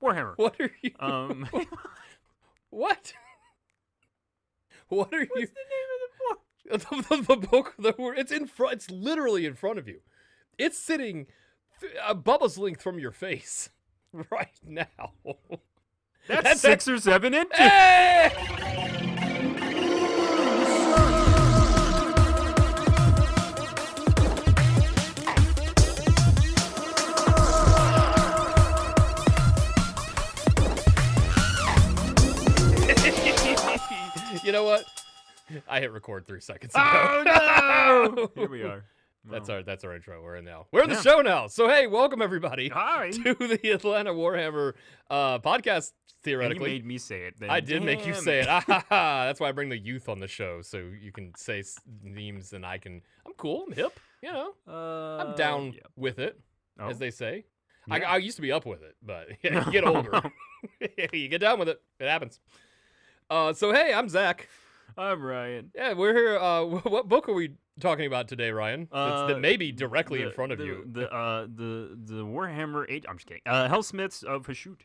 Warhammer. What are you? What? What are you? What's the name of the book? The book, it's in front. It's literally in front of you. It's sitting a Bubba's length from your face right now. That's 6 or 7 inches. Hey! You know what? I hit record 3 seconds ago. Oh no! Here we are. That's our intro. We're in now. We're in the show now. So hey, welcome everybody Hi. to the Atlanta Warhammer podcast. Theoretically, And you made me say it. Then. I did make you say it. That's why I bring the youth on the show, so you can say names and I can. I'm cool. I'm hip. You know, I'm down with it, as they say. Yeah. I used to be up with it, but you get older, you get down with it. It happens. So hey, I'm Zach. I'm Ryan. Yeah, we're here. What book are we talking about today, Ryan? That may be directly in front of you. The Warhammer 8. I'm just kidding. Helsmiths of Hashut.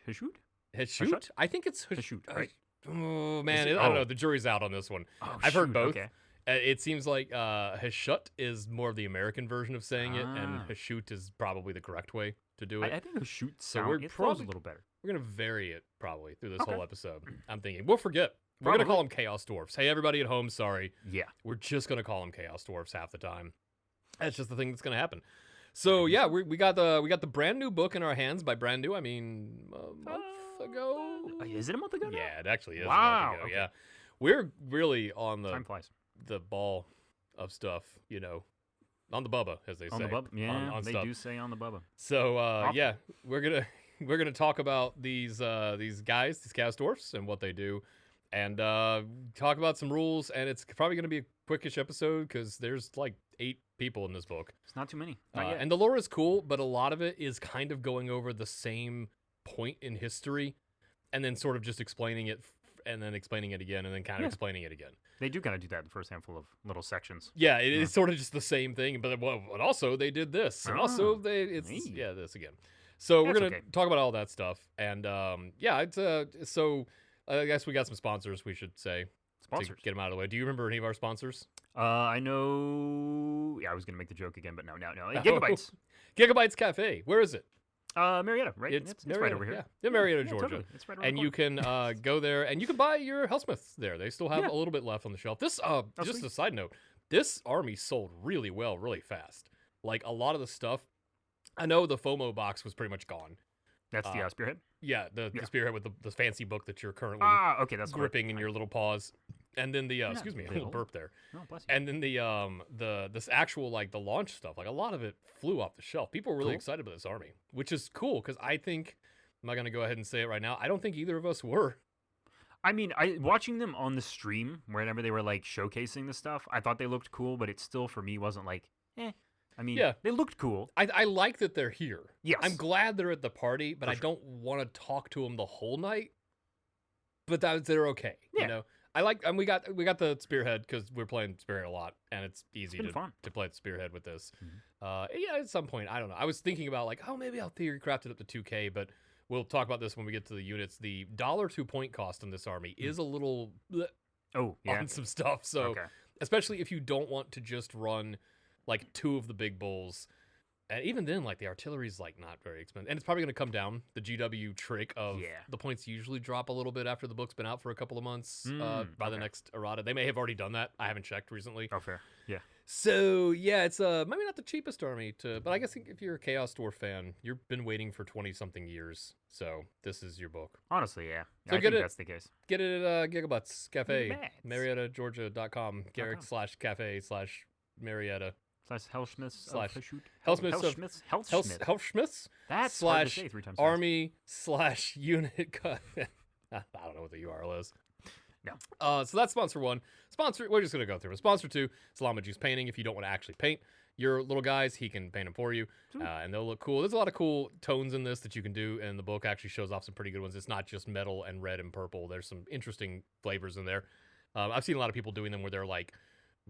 Hashut? I think it's Hashut, right? Oh man, I don't know. The jury's out on this one. Oh, I've heard both. Okay. It seems like Hashut is more of the American version of saying it, and Hashut is probably the correct way to do it. I think Hashut flows a little better. We're gonna vary it probably through this whole episode. I'm thinking we'll forget. We're going to call them Chaos Dwarfs. Hey, everybody at home, sorry. Yeah. We're just going to call them Chaos Dwarfs half the time. That's just the thing that's going to happen. So, yeah, we got the brand new book in our hands. By brand new, I mean a month ago. Is it a month ago now? Yeah, it actually is wow, a month ago, okay. yeah. We're really on Time flies. the ball of stuff, you know. On the bubba, as they say. On the bubba? Yeah, on they stuff. do say on the bubba. So, yeah, we're gonna talk about these guys, these Chaos Dwarfs, and what they do. And talk about some rules, and it's probably going to be a quickish episode because there's like 8 people in this book. It's not too many. Not yet. And the lore is cool, but a lot of it is kind of going over the same point in history, and then sort of just explaining it, and then explaining it again, and then kind of explaining it again. They do kind of do that in the first handful of little sections. Yeah, it is sort of just the same thing, but also they did this, and also this again. So we're going to talk about all that stuff, and it's so... I guess we got some sponsors, we should say. Sponsors. To get them out of the way. Do you remember any of our sponsors? I know... Yeah, I was going to make the joke again, but no. Gigabytes. Gigabytes Cafe. Where is it? Marietta, right? It's right over here. Yeah, in Marietta, Georgia. Totally. It's right around and the you can go there, and you can buy your Helsmiths there. They still have a little bit left on the shelf. This, just sweet. a side note, this army sold really well, really fast. Like, a lot of the stuff... I know the FOMO box was pretty much gone. That's the spearhead? Yeah, the spearhead with the fancy book that you're currently that's gripping in your little paws. And then the excuse me, a little burp there. No, bless you. And then this actual like the launch stuff, like a lot of it flew off the shelf. People were really excited about this army, which is cool because I think I'm not gonna go ahead and say it right now. I don't think either of us were. I mean, watching them on the stream whenever they were like showcasing the stuff, I thought they looked cool, but it still for me wasn't like I mean, they looked cool. I like that they're here. Yes. I'm glad they're at the party, but I don't want to talk to them the whole night. But they're okay. Yeah. You know, I like, and we got the spearhead because we're playing spearhead a lot, and it's easy to play the spearhead with this. Mm-hmm. At some point, I don't know. I was thinking about like, maybe I'll theory craft it up to 2K, but we'll talk about this when we get to the units. The $2 point cost in this army is a little on some stuff. So especially if you don't want to just run like 2 of the big bulls, and even then, like the artillery's like not very expensive, and it's probably going to come down. The GW trick of the points usually drop a little bit after the book's been out for a couple of months by the next errata. They may have already done that. I haven't checked recently. Oh, fair. Yeah. So yeah, it's maybe not the cheapest army but I guess if you're a Chaos Dwarf fan, you've been waiting for 20-something years. So this is your book. Honestly, yeah. So I think that's the case. Get it at Gigabytes Cafe, MariettaGeorgia.com, Garrick/cafe/Marietta. Helsmiths Helsmiths. That's hard to say 3 times army/unit. I don't know what the URL is. No. So that's sponsor 1. We're just gonna go through it. Sponsor 2, Llama Juice Painting. If you don't want to actually paint your little guys, he can paint them for you, and they'll look cool. There's a lot of cool tones in this that you can do, and the book actually shows off some pretty good ones. It's not just metal and red and purple. There's some interesting flavors in there. I've seen a lot of people doing them where they're like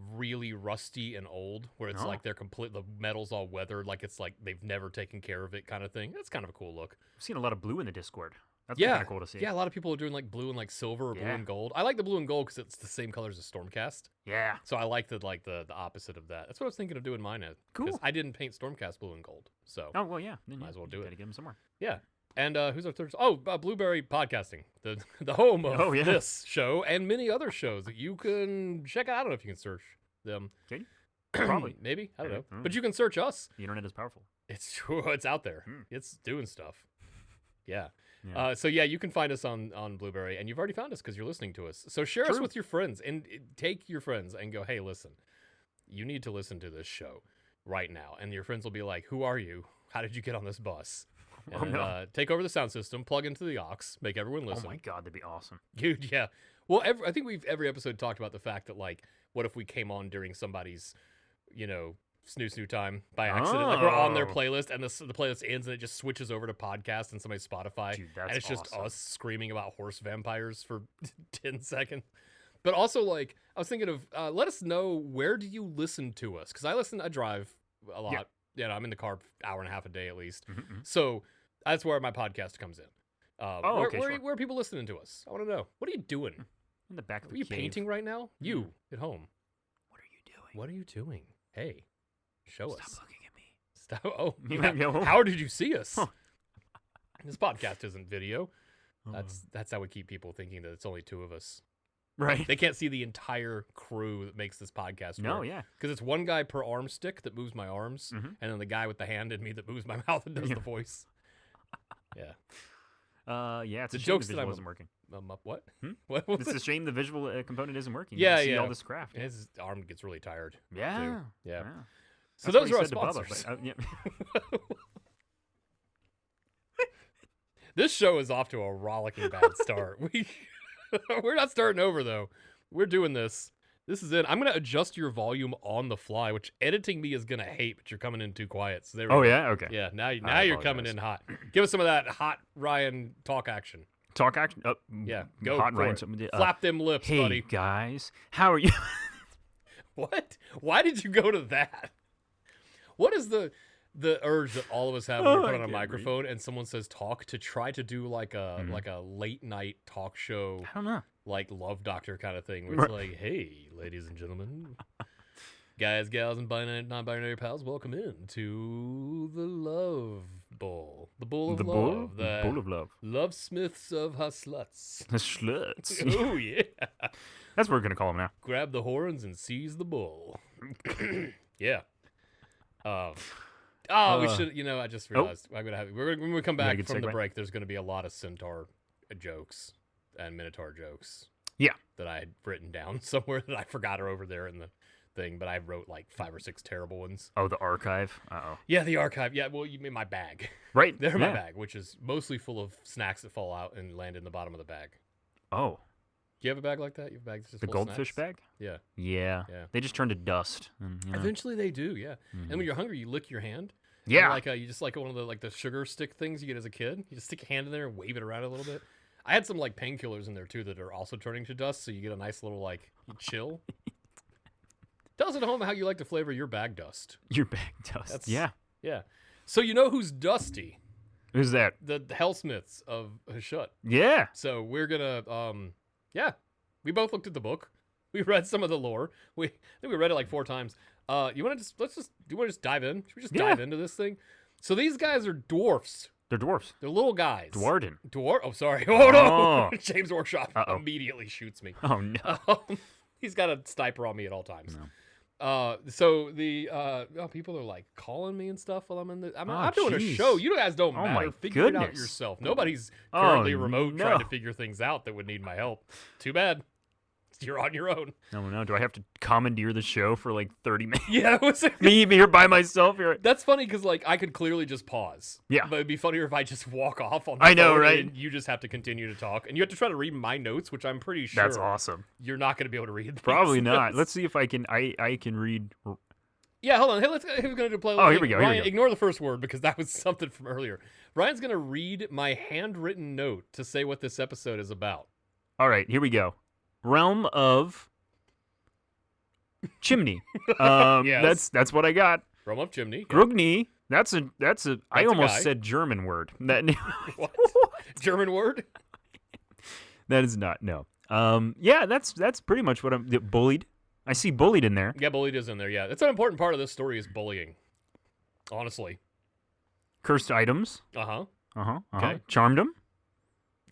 really rusty and old, where it's like they're the metal's all weathered, like it's like they've never taken care of it kind of thing. It's kind of a cool look. I've seen a lot of blue in the Discord. That's kind of cool to see. Yeah, a lot of people are doing like blue and like silver or blue and gold. I like the blue and gold because it's the same colors as Stormcast. Yeah. So I like the opposite of that. That's what I was thinking of doing mine as. Cool. I didn't paint Stormcast blue and gold. So. Oh well, yeah. Then might as well do it. Gotta get them somewhere. Yeah. And who's our third? Oh, Blueberry Podcasting, the home of this show and many other shows that you can check out. I don't know if you can search them. Can you? Probably. Maybe. I don't know. But you can search us. The internet is powerful. It's out there. It's doing stuff. Yeah. Yeah. So yeah, you can find us on Blueberry, and you've already found us because you're listening to us. So share us with your friends, and take your friends and go, hey, listen, you need to listen to this show right now. And your friends will be like, who are you? How did you get on this bus? And take over the sound system, plug into the aux, make everyone listen. Oh my God, that'd be awesome. Dude, yeah. Well, I think we've every episode talked about the fact that, like, what if we came on during somebody's, snoo time by accident? Like, we're on their playlist, and the playlist ends, and it just switches over to podcast and somebody's Spotify. Dude, that's and it's just awesome. us screaming about horse vampires for 10 seconds. But also, like, I was thinking of, let us know, where do you listen to us? Because I drive a lot. Yeah. I'm in the car an hour and a half a day at least. Mm-hmm. So that's where my podcast comes in. Where are people listening to us? I want to know. What are you doing? In the back of the Are you cave. painting right now? You at home. What are you doing? What are you doing? Hey, show us. Stop looking at me. Stop. Oh, You might go home. how did you see us? Huh. This podcast isn't video. That's how we keep people thinking that it's only two of us. Right. They can't see the entire crew that makes this podcast work. No, yeah. Because it's one guy per arm stick that moves my arms, and then the guy with the hand in me that moves my mouth and does the voice. Yeah. Yeah, it's The a shame jokes the that visual I'm- isn't working. What? Hmm? What was It's it? a shame the visual component isn't working. Yeah, you see yeah. all this craft. His arm gets really tired. Yeah. too. Yeah. So That's those what are our he said to Bubba, sponsors. but, yeah. This show is off to a rollicking bad start. We're not starting over though. We're doing this. This is it. I'm gonna adjust your volume on the fly, which editing me is gonna hate. But you're coming in too quiet. So there we go. Yeah. Okay. Yeah. Now you're coming in hot. Give us some of that hot Ryan talk action. Talk action. Yeah. Go Hot for Ryan. it. Something, Flap them lips, hey buddy. guys, how are you? What? Why did you go to that? What is the urge that all of us have when we put on a microphone and someone says talk to try to do like a late night talk show, I don't know. like Love Doctor kind of thing, where it's like, hey, ladies and gentlemen, guys, gals, and non-binary pals, welcome in to the Love Bowl, the Bowl of Love, The bowl of love. Love Smiths of Hashut. The schluts. Oh yeah. That's what we're gonna call him now. Grab the horns and seize the bull. Yeah. We should. I just realized I'm gonna have. When we come back from the break, there's gonna be a lot of centaur jokes and minotaur jokes. Yeah. That I had written down somewhere that I forgot are over there in the thing, but I wrote like 5 or 6 terrible ones. Oh, the archive. Uh-oh. Yeah, the archive. Yeah, well, you mean my bag. Right. They're my bag, which is mostly full of snacks that fall out and land in the bottom of the bag. Oh. Do you have a bag like that? You have a bag that's just The full of goldfish snacks? bag? Yeah. Yeah. They just turn to dust. And, Eventually they do, yeah. And when you're hungry, you lick your hand. Yeah. Like you just like one of the sugar stick things you get as a kid. You just stick your hand in there and wave it around a little bit. I had some like painkillers in there too that are also turning to dust, so you get a nice little like chill. Tell us at home how you like to flavor your bag dust. Your bag dust. Yeah. So you know who's dusty? Who's that? The Helsmiths of Hashut. Yeah. So we're gonna we both looked at the book. We read some of the lore. I think we read it like 4 times. You want to just dive in? Should we just dive into this thing? So these guys are dwarfs. They're dwarfs. They're little guys. Dwarden. Oh, sorry. Oh, no. Oh. James Workshop immediately shoots me. Oh, no. He's got a sniper on me at all times. No. So the people are like calling me and stuff while I'm in the. I'm doing a show. You guys don't matter. My Figure it out goodness. yourself. Nobody's currently remote no. trying to figure things out that would need my help. Too bad. You're on your own. No. Do I have to commandeer the show for like 30 minutes? Yeah, Me here by myself here. That's funny because like I could clearly just pause. Yeah. But it'd be funnier if I just walk off on the I know, phone right? and you just have to continue to talk. And you have to try to read my notes, which I'm pretty sure That's awesome. you're not going to be able to read. Probably these not. notes. Let's see if I can read. Yeah, hold on. Hey, who's going to play? Oh, here we go. Ryan, ignore the first word because that was something from earlier. Ryan's going to read my handwritten note to say what this episode is about. All right, here we go. Realm of Chimney. Yes. That's what I got. Realm of Chimney. Grugni. That's a. I almost said German word. That what? German word? That is not. No. Yeah, that's pretty much what I'm bullied. I see bullied in there. Yeah, bullied is in there. Yeah, that's an important part of this story is bullying. Honestly. Cursed items. Okay. Charmed them.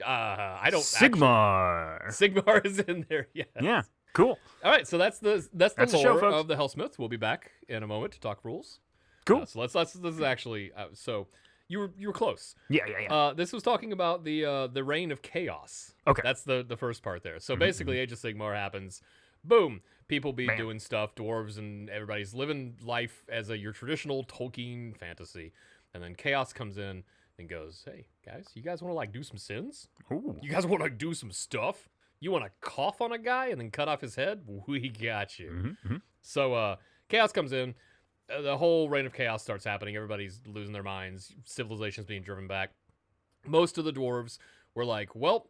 I don't. Sigmar. Sigmar is in there. Yes. Yeah. Cool. All right. So that's the lore show, of the Helsmiths. We'll be back in a moment to talk rules. Cool. So let's. This is actually. So you were close. Yeah. This was talking about the reign of chaos. Okay. That's the first part there. So basically, Age of Sigmar happens. Boom. People be Bam. doing stuff. Dwarves and everybody's living life as your traditional Tolkien fantasy. And then chaos comes in and goes, hey, guys, you guys want to, like, do some sins? Ooh. You guys want to do some stuff? You want to cough on a guy and then cut off his head? We got you. So chaos comes in. The whole reign of chaos starts happening. Everybody's losing their minds. Civilization's being driven back. Most of the dwarves were like, well,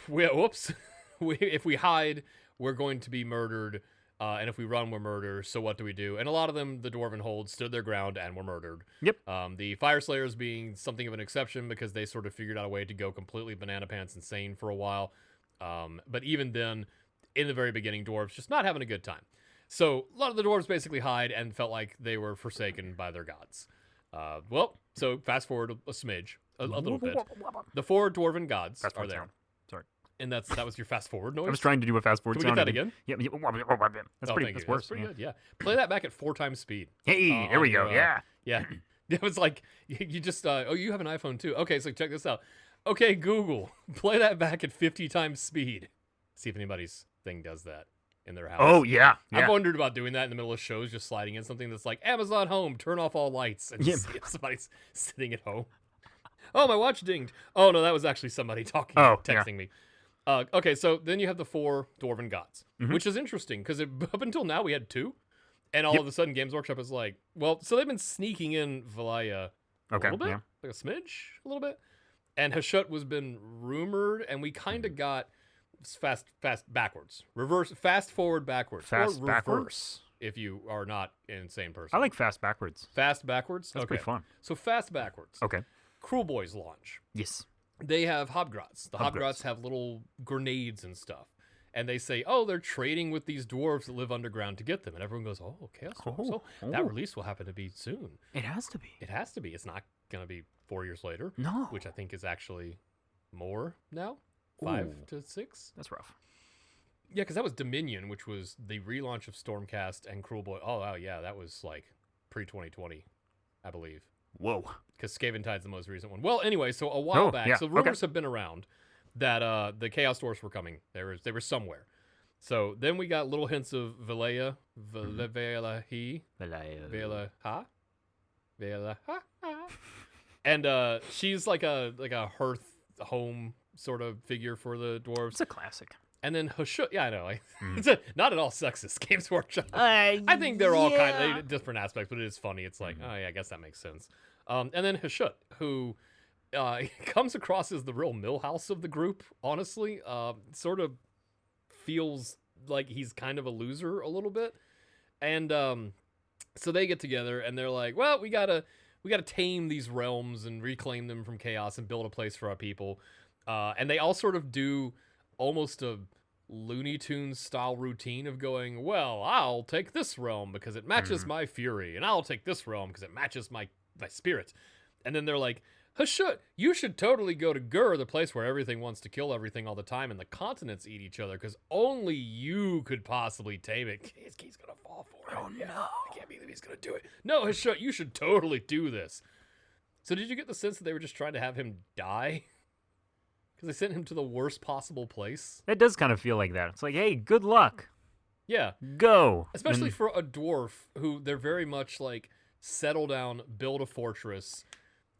whoops. If we hide, we're going to be murdered. And if we run, we're murdered. So what do we do? And a lot of them, the dwarven hold, stood their ground and were murdered. Yep. The Fire Slayers being something of an exception because they sort of figured out a way to go completely banana pants insane for a while. But even then, in the very beginning, dwarves just not having a good time. So a lot of the dwarves basically hide and felt like they were forsaken by their gods. So fast forward a smidge, a little bit. The 4 dwarven gods are there. Sound. Sorry. And that was your fast forward noise? I was trying to do a fast forward sound. Can we get that again? Yeah. That's pretty That's worse. good, yeah. Play that back at 4 times speed. Hey, there we go. Yeah. It was like, you just, you have an iPhone too. Okay, so check this out. Okay, Google, play that back at 50 times speed. See if anybody's thing does that in their house. Oh, yeah. I've wondered about doing that in the middle of shows, just sliding in something that's like, Amazon Home, turn off all lights, and just see if somebody's sitting at home. Oh, my watch dinged. Oh, no, that was actually somebody texting me. Okay, so then you have the 4 dwarven gods, which is interesting, because up until now we had 2, and all of a sudden Games Workshop is like, well, so they've been sneaking in Valaya a little bit, like a smidge, a little bit, and Hashut was been rumored, and we kind of got fast backwards, fast forward backwards, fast or backwards. If you are not an insane person. I like fast backwards. Fast backwards? That's pretty fun. So fast backwards. Okay. Cruel Boys launch. Yes. They have Hobgrots. The Hobgrots have little grenades and stuff. And they say, oh, they're trading with these dwarves that live underground to get them. And everyone goes, oh, Chaos Dwarves. So that release will happen to be soon. It has to be. It has to be. It's not going to be 4 years later. No. Which I think is actually more now. 5 to 6. That's rough. Yeah, because that was Dominion, which was the relaunch of Stormcast and Cruel Boy. Oh, wow, yeah, that was like pre-2020, I believe. Whoa. Because Skaven Tide's the most recent one. Well, anyway, so a while back, so rumors have been around that the Chaos Dwarfs were coming. They were somewhere. So then we got little hints of Valaya, and she's like a hearth home sort of figure for the dwarves. It's a classic. And then Hashut, yeah, I know. It's not at all sexist, Games Workshop. I think they're all kind of different aspects, but it is funny. It's like, oh yeah, I guess that makes sense. And then Hashut, who comes across as the real Millhouse of the group, honestly, sort of feels like he's kind of a loser a little bit. And so they get together and they're like, well, we gotta tame these realms and reclaim them from chaos and build a place for our people. And they all sort of do almost a Looney Tunes style routine of going, well, I'll take this realm because it matches my fury, and I'll take this realm because it matches my spirit. And then they're like, Hashut, you should totally go to Gur, the place where everything wants to kill everything all the time and the continents eat each other, because only you could possibly tame it. He's gonna fall for it. Oh no. I can't believe he's gonna do it. No, Hashut, you should totally do this. So did you get the sense that they were just trying to have him die? Because they sent him to the worst possible place. It does kind of feel like that. It's like, hey, good luck. Yeah. Go. Especially for a dwarf who they're very much like, settle down, build a fortress,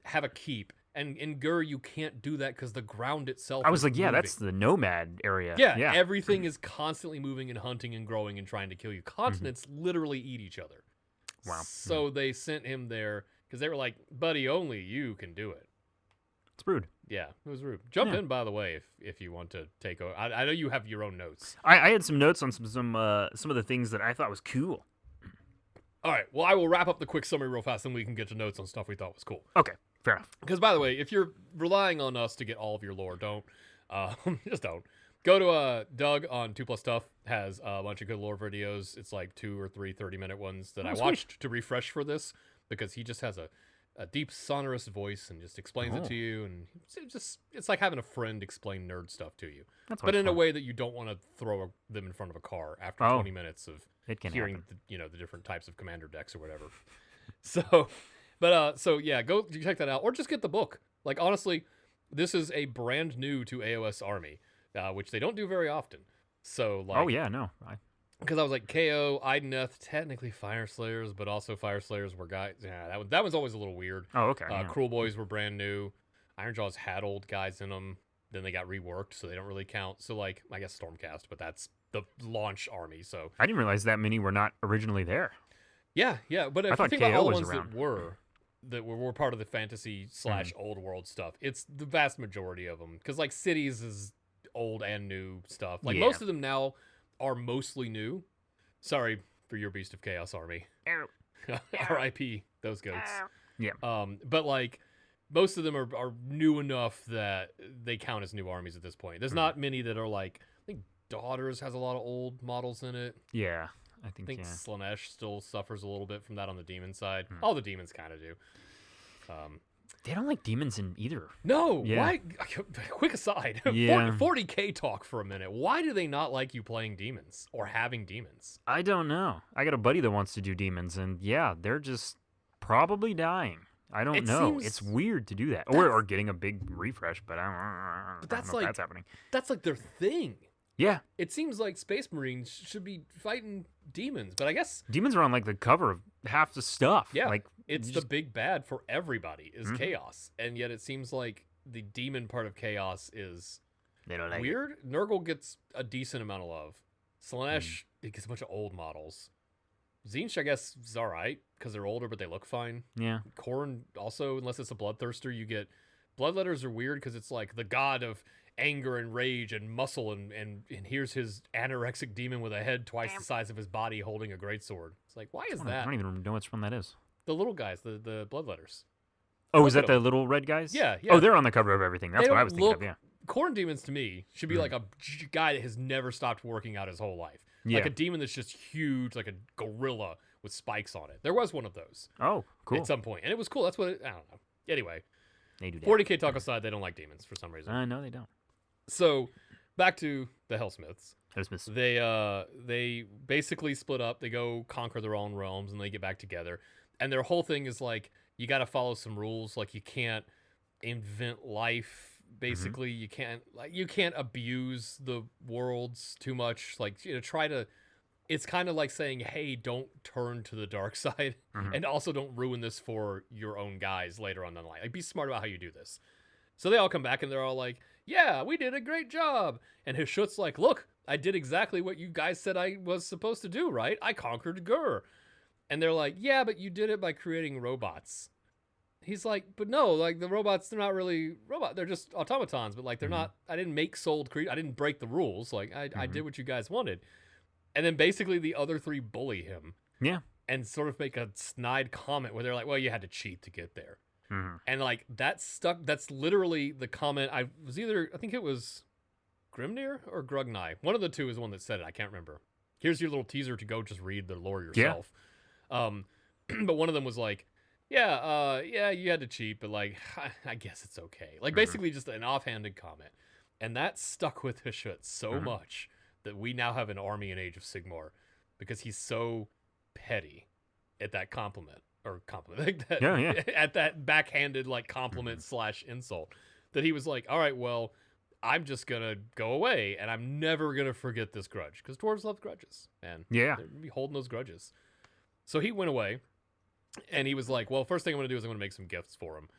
have a keep. And in Gur, you can't do that because the ground itself I was like, moving. that's the nomad area. Yeah, everything is constantly moving and hunting and growing and trying to kill you. Continents literally eat each other. Wow. So they sent him there because they were like, buddy, only you can do it. It's rude. Yeah, it was rude. Jump in, by the way, if you want to take over. I know you have your own notes. I had some notes on some of the things that I thought was cool. All right. Well, I will wrap up the quick summary real fast, and we can get to notes on stuff we thought was cool. Okay, fair enough. Because, by the way, if you're relying on us to get all of your lore, don't. Just don't. Go to Doug on 2 Plus Stuff, has a bunch of good lore videos. It's like 2 or 3 30-minute ones that I watched to refresh for this, because he just has a deep, sonorous voice and just explains it to you. And it's like having a friend explain nerd stuff to you. But in a way that you don't want to throw them in front of a car after 20 minutes of hearing the different types of commander decks or whatever. So yeah, go check that out, or just get the book. Like, honestly, this is a brand new to AOS army, which they don't do very often. So, like, because I was like, KO, Ideneth, technically Fire Slayers, but also Fire Slayers were guys. Yeah, that one's always a little weird. Oh, okay. Cruel Boys were brand new. Ironjaw's had old guys in them. Then they got reworked, so they don't really count. So, like, I guess Stormcast, but that's the launch army. So I didn't realize that many were not originally there. Yeah. But if you think about all the ones that were part of the fantasy / old world stuff, it's the vast majority of them. Because, like, Cities is old and new stuff. Like, most of them now are mostly new. Sorry for your Beast of Chaos army. R.I.P. those goats. Yeah. But, like, most of them are new enough that they count as new armies at this point. There's not many that are, like, I think Daughters has a lot of old models in it. Yeah, I think Slaanesh still suffers a little bit from that on the demon side. All the demons kind of do. They don't like demons in either. No, why? Quick aside, 40K talk for a minute. Why do they not like you playing demons or having demons? I don't know. I got a buddy that wants to do demons, and they're just probably dying. I don't know. It's weird to do that, or getting a big refresh, but I don't know if that's happening. That's like their thing. Yeah. It seems like Space Marines should be fighting demons, but I guess demons are on like the cover of half the stuff. Yeah, like it's the big bad for everybody is chaos, and yet it seems like the demon part of chaos is weird. Nurgle gets a decent amount of love. Slaanesh it gets a bunch of old models. Tzeentch, I guess, is all right because they're older, but they look fine. Yeah. Khorne also, unless it's a bloodthirster, you get bloodletters are weird because it's like the god of anger and rage and muscle, and here's his anorexic demon with a head twice the size of his body holding a greatsword. It's like, why is that? I don't even know which one that is. The little guys, the bloodletters. Oh, is that the little red guys? Yeah. Oh, they're on the cover of everything. That's what I was thinking of, yeah. Khorne demons to me should be like a guy that has never stopped working out his whole life. Yeah. Like a demon that's just huge, like a gorilla with spikes on it. There was one of those. Oh, cool. At some point. And it was cool. That's what I don't know. Anyway. They do that. 40K talk aside, they don't like demons for some reason. No, they don't. So, back to the Helsmiths. Helsmiths. They basically split up. They go conquer their own realms, and they get back together. And their whole thing is like, you got to follow some rules. Like, you can't invent life. Basically, you can't abuse the worlds too much. Like, try to. It's kind of like saying, hey, don't turn to the dark side, and also don't ruin this for your own guys later on in the line. Like, be smart about how you do this. So they all come back, and they're all like, yeah, we did a great job. And Hashut's like, look, I did exactly what you guys said I was supposed to do, right? I conquered Gur. And they're like, yeah, but you did it by creating robots. He's like, but no, like, the robots, they're not really robots. They're just automatons, but, like, they're not, I didn't make souled creatures. I didn't break the rules. Like, I did what you guys wanted. And then basically the other three bully him. Yeah. And sort of make a snide comment where they're like, well, you had to cheat to get there. And, like, that stuck. That's literally the comment. I think it was Grimnir or Grugni. One of the two is the one that said it. I can't remember. Here's your little teaser to go just read the lore yourself. Yeah. But one of them was like, yeah, you had to cheat, but, like, I guess it's okay. Like, basically just an offhanded comment. And that stuck with Hashut so much that we now have an army in Age of Sigmar because he's so petty at that compliment. Like that, at that backhanded like compliment / insult, that he was like, all right, well, I'm just gonna go away and I'm never gonna forget this grudge, because dwarves love grudges, man. Yeah, they're gonna be holding those grudges. So he went away, and he was like, well, first thing I'm gonna do is I'm gonna make some gifts for him.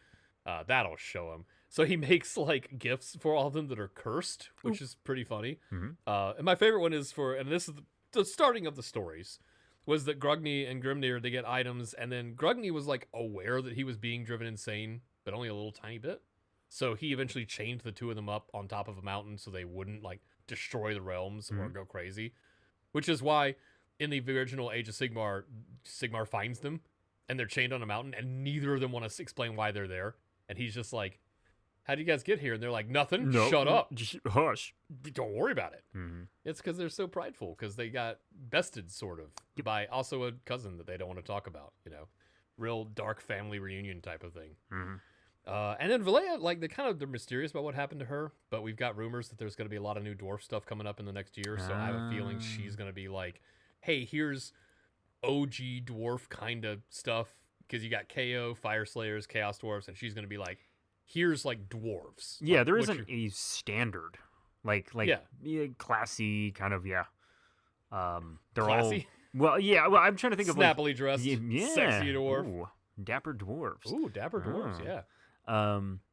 That'll show him. So he makes like gifts for all of them that are cursed, which is pretty funny. And my favorite one is and this is the starting of the stories, was that Grugni and Grimnir, they get items, and then Grugni was like aware that he was being driven insane, but only a little tiny bit. So he eventually chained the two of them up on top of a mountain so they wouldn't like destroy the realms or go crazy. Which is why in the original Age of Sigmar, Sigmar finds them, and they're chained on a mountain, and neither of them want to explain why they're there. And he's just like, how do you guys get here? And they're like, nothing. Nope. Shut up. Hush. Don't worry about it. Mm-hmm. It's because they're so prideful, because they got bested, sort of, by also a cousin that they don't want to talk about, real dark family reunion type of thing. Mm-hmm. And then Valea, like, they're mysterious about what happened to her, but we've got rumors that there's going to be a lot of new dwarf stuff coming up in the next year, so I have a feeling she's going to be like, hey, here's OG dwarf kind of stuff, because you got KO, Fire Slayers, Chaos Dwarfs, and she's going to be like, here's, like, dwarves. Yeah, there isn't a standard, like classy kind of, they're classy? Well, I'm trying to think Snappily of, dressed, sexy dwarf. Ooh, dapper dwarves. Ooh, dapper dwarves, yeah.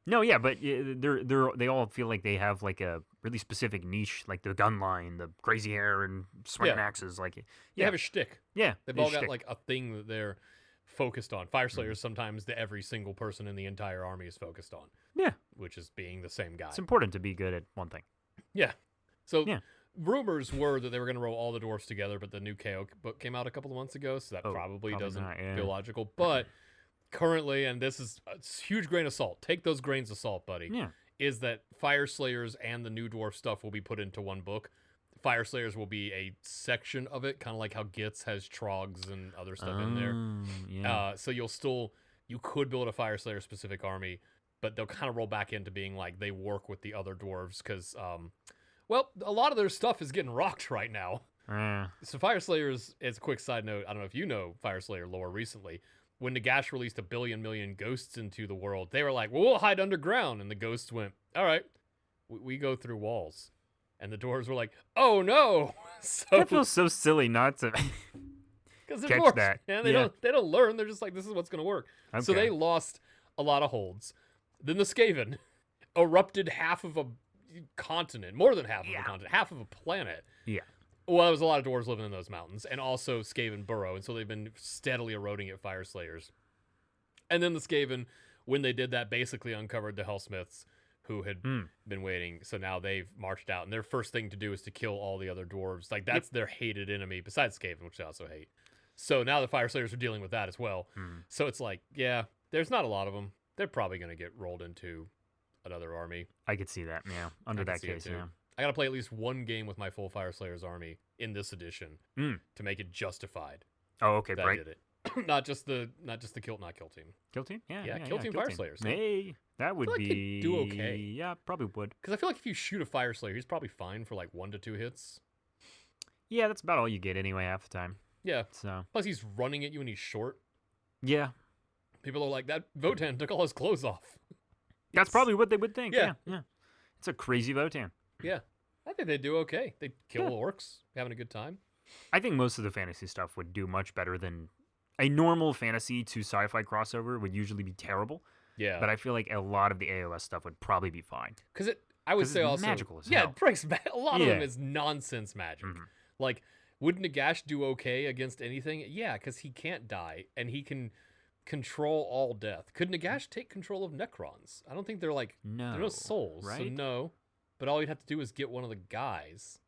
No, yeah, but they all feel like they have like a really specific niche, like the gun line, the crazy hair, and swinging axes. Like, they have a shtick. Yeah, they've all got like a thing that they're focused on. Fire Slayers, sometimes every single person in the entire army is focused on. Yeah, which is being the same guy. It's important to be good at one thing. Yeah. So rumors were that they were going to roll all the dwarfs together, but the new KO book came out a couple of months ago, so that probably doesn't feel logical. But currently, and this is a huge grain of salt, take those grains of salt, buddy, is that Fire Slayers and the new dwarf stuff will be put into one book. Fire Slayers will be a section of it, kind of like how Gitz has Trogs and other stuff in there. Yeah. So you could build a Fire Slayer specific army, but they'll kind of roll back into being like they work with the other dwarves because, a lot of their stuff is getting rocked right now. So Fire Slayers, as a quick side note, I don't know if you know Fire Slayer lore recently, when Nagash released 1 billion million ghosts into the world, they were like, well, we'll hide underground. And the ghosts went, all right, we go through walls. And the dwarves were like, oh, no. So that feels so silly not to catch that. And they don't learn. They're just like, this is what's going to work. Okay. So they lost a lot of holds. Then the Skaven erupted half of a continent, more than half of a continent, half of a planet. Yeah. Well, there was a lot of dwarves living in those mountains, and also Skaven burrow, and so they've been steadily eroding at Fire Slayers. And then the Skaven, when they did that, basically uncovered the Helsmiths, who had been waiting. So now they've marched out, and their first thing to do is to kill all the other dwarves. Like, that's their hated enemy, besides Skaven, which they also hate. So now the Fire Slayers are dealing with that as well. So it's like, there's not a lot of them. They're probably going to get rolled into another army. I could see that, under that case, I got to play at least one game with my full Fire Slayers army in this edition to make it justified. Oh, okay, that right. I did it. not just the kill team. Kill team? Yeah, kill team Fire Slayers. Hey, that would be do okay. Yeah, probably would. Because I feel like if you shoot a Fire Slayer, he's probably fine for like 1 to 2 hits. Yeah, that's about all you get anyway half the time. Yeah. So plus he's running at you and he's short. Yeah. People are like, that Votan took all his clothes off. That's probably what they would think. Yeah. It's a crazy Votan. Yeah. I think they do okay. They kill orcs, having a good time. I think most of the fantasy stuff would do much better than a normal fantasy to sci-fi crossover would usually be terrible. Yeah. But I feel like a lot of the AOS stuff would probably be fine. Because I would say also magical as hell. it breaks a lot of them is nonsense magic. Like, would Nagash do okay against anything? Yeah, because he can't die and he can control all death. Could Nagash take control of Necrons? I don't think they're like they're no souls, right? So no. But all you'd have to do is get one of the guys,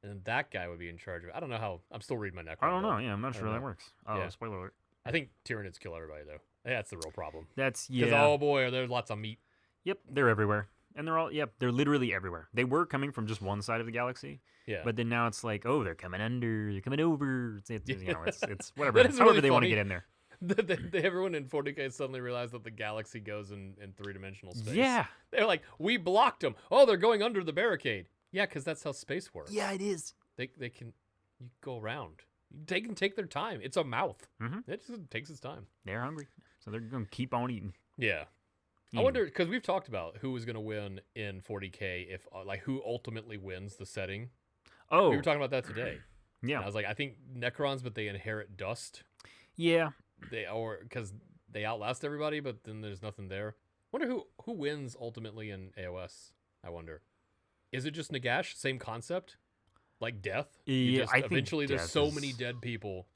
and then that guy would be in charge of it. I don't know how. I'm still reading my Necron. I don't know. Yeah, I'm not sure how that works. Oh, spoiler alert. I think Tyranids kill everybody, though. That's the real problem. Because, oh boy, are there lots of meat. Yep, they're everywhere. And they're literally everywhere. They were coming from just one side of the galaxy. Yeah. But then now it's like, oh, they're coming under, they're coming over. It's whatever. However really they want to get in there. Everyone in 40K suddenly realized that the galaxy goes in 3-dimensional space. Yeah. They're like, we blocked them. Oh, they're going under the barricade. Yeah, because that's how space works. Yeah, it is. They can go around. They can take their time. It's a mouth. It just takes its time. They're hungry, so they're going to keep on eating. Yeah. I wonder, because we've talked about who was going to win in 40K, if who ultimately wins the setting. Oh. We were talking about that today. Yeah. And I was like, I think Necrons, but they inherit dust. Yeah. Because they outlast everybody, but then there's nothing there. Wonder who wins ultimately in AOS. I wonder. Is it just Nagash? Same concept, like death. I eventually there's so many dead people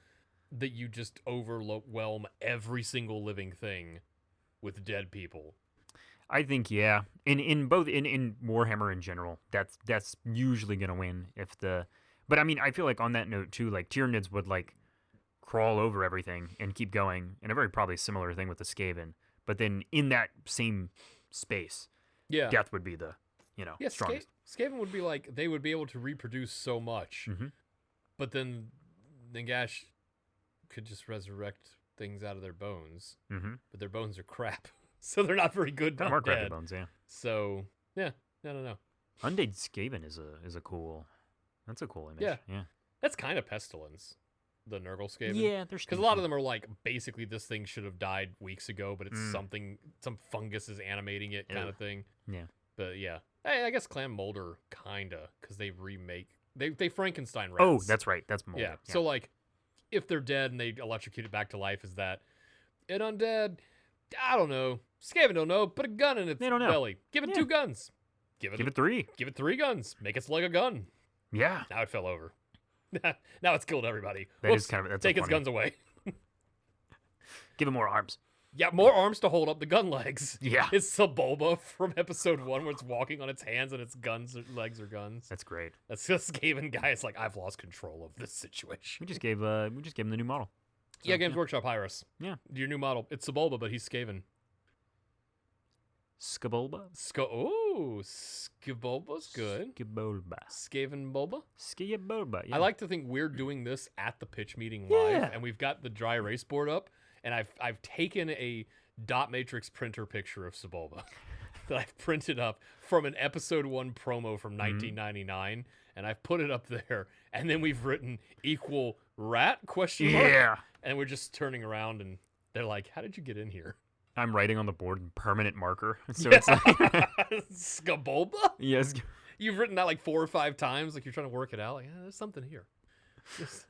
that you just overwhelm every single living thing with dead people. I think in both Warhammer in general, that's usually gonna win if the But I mean, I feel like on that note too, like Tyranids would like crawl over everything and keep going, and a very probably similar thing with the Skaven. But then in that same space, death would be the strongest. Skaven would be like they would be able to reproduce so much, but then Nagash could just resurrect things out of their bones, but their bones are crap, so they're not very good. They're more crappy bones, yeah. So yeah, I don't know. Undead Skaven is a cool. That's a cool image. Yeah. That's kind of Pestilence, the Nurgle Skaven. Yeah, there's because a lot of them are like basically this thing should have died weeks ago, but it's some fungus is animating it kind of thing. Yeah. But yeah, I guess Clan Molder kinda because they Frankenstein rats. Oh, that's right. That's Molder. Yeah. So like, if they're dead and they electrocute it back to life, is that an undead? I don't know. Skaven don't know. Put a gun in its belly. Give it 2 guns. Give it 3. Give it 3 guns. Make it like a gun. Yeah. Now it fell over. Now it's killed everybody. That is kind of take its guns away. Give it more arms. Yeah, more arms to hold up the gun legs. Yeah. It's Sebulba from episode 1 where it's walking on its hands and its legs are guns. That's great. That's just Skaven guy. It's like, I've lost control of this situation. We just gave him the new model. So, yeah, Games Workshop Hyros. Yeah. Your new model. It's Sebulba, but he's Skaven. Skabulba? Skabulba's good. Skabulba. Skaven Bulba? Skabulba, yeah. I like to think we're doing this at the pitch meeting live, and we've got the dry erase board up, and I've taken a dot matrix printer picture of Sebulba that I've printed up from an episode 1 promo from 1999, and I've put it up there, and then we've written equal rat ? Yeah. And we're just turning around, and they're like, how did you get in here? I'm writing on the board in permanent marker. So it's like Skabulba? Yes. You've written that like 4 or 5 times, like you're trying to work it out. Like, there's something here. There's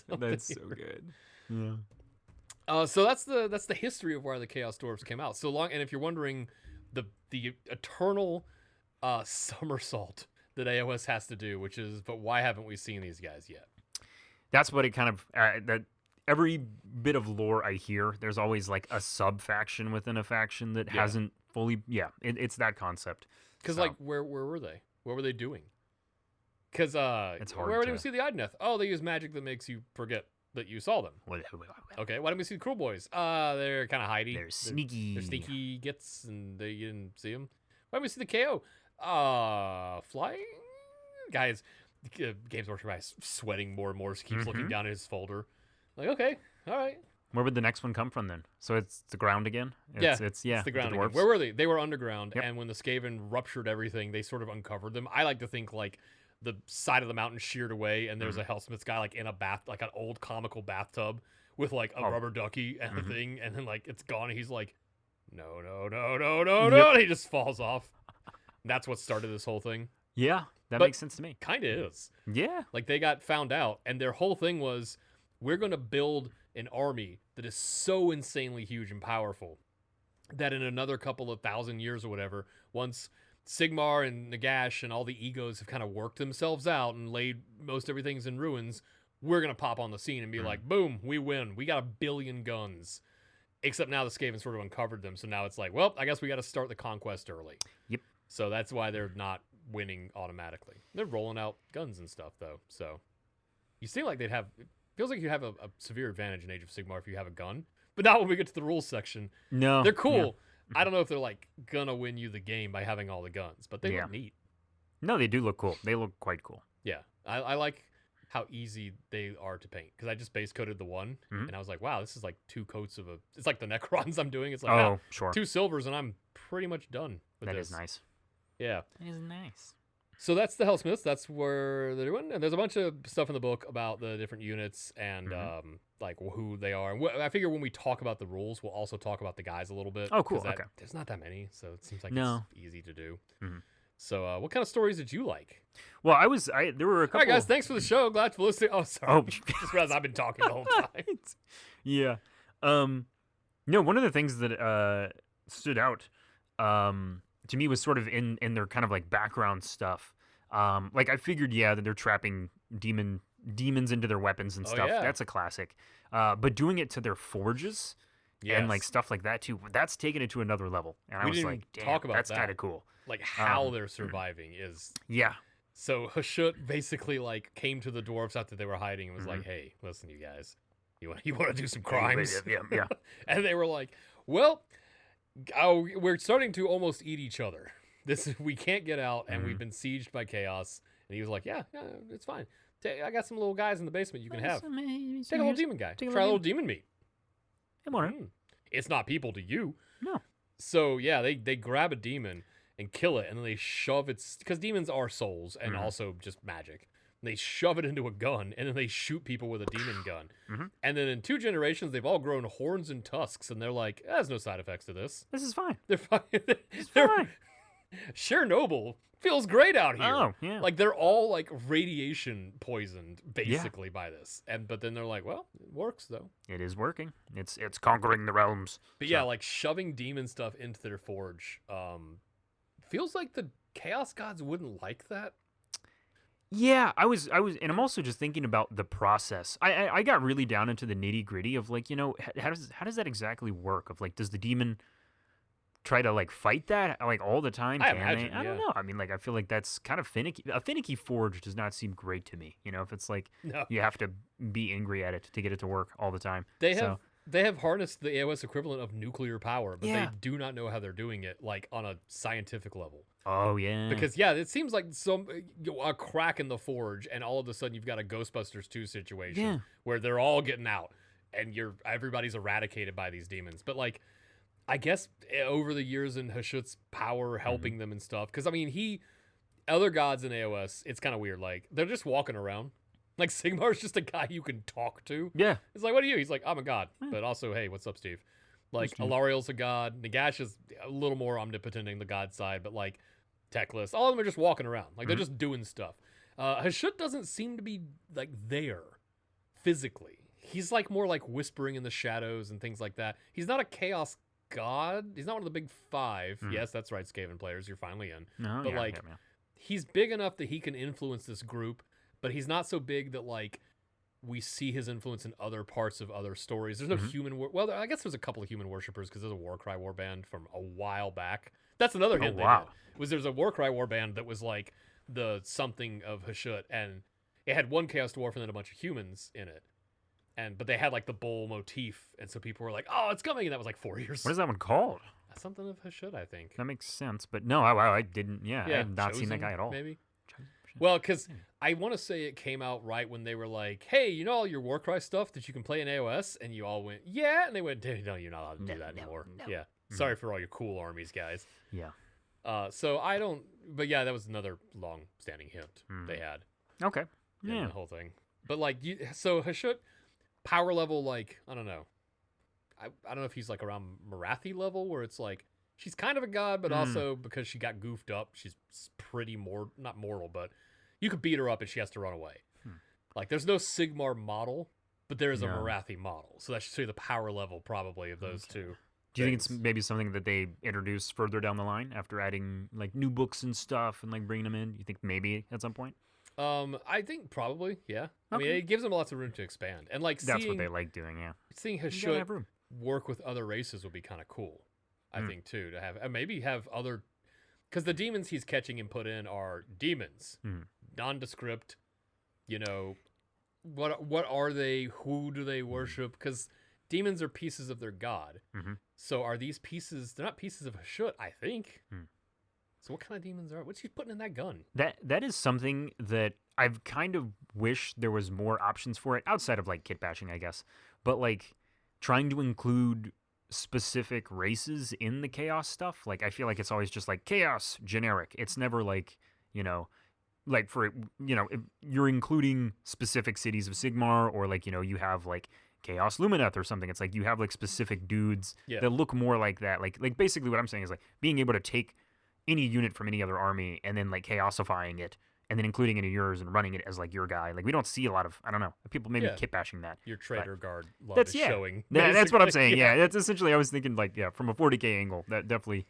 something That's here. so good. Yeah. So that's the history of why the Chaos Dwarves came out. So long, and if you're wondering, the eternal somersault that AOS has to do, which is, but why haven't we seen these guys yet? That's what it kind of that. Every bit of lore I hear, there's always like a sub faction within a faction that hasn't fully. Yeah, it's that concept. Because like, where were they? What were they doing? Because it's hard. Where did we see the Idoneth? Oh, they use magic that makes you forget that you saw them. Okay, why didn't we see the Cruel Boys? They're kind of hidey. They're sneaky. They're sneaky gits, and you didn't see them. Why didn't we see the KO? Flying guys. Games Workshop guys sweating more and more. Just keeps looking down at his folder. Like, okay, all right. Where would the next one come from then? So it's the ground again? It's the ground again. Where were they? They were underground, Yep. and when the Skaven ruptured everything, they sort of uncovered them. I like to think like the side of the mountain sheared away, and there's a Helsmiths guy like in a bath, like an old comical bathtub with like a rubber ducky and a thing, and then like it's gone, and he's like, no, and he just falls off. That's what started this whole thing. Yeah, that makes sense to me. Kind of is. Yeah. Like they got found out, and their whole thing was, we're going to build an army that is so insanely huge and powerful that in another couple of 1,000 years or whatever, once Sigmar and Nagash and all the egos have kind of worked themselves out and laid most everything's in ruins, we're going to pop on the scene and be like, boom, we win. We got 1 billion guns. Except now the Skaven sort of uncovered them. So now it's like, well, I guess we got to start the conquest early. Yep. So that's why they're not winning automatically. They're rolling out guns and stuff, though. So you seem like they'd have... Feels like you have a severe advantage in Age of Sigmar if you have a gun, but not when we get to the rules section. No, they're cool. Yeah. I don't know if they're like gonna win you the game by having all the guns, but they look neat. No, they do look cool. They look quite cool. Yeah, I like how easy they are to paint because I just base coated the one, and I was like, wow, this is like 2 coats of a. It's like the Necrons I'm doing. It's like sure, 2 silvers, and I'm pretty much done with this. That is nice. Yeah, that is nice. So that's the Helsmiths. That's where they're doing. And there's a bunch of stuff in the book about the different units and like who they are. And I figure when we talk about the rules, we'll also talk about the guys a little bit. Oh, cool. Okay. There's not that many, so it seems like it's easy to do. So what kind of stories did you like? Well, there were a couple. All right, guys, thanks for the show. Glad for listening. Oh, sorry. Oh, just realized I've been talking the whole time. Yeah. No, one of the things that stood out to me was sort of in their kind of like background stuff. Like I figured, that they're trapping demons into their weapons and stuff. That's a classic. But doing it to their forges and like stuff like that too, that's taken it to another level. And I was like, damn, that's kind of cool. Like how they're surviving is So Hashut basically like came to the dwarves after they were hiding and was like, "Hey, listen, you guys, you want to do some crimes?" Yeah. And they were like, "Well, we're starting to almost eat each other. We can't get out, and we've been sieged by chaos." And he was like, "Yeah, it's fine. I got some little guys in the basement you can have. Take a little demon guy. Try a little demon meat. Come on. It's not people to you." No. So yeah, they grab a demon and kill it, and then they shove its, because demons are souls and also just magic. And they shove it into a gun, and then they shoot people with a demon gun. And then in 2 generations, they've all grown horns and tusks, and they're like, "There's no side effects to this. This is fine. They're fine. It's fine. Chernobyl feels great out here." Oh, yeah. Like they're all like radiation poisoned basically by this. But then they're like, "Well, it works though. It is working. It's conquering the realms." But yeah, like shoving demon stuff into their forge feels like the Chaos Gods wouldn't like that. Yeah, I was, and I'm also just thinking about the process. I got really down into the nitty gritty of like, how does that exactly work? Of like, does the demon try to like fight that like all the time? I imagine, I don't know. I mean, like, I feel like that's kind of finicky. A finicky forge does not seem great to me. If it's like you have to be angry at it to get it to work all the time. They have harnessed the AOS equivalent of nuclear power, but they do not know how they're doing it, like on a scientific level. Oh yeah. Because it seems like a crack in the forge, and all of a sudden you've got a Ghostbusters 2 situation where they're all getting out, and everybody's eradicated by these demons. But like, I guess over the years in Hashut's power helping them and stuff, because I mean other gods in AOS, it's kind of weird. Like they're just walking around. Like, Sigmar's just a guy you can talk to. Yeah. It's like, "What are you?" He's like, "I'm a god." But also, "Hey, what's up, Steve?" Like, Alariel's a god. Nagash is a little more omnipotent in the god side, but like, Teclis, all of them are just walking around. Like, they're just doing stuff. Hashut doesn't seem to be, like, there physically. He's, like, more like whispering in the shadows and things like that. He's not a chaos god. He's not one of the big 5. Yes, that's right, Skaven players. You're finally in. He's big enough that he can influence this group, but he's not so big that, like, we see his influence in other parts of other stories. There's no human... Well, I guess there's a couple of human worshippers because there's a Warcry warband from a while back. That's another hint they did. There's a Warcry warband that was, like, the something of Hashut, and it had one Chaos Dwarf and then a bunch of humans in it. But they had, like, the bull motif, and so people were like, "Oh, it's coming!" And that was, like, 4 years. What is that one called? Something of Hashut, I think. That makes sense, but no, I didn't. I had not seen that guy at all. Maybe. Well, because I want to say it came out right when they were like, "Hey, all your Warcry stuff that you can play in AOS?" And you all went, "Yeah." And they went, "No, you're not allowed to do that anymore." No. Yeah. Sorry for all your cool armies, guys. Yeah. So I don't... But yeah, that was another long-standing hint they had. Okay. Yeah. The whole thing. But like, so Hashut, power level, like, I don't know. I don't know if he's like around Marathi level, where it's like, she's kind of a god, but also because she got goofed up, she's pretty not mortal, but you could beat her up and she has to run away. Like, there's no Sigmar model, but there is a Marathi model. So that should show you the power level probably of those two. Do you think it's maybe something that they introduce further down the line after adding like new books and stuff and like bringing them in? You think maybe at some point? I think probably, yeah. I mean, it gives them lots of room to expand, and like that's what they like doing. Yeah, seeing Hashut work with other races would be kind of cool. I think too, to have maybe have other, because the demons he's catching and put in are demons, nondescript. What are they? Who do they worship? Because demons are pieces of their god. So are these pieces? They're not pieces of Hashut, I think. So what kind of demons are? What's he putting in that gun? That is something that I've kind of wished there was more options for it outside of like kit bashing, I guess. But like trying to include specific races in the chaos stuff, like I feel like it's always just like chaos generic. It's never like, like for if you're including specific cities of Sigmar, or like you have like Chaos Lumineth or something. It's like you have like specific dudes that look more like that. Like basically what I'm saying is like being able to take any unit from any other army and then like chaosifying it and then including it in yours and running it as like your guy. Like we don't see a lot of, I don't know, people maybe kit bashing that. Your Traitor Guard love is showing. That's what I'm saying. Yeah, that's essentially, I was thinking like, from a 40k angle, that definitely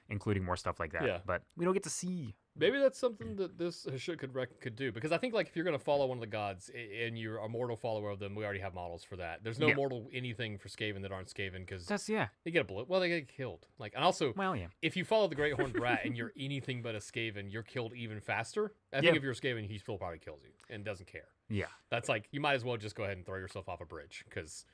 including more stuff like that. Yeah. But we don't get to see Maybe that's something that this Hashut could do, because I think like if you're gonna follow one of the gods and you're a mortal follower of them, we already have models for that. There's no mortal anything for Skaven that aren't Skaven, because they get a bullet. Well, they get killed. Like, and also, if you follow the Great Horned Rat and you're anything but a Skaven, you're killed even faster. I think if you're a Skaven, he still probably kills you and doesn't care. Yeah, that's like, you might as well just go ahead and throw yourself off a bridge, because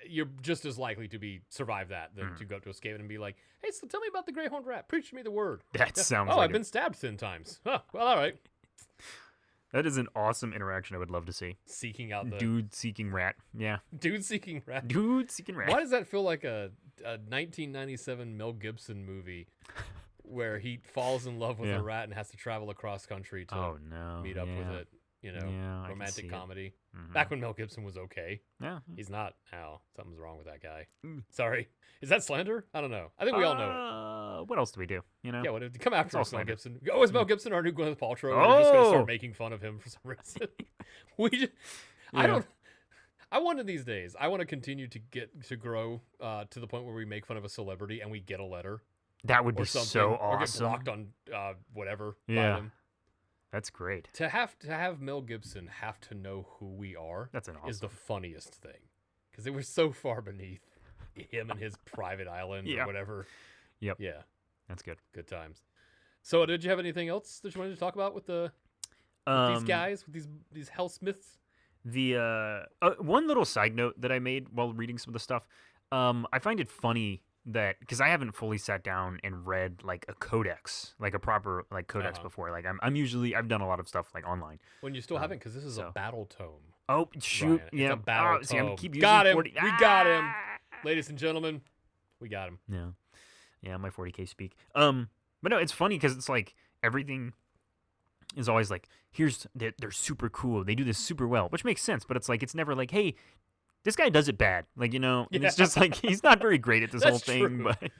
you're just as likely to survive that than to go up to a Skaven and be like, hey, so tell me about the Great Horned Rat. Preach me the word. That sounds I've been stabbed 10 times. Huh, well, all right. That is an awesome interaction I would love to see. Seeking out the... Dude seeking rat. Yeah. Dude seeking rat. Dude seeking rat. Why does that feel like a 1997 Mel Gibson movie where he falls in love with a rat and has to travel across country to meet up with it? You know, romantic comedy. Back when Mel Gibson was okay. Yeah. He's not now. Something's wrong with that guy. Sorry. Is that slander? I don't know. I think we all know it. What else do we do? You know? Yeah, come after us, Mel Gibson. Oh, is Mel Gibson our new Gwyneth Paltrow? We're just going to start making fun of him for some reason. I want of these days, I want to continue to grow to the point where we make fun of a celebrity and we get a letter. That would be so awesome. Or get blocked on whatever by them. That's great. To have Mel Gibson have to know who we are is the funniest thing, because it was so far beneath him and his private island or whatever. Yep. Yeah. That's good. Good times. So, did you have anything else that you wanted to talk about with with these guys, with these Helsmiths? The one little side note that I made while reading some of the stuff, I find it funny that, because I haven't fully sat down and read like a codex, like a proper like codex before. Like I've done a lot of stuff like online. When you still haven't, because this is a Battletome. Oh shoot! Ryan. Yeah, it's a Battletome. See, I'm keep using got him. 40. We got him, ladies and gentlemen. We got him. Yeah, my 40K speak. But no, it's funny because it's like everything is always like, they're super cool. They do this super well, which makes sense. But it's like, it's never like, hey, this guy does it bad. Like, and it's just like, he's not very great at this whole thing. True. But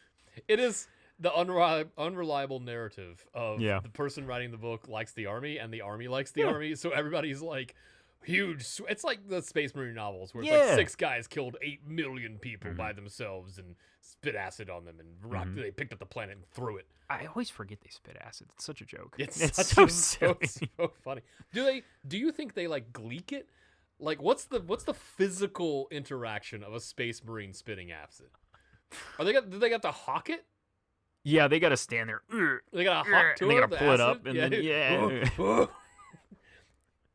it is the unreliable narrative of the person writing the book likes the army and the army likes the army. So everybody's like, huge. It's like the Space Marine novels where it's like 6 guys killed 8 million people by themselves and spit acid on them and they picked up the planet and threw it. I always forget they spit acid. It's such a joke. It's so silly. So funny. Do you think they like gleek it? Like, what's the physical interaction of a Space Marine spitting acid? Do they got to hawk it? Yeah, they got to stand there. They got to hawk to it. They got to pull it up and then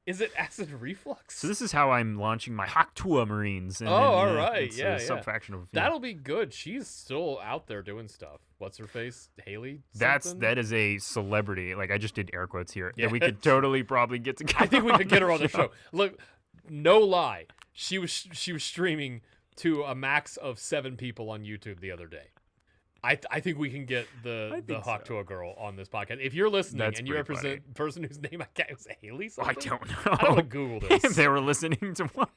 Is it acid reflux? So this is how I'm launching my Haktua Marines. And all right. It's a subfaction of. That'll be good. She's still out there doing stuff. What's her face? Haley? That is a celebrity. Like, I just did air quotes here. That we could totally probably get to. I think we could get her on the show. Look, no lie. She was streaming to a max of 7 people on YouTube the other day. I think we can get the Haktua girl on this podcast. If you're listening and you represent a person whose name I can't, was Haley something? I don't know. I don't want to Google this. If they were listening to what?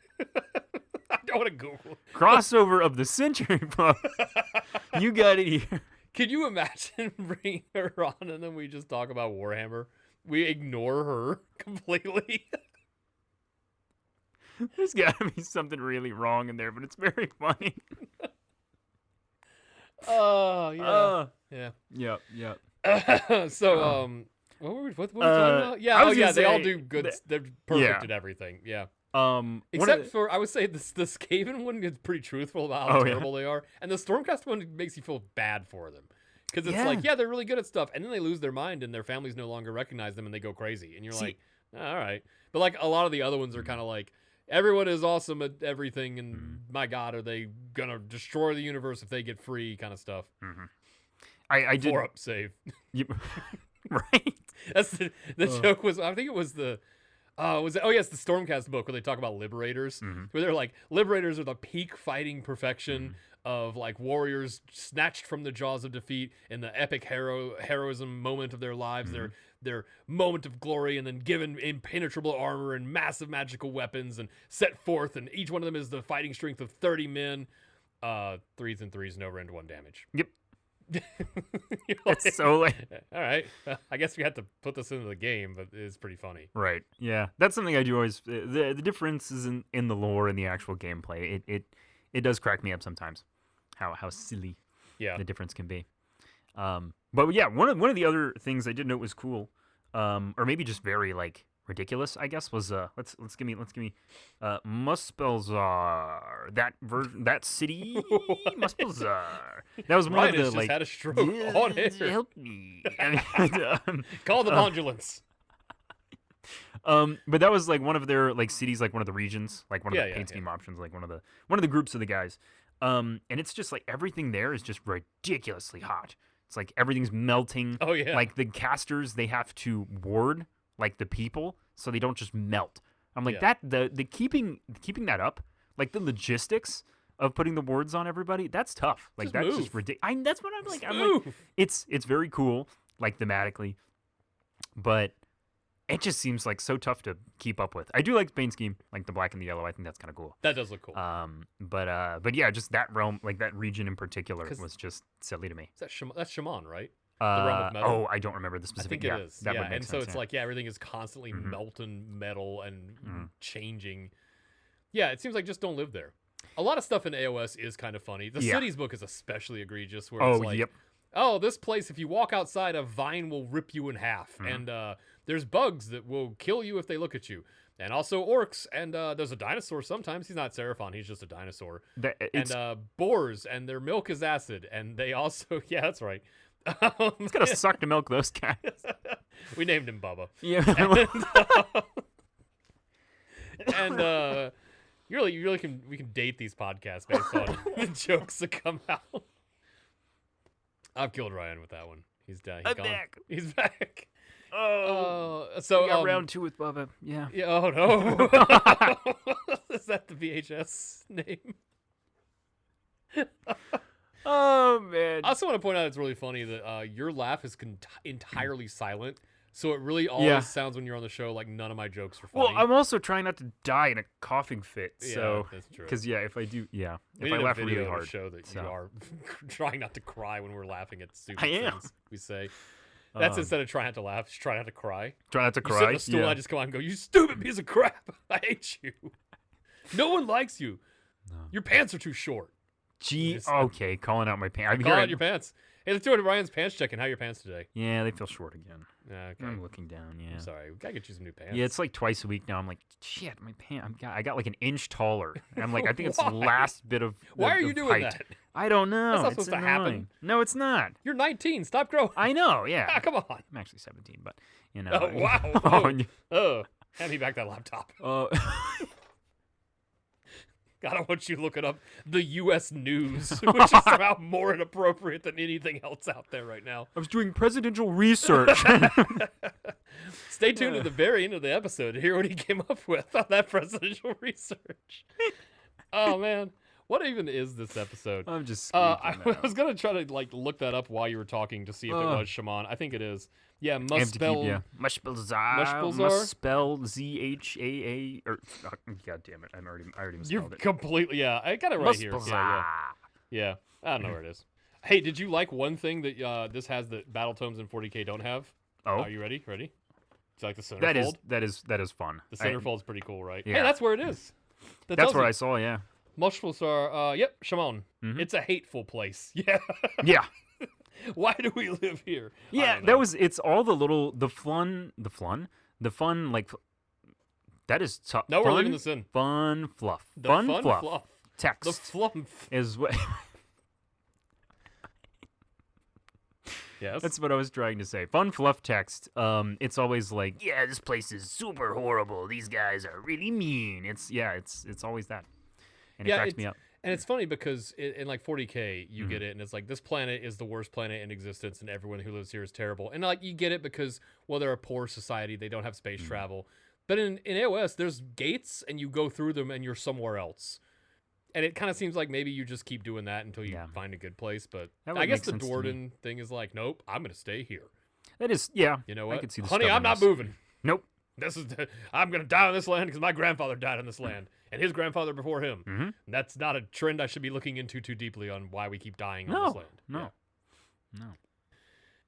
I don't want to Google. Crossover of the century, bro. You got it here. Can you imagine bringing her on and then we just talk about Warhammer? We ignore her completely. There's got to be something really wrong in there, but it's very funny. Oh, yeah. Yep. So, what were we talking about? Yeah, they all do good. They're perfect at everything. Yeah. Except for, I would say, the Skaven one is pretty truthful about how terrible they are. And the Stormcast one makes you feel bad for them. Because it's like, they're really good at stuff. And then they lose their mind and their families no longer recognize them and they go crazy. And you're like, all right. But like a lot of the other ones are kind of like, everyone is awesome at everything, and my God, are they gonna destroy the universe if they get free? Kind of stuff. I did 4-up save. Right. That's the joke was. I think it was the. It's the Stormcast book where they talk about liberators, where they're like, liberators are the peak fighting perfection of like warriors snatched from the jaws of defeat in the epic heroism moment of their lives. Their moment of glory, and then given impenetrable armor and massive magical weapons and set forth, and each one of them is the fighting strength of 30 men. 3s and 3s, no rend 1 damage. Yep. It's so like, all right. I guess we had to put this into the game, but it's pretty funny. Right. Yeah. That's something I do always. The difference is in the lore and the actual gameplay. It does crack me up sometimes. How silly the difference can be. But yeah, one of the other things I did note was cool, or maybe just very like ridiculous, I guess, was let's give me Muspelzar, that city Muspelzar. That was one of the just like had a stroke on air. Help me. Call the ambulance. But that was like one of their like cities, like one of the regions, like one of the paint scheme options, like one of the groups of the guys. And it's just like everything there is just ridiculously hot. It's like everything's melting. Oh yeah. Like the casters, they have to ward like the people so they don't just melt. I'm like that the keeping that up, like the logistics of putting the wards on everybody, that's tough. Like that's just ridiculous. That's what I'm like. I'm like it's very cool, like thematically, but it just seems like so tough to keep up with. I do like the paint scheme, like the black and the yellow. I think that's kind of cool. That does look cool. But yeah, just that realm, like that region in particular, was just silly to me. That's Shaman, right? The realm of metal. Oh, I don't remember the specific. I think it is. That would make and sense, so it's like everything is constantly melting metal and changing. Yeah, it seems like just don't live there. A lot of stuff in AOS is kind of funny. The cities book is especially egregious, where it's like, oh, this place, if you walk outside, a vine will rip you in half, and there's bugs that will kill you if they look at you, and also orcs, and there's a dinosaur sometimes. He's not Seraphon, he's just a dinosaur. And boars, and their milk is acid, and they also, yeah, that's right. It's gonna suck to milk those guys. We named him Bubba. Yeah. And we can date these podcasts based on the jokes that come out. I've killed Ryan with that one. He's done. I'm back. He's back. Oh, so we got round 2 with Bubba. Yeah. Yeah. Oh no. Is that the VHS name? Oh man. I also want to point out it's really funny that your laugh is entirely silent, so it really always sounds when you're on the show like none of my jokes are funny. Well, I'm also trying not to die in a coughing fit. So that's true. Because if I do, if we I laugh a video really hard, to show that you are trying not to cry when we're laughing at stupid I am. things we say. That's instead of trying not to laugh, just try not to cry. Try not to You cry. sit on a stool and I just come out and go, "You stupid piece of crap! I hate you. No one likes you. No. Your pants are too short." Gee, okay, calling out my pants. Call out your pants. Hey, let's do it. Ryan's pants checking. How are your pants today? Yeah, they feel short again. Okay. I'm looking down. Yeah. I'm sorry. We gotta get you some new pants. Yeah, it's like twice a week now. I'm like, shit, my pants. I got like an inch taller. And I'm like, I think it's the last bit of. Why are you doing height. that? I don't know. That's not it's supposed to happen. No, it's not. You're 19. Stop growing. I know. Yeah. Come on. I'm actually 17, but you know. Oh wow. Oh, hand me back that laptop. God, I don't want you looking up the U.S. news, which is somehow more inappropriate than anything else out there right now. I was doing presidential research. Stay tuned to the very end of the episode to hear what he came up with on that presidential research. Oh, man. What even is this episode? I'm just I was going to try to look that up while you were talking to see if it was Shaman. I think it is. Yeah, Muspelzar. Muspel Zhaa. God damn it! I already misspelled it. Completely. Yeah, I got it right here. Yeah. I don't know where it is. Hey, did you like one thing that this has that Battletomes and 40K don't have? Oh, are you ready? Do you like the centerfold? That is fun. The centerfold's pretty cool, right? Yeah. Hey, that's where it is. That's where I saw. Yeah. Muspelzar. Yep, Shaman. Mm-hmm. It's a hateful place. Yeah. Yeah. Why do we live here? Yeah, it's all the fun, like, that is tough. No, we're leaving this in. Fun fluff. The fun fluff. Text. The flump. Is what. Yes. That's what I was trying to say. Fun fluff text. It's always like, yeah, this place is super horrible. These guys are really mean. It's always that. And it cracks me up. And it's funny because in like 40K, you get it, and it's like, this planet is the worst planet in existence, and everyone who lives here is terrible. And like, you get it because, well, they're a poor society, they don't have space travel. But in AOS, there's gates, and you go through them, and you're somewhere else. And it kind of seems like maybe you just keep doing that until you find a good place. But I guess the Dwarden thing is like, nope, I'm going to stay here. That is, yeah. You know what? I could see the Honey, I'm not moving. Nope. I'm going to die on this land because my grandfather died on this land. And his grandfather before him. Mm-hmm. That's not a trend I should be looking into too deeply on why we keep dying on this land. No.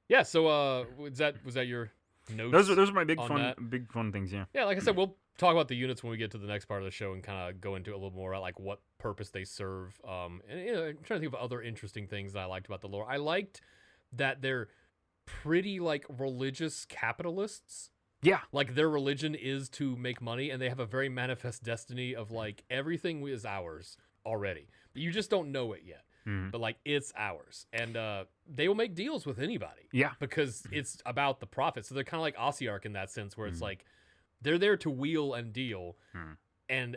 Yeah, so was that your notes? Those are my big fun things, yeah. Yeah, like I said, we'll talk about the units when we get to the next part of the show and kind of go into a little more about like what purpose they serve. And I'm trying to think of other interesting things that I liked about the lore. I liked that they're pretty like religious capitalists. Yeah. Like their religion is to make money, and they have a very manifest destiny of like everything is ours already. You just don't know it yet. But like it's ours. And they will make deals with anybody. Yeah. Because it's about the profit. So they're kind of like Ossiarch in that sense, where it's like they're there to wheel and deal. And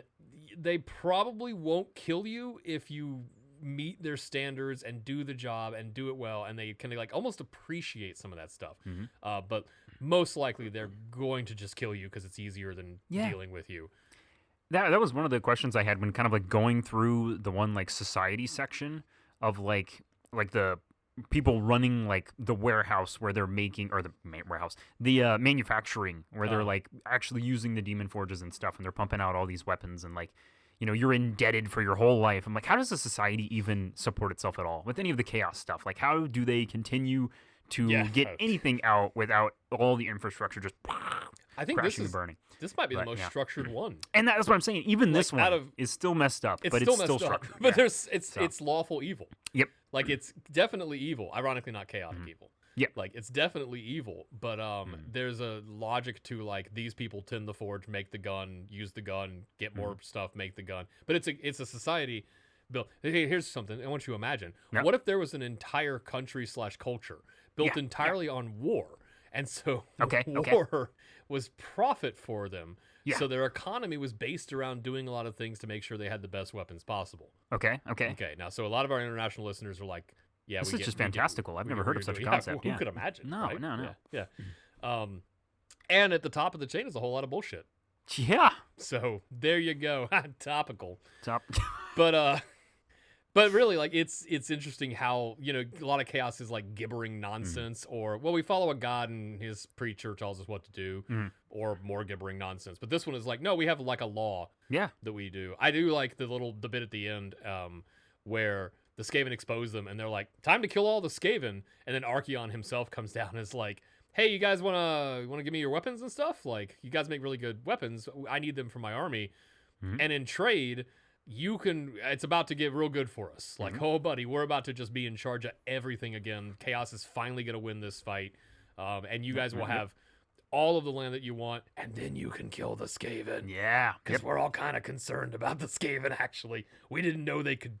they probably won't kill you if you meet their standards and do the job and do it well, and they kind of like almost appreciate some of that stuff. But most likely they're going to just kill you because it's easier than dealing with you. That was one of the questions I had when kind of like going through the one like society section of like the people running like the warehouse where they're making, or the manufacturing where they're like actually using the demon forges and stuff, and they're pumping out all these weapons, and like, you know, you're indebted for your whole life. I'm like, how does a society even support itself at all with any of the chaos stuff? Like, how do they continue to get anything out without all the infrastructure just crashing and burning? This might be the most structured one. And that's what I'm saying. Even this one is still messed up, but it's still structured. But it's lawful evil. Yep. Like it's definitely evil. Ironically, not chaotic evil. Yep. Like it's definitely evil, but there's a logic to like these people tend the forge, make the gun, use the gun, get more stuff, make the gun. But it's a society built. Hey, here's something I want you to imagine. Yep. What if there was an entire country / culture built entirely on war? And so war was profit for them. Yeah. So their economy was based around doing a lot of things to make sure they had the best weapons possible. Okay. Now, so a lot of our international listeners are like, yeah, this is just fantastical. I've never heard of such a concept. Who could imagine? No, right? no. Yeah. And at the top of the chain is a whole lot of bullshit. Yeah. So there you go. Topical. But But really, like, it's interesting how, you know, a lot of chaos is like gibbering nonsense, or, well, we follow a god and his preacher tells us what to do, or more gibbering nonsense. But this one is like, no, we have like a law that we do. I do like the bit at the end where the Skaven expose them and they're like, time to kill all the Skaven. And then Archeon himself comes down and is like, hey, you guys want to give me your weapons and stuff? Like, you guys make really good weapons. I need them for my army. And in trade, it's about to get real good for us. Like, oh, buddy, we're about to just be in charge of everything again. Chaos is finally going to win this fight. And you guys will have all of the land that you want, and then you can kill the Skaven. Yeah. Because we're all kind of concerned about the Skaven, actually. We didn't know they could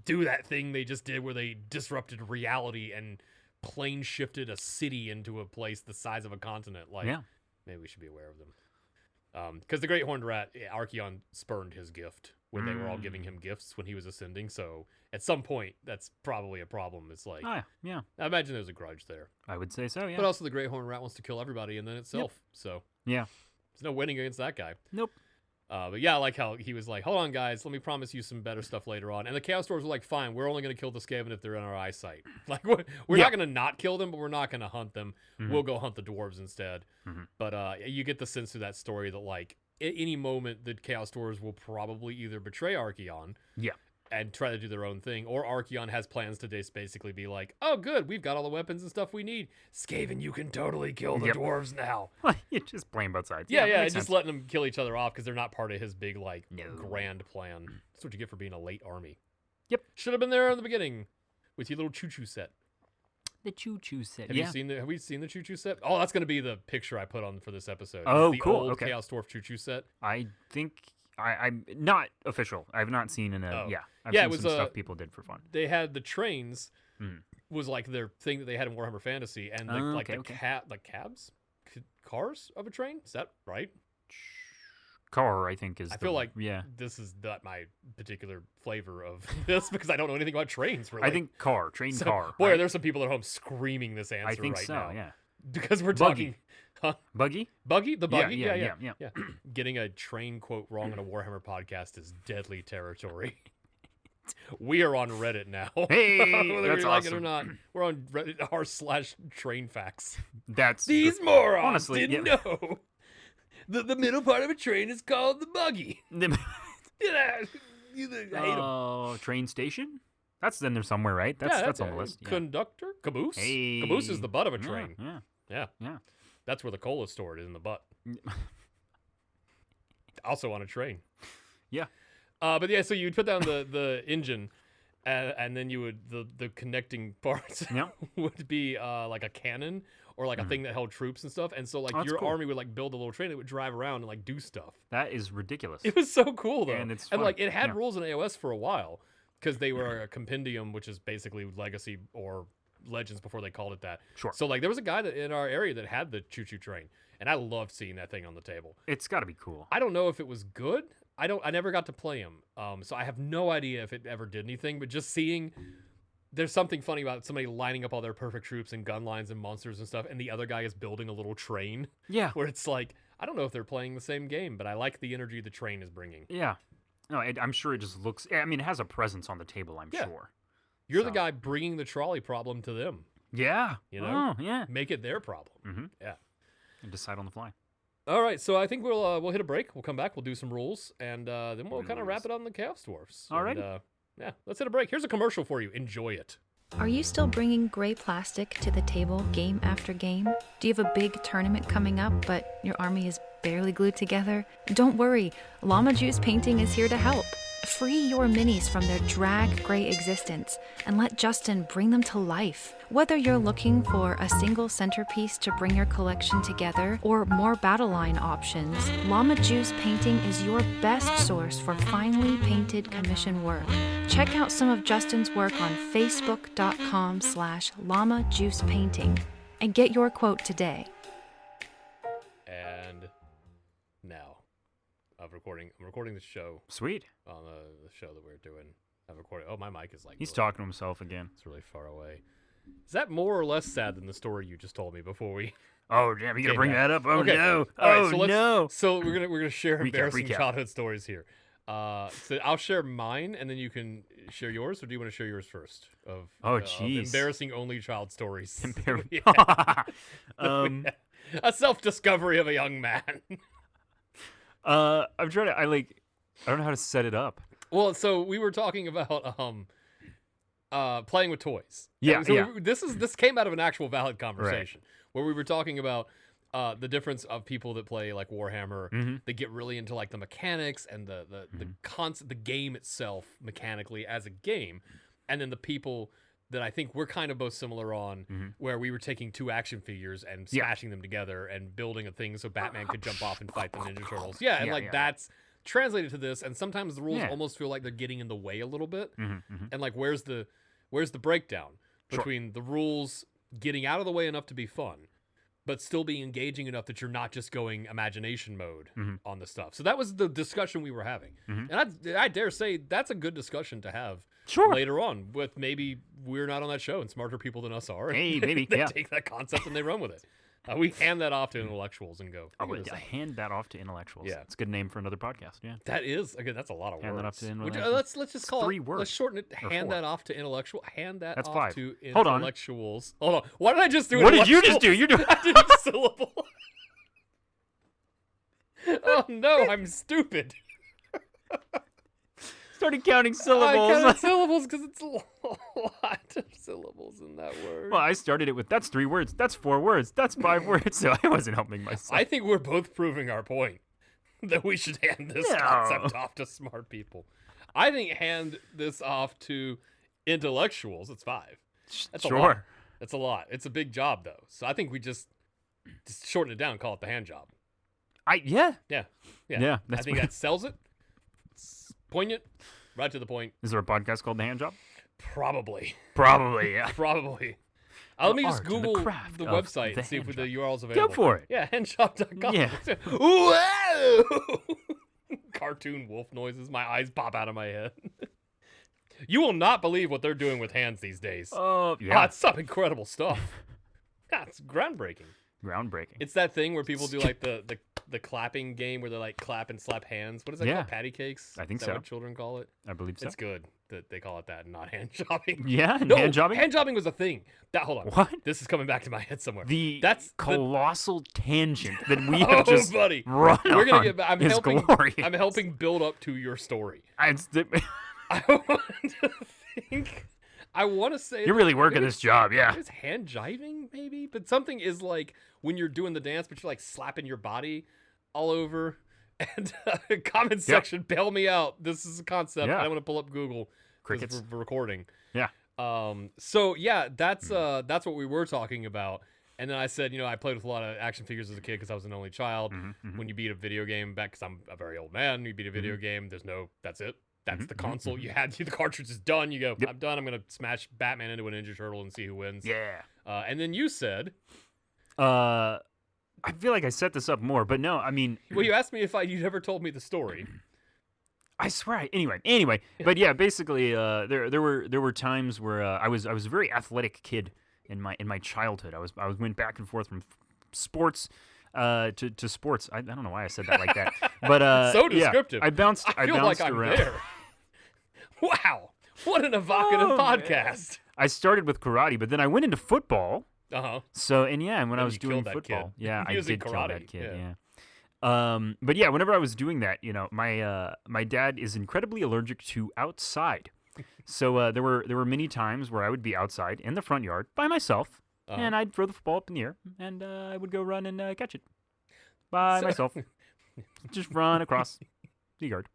do that thing they just did where they disrupted reality and plane shifted a city into a place the size of a continent. Like, maybe we should be aware of them. Because the Great Horned Rat, Archeon spurned his gift when they were all giving him gifts when he was ascending. So at some point, that's probably a problem. It's like, I imagine there's a grudge there. I would say so, yeah. But also the Great Horned Rat wants to kill everybody and then itself. So there's no winning against that guy. Nope. But yeah, I like how he was like, hold on, guys, let me promise you some better stuff later on. And the Chaos Dwarves were like, fine, we're only going to kill the Skaven if they're in our eyesight. Like, we're not going to not kill them, but we're not going to hunt them. We'll go hunt the dwarves instead. But you get the sense through that story that, like, at any moment, the Chaos Dwarves will probably either betray Archeon and try to do their own thing, or Archeon has plans to just basically be like, oh, good, we've got all the weapons and stuff we need. Skaven, you can totally kill the dwarves now. You're just playing both sides. Yeah, and just letting them kill each other off because they're not part of his big, like, grand plan. That's what you get for being a late army. Yep. Should have been there in the beginning with your little choo-choo set. The choo-choo set. Have we seen the choo-choo set? Oh, that's going to be the picture I put on for this episode. Oh, the cool. Old Chaos Dwarf choo-choo set. I think I'm not official. I've not seen I've seen it was some stuff people did for fun. They had the trains was like their thing that they had in Warhammer Fantasy, and cabs, cars of a train. Is that right? Car, I think, is. I feel like this is not my particular flavor of this because I don't know anything about trains. Really, I think car, train, car. Boy, there's some people at home screaming this answer. I think right so. now. Yeah, because we're talking. Buggy? The buggy? Yeah. Getting a train quote wrong on a Warhammer podcast is deadly territory. We are on Reddit now. Hey, whether that's you like awesome. it or not. We're on Reddit r/train facts. That's These morons honestly, didn't know. The middle part of a train is called the buggy. Oh, train station? That's in there somewhere, right? That's on the list. Conductor? Caboose? Hey. Caboose is the butt of a train. Yeah. That's where the coal is stored, is in the butt. Also on a train. Yeah. But yeah, so you'd put down the engine, And then you would the connecting parts Yep. would be like a cannon or like a thing that held troops and stuff. And so like your cool. army would like build a little train that would drive around and like do stuff. That is ridiculous. It was so cool though. And it's and fun. like it had rules in AOS for a while because they were a compendium, which is basically Legacy or Legends before they called it that. Sure. So like there was a guy that in our area that had the choo-choo train, and I loved seeing that thing on the table. It's got to be cool. I don't know if it was good. I never got to play him. So I have no idea if it ever did anything, but just seeing there's something funny about somebody lining up all their perfect troops and gun lines and monsters and stuff, and the other guy is building a little train. Yeah. Where it's like, I don't know if they're playing the same game, but I like the energy the train is bringing. Yeah. No, I'm sure it just looks, I mean, it has a presence on the table, I'm sure. You're the guy bringing the trolley problem to them. Yeah. You know? Oh, yeah. Make it their problem. Mm-hmm. Yeah. And decide on the fly. All right, so I think we'll hit a break. We'll come back. We'll do some rules, and then we'll kind of wrap it on the Chaos Dwarfs. All right. Yeah, let's hit a break. Here's a commercial for you. Enjoy it. Are you still bringing gray plastic to the table game after game? Do you have a big tournament coming up, but your army is barely glued together? Don't worry, Llama Juice Painting is here to help. Free your minis from their drag gray existence and let Justin bring them to life. Whether you're looking for a single centerpiece to bring your collection together or more battle line options, Llama Juice Painting is your best source for finely painted commission work. Check out some of Justin's work on facebook.com/Llama Juice Painting and get your quote today. And now, I'm recording the show. Sweet. On the show that we're doing. I'm recording. Oh, my mic is like. He's talking to himself again. It's really far away. Is that more or less sad than the story you just told me before we? Oh, damn! You gonna bring that up? Oh okay. no! All right, Oh no! So we're gonna share embarrassing recap. childhood stories here. So I'll share mine, and then you can share yours, or do you want to share yours first? Of embarrassing only child stories. A self-discovery of a young man. I'm trying to. I don't know how to set it up. Well, so we were talking about playing with toys. Yeah, so yeah. This came out of an actual valid conversation where we were talking about the difference of people that play like Warhammer, they get really into like the mechanics and the concept, the game itself mechanically as a game, and then the people that I think we're kind of both similar on, where we were taking two action figures and smashing them together and building a thing so Batman could jump off and fight the Ninja Turtles. Yeah, and that's translated to this, and sometimes the rules almost feel like they're getting in the way a little bit. And like, where's the breakdown between the rules getting out of the way enough to be fun, but still being engaging enough that you're not just going imagination mode on the stuff. So that was the discussion we were having. And I dare say that's a good discussion to have later on with maybe we're not on that show and smarter people than us are. Hey, maybe. They take that concept and they run with it. We hand that off to intellectuals and go. I hand that off to intellectuals. Yeah. It's a good name for another podcast. Yeah. That is, again, that's a lot of hand words. That off to intellectuals. Let's just call 3 it, words. let's shorten it. Hand that off to intellectual. Hand that that's off 5. to Hold on. intellectuals. Hold on. What did I just do? What did you just do? You're doing I did a syllable. Oh no, I'm stupid. Started counting syllables. I counted syllables because it's a lot of syllables in that word. Well, I started it with, that's 3 words, that's 4 words, that's 5 words, so I wasn't helping myself. I think we're both proving our point that we should hand this concept off to smart people. I think hand this off to intellectuals. It's 5. That's a lot. That's a lot. It's a big job, though. So I think we just shorten it down and call it the hand job. Yeah. I think that sells it. It's poignant. Right to the point. Is there a podcast called The Hand Job? Probably, yeah. Probably. Let me just Google the website and see if the URL's available. Go for it. Yeah, handjob.com. Yeah. Whoa! Cartoon wolf noises. My eyes pop out of my head. You will not believe what they're doing with hands these days. It's some incredible stuff. It's groundbreaking. It's that thing where people do like the clapping game where they like clap and slap hands. What is that called? Patty cakes? I think is that what children call it? I believe so. It's good that they call it that and not hand jobbing. Yeah, no, hand jobbing? Hand jobbing was a thing. Hold on. What? This is coming back to my head somewhere. That's colossal tangent that we have just buddy. run We're gonna on get back. I'm helping build up to your story. I want to think. I want to say you're really working this job, yeah. It's hand jiving, maybe, but something is like when you're doing the dance, but you're like slapping your body all over. And comment section, bail me out. This is a concept. I want to pull up Google. Crickets. for recording. Yeah. So yeah, that's what we were talking about. And then I said, I played with a lot of action figures as a kid because I was an only child. When you beat a video game back, because I'm a very old man, you beat a video game. That's it. That's the console. You had the cartridge is done. You go, I'm done. I'm gonna smash Batman into a Ninja Turtle and see who wins. Yeah. And then you said, I feel like I set this up more, but no, I mean, well, you asked me if you never told me the story. I swear. Anyway, but yeah, basically, there were times where I was a very athletic kid in my childhood. I went back and forth from sports to sports. I don't know why I said that like that, but so descriptive. Yeah, I bounced like I'm around. There. Wow, what an evocative podcast. Man. I started with karate, but then I went into football. So and when I was doing football, I did kill that kid. Yeah. But yeah, whenever I was doing that, my dad is incredibly allergic to outside. So there were many times where I would be outside in the front yard by myself, and I'd throw the football up in the air, and I would go run and catch it by myself. Just run across the yard.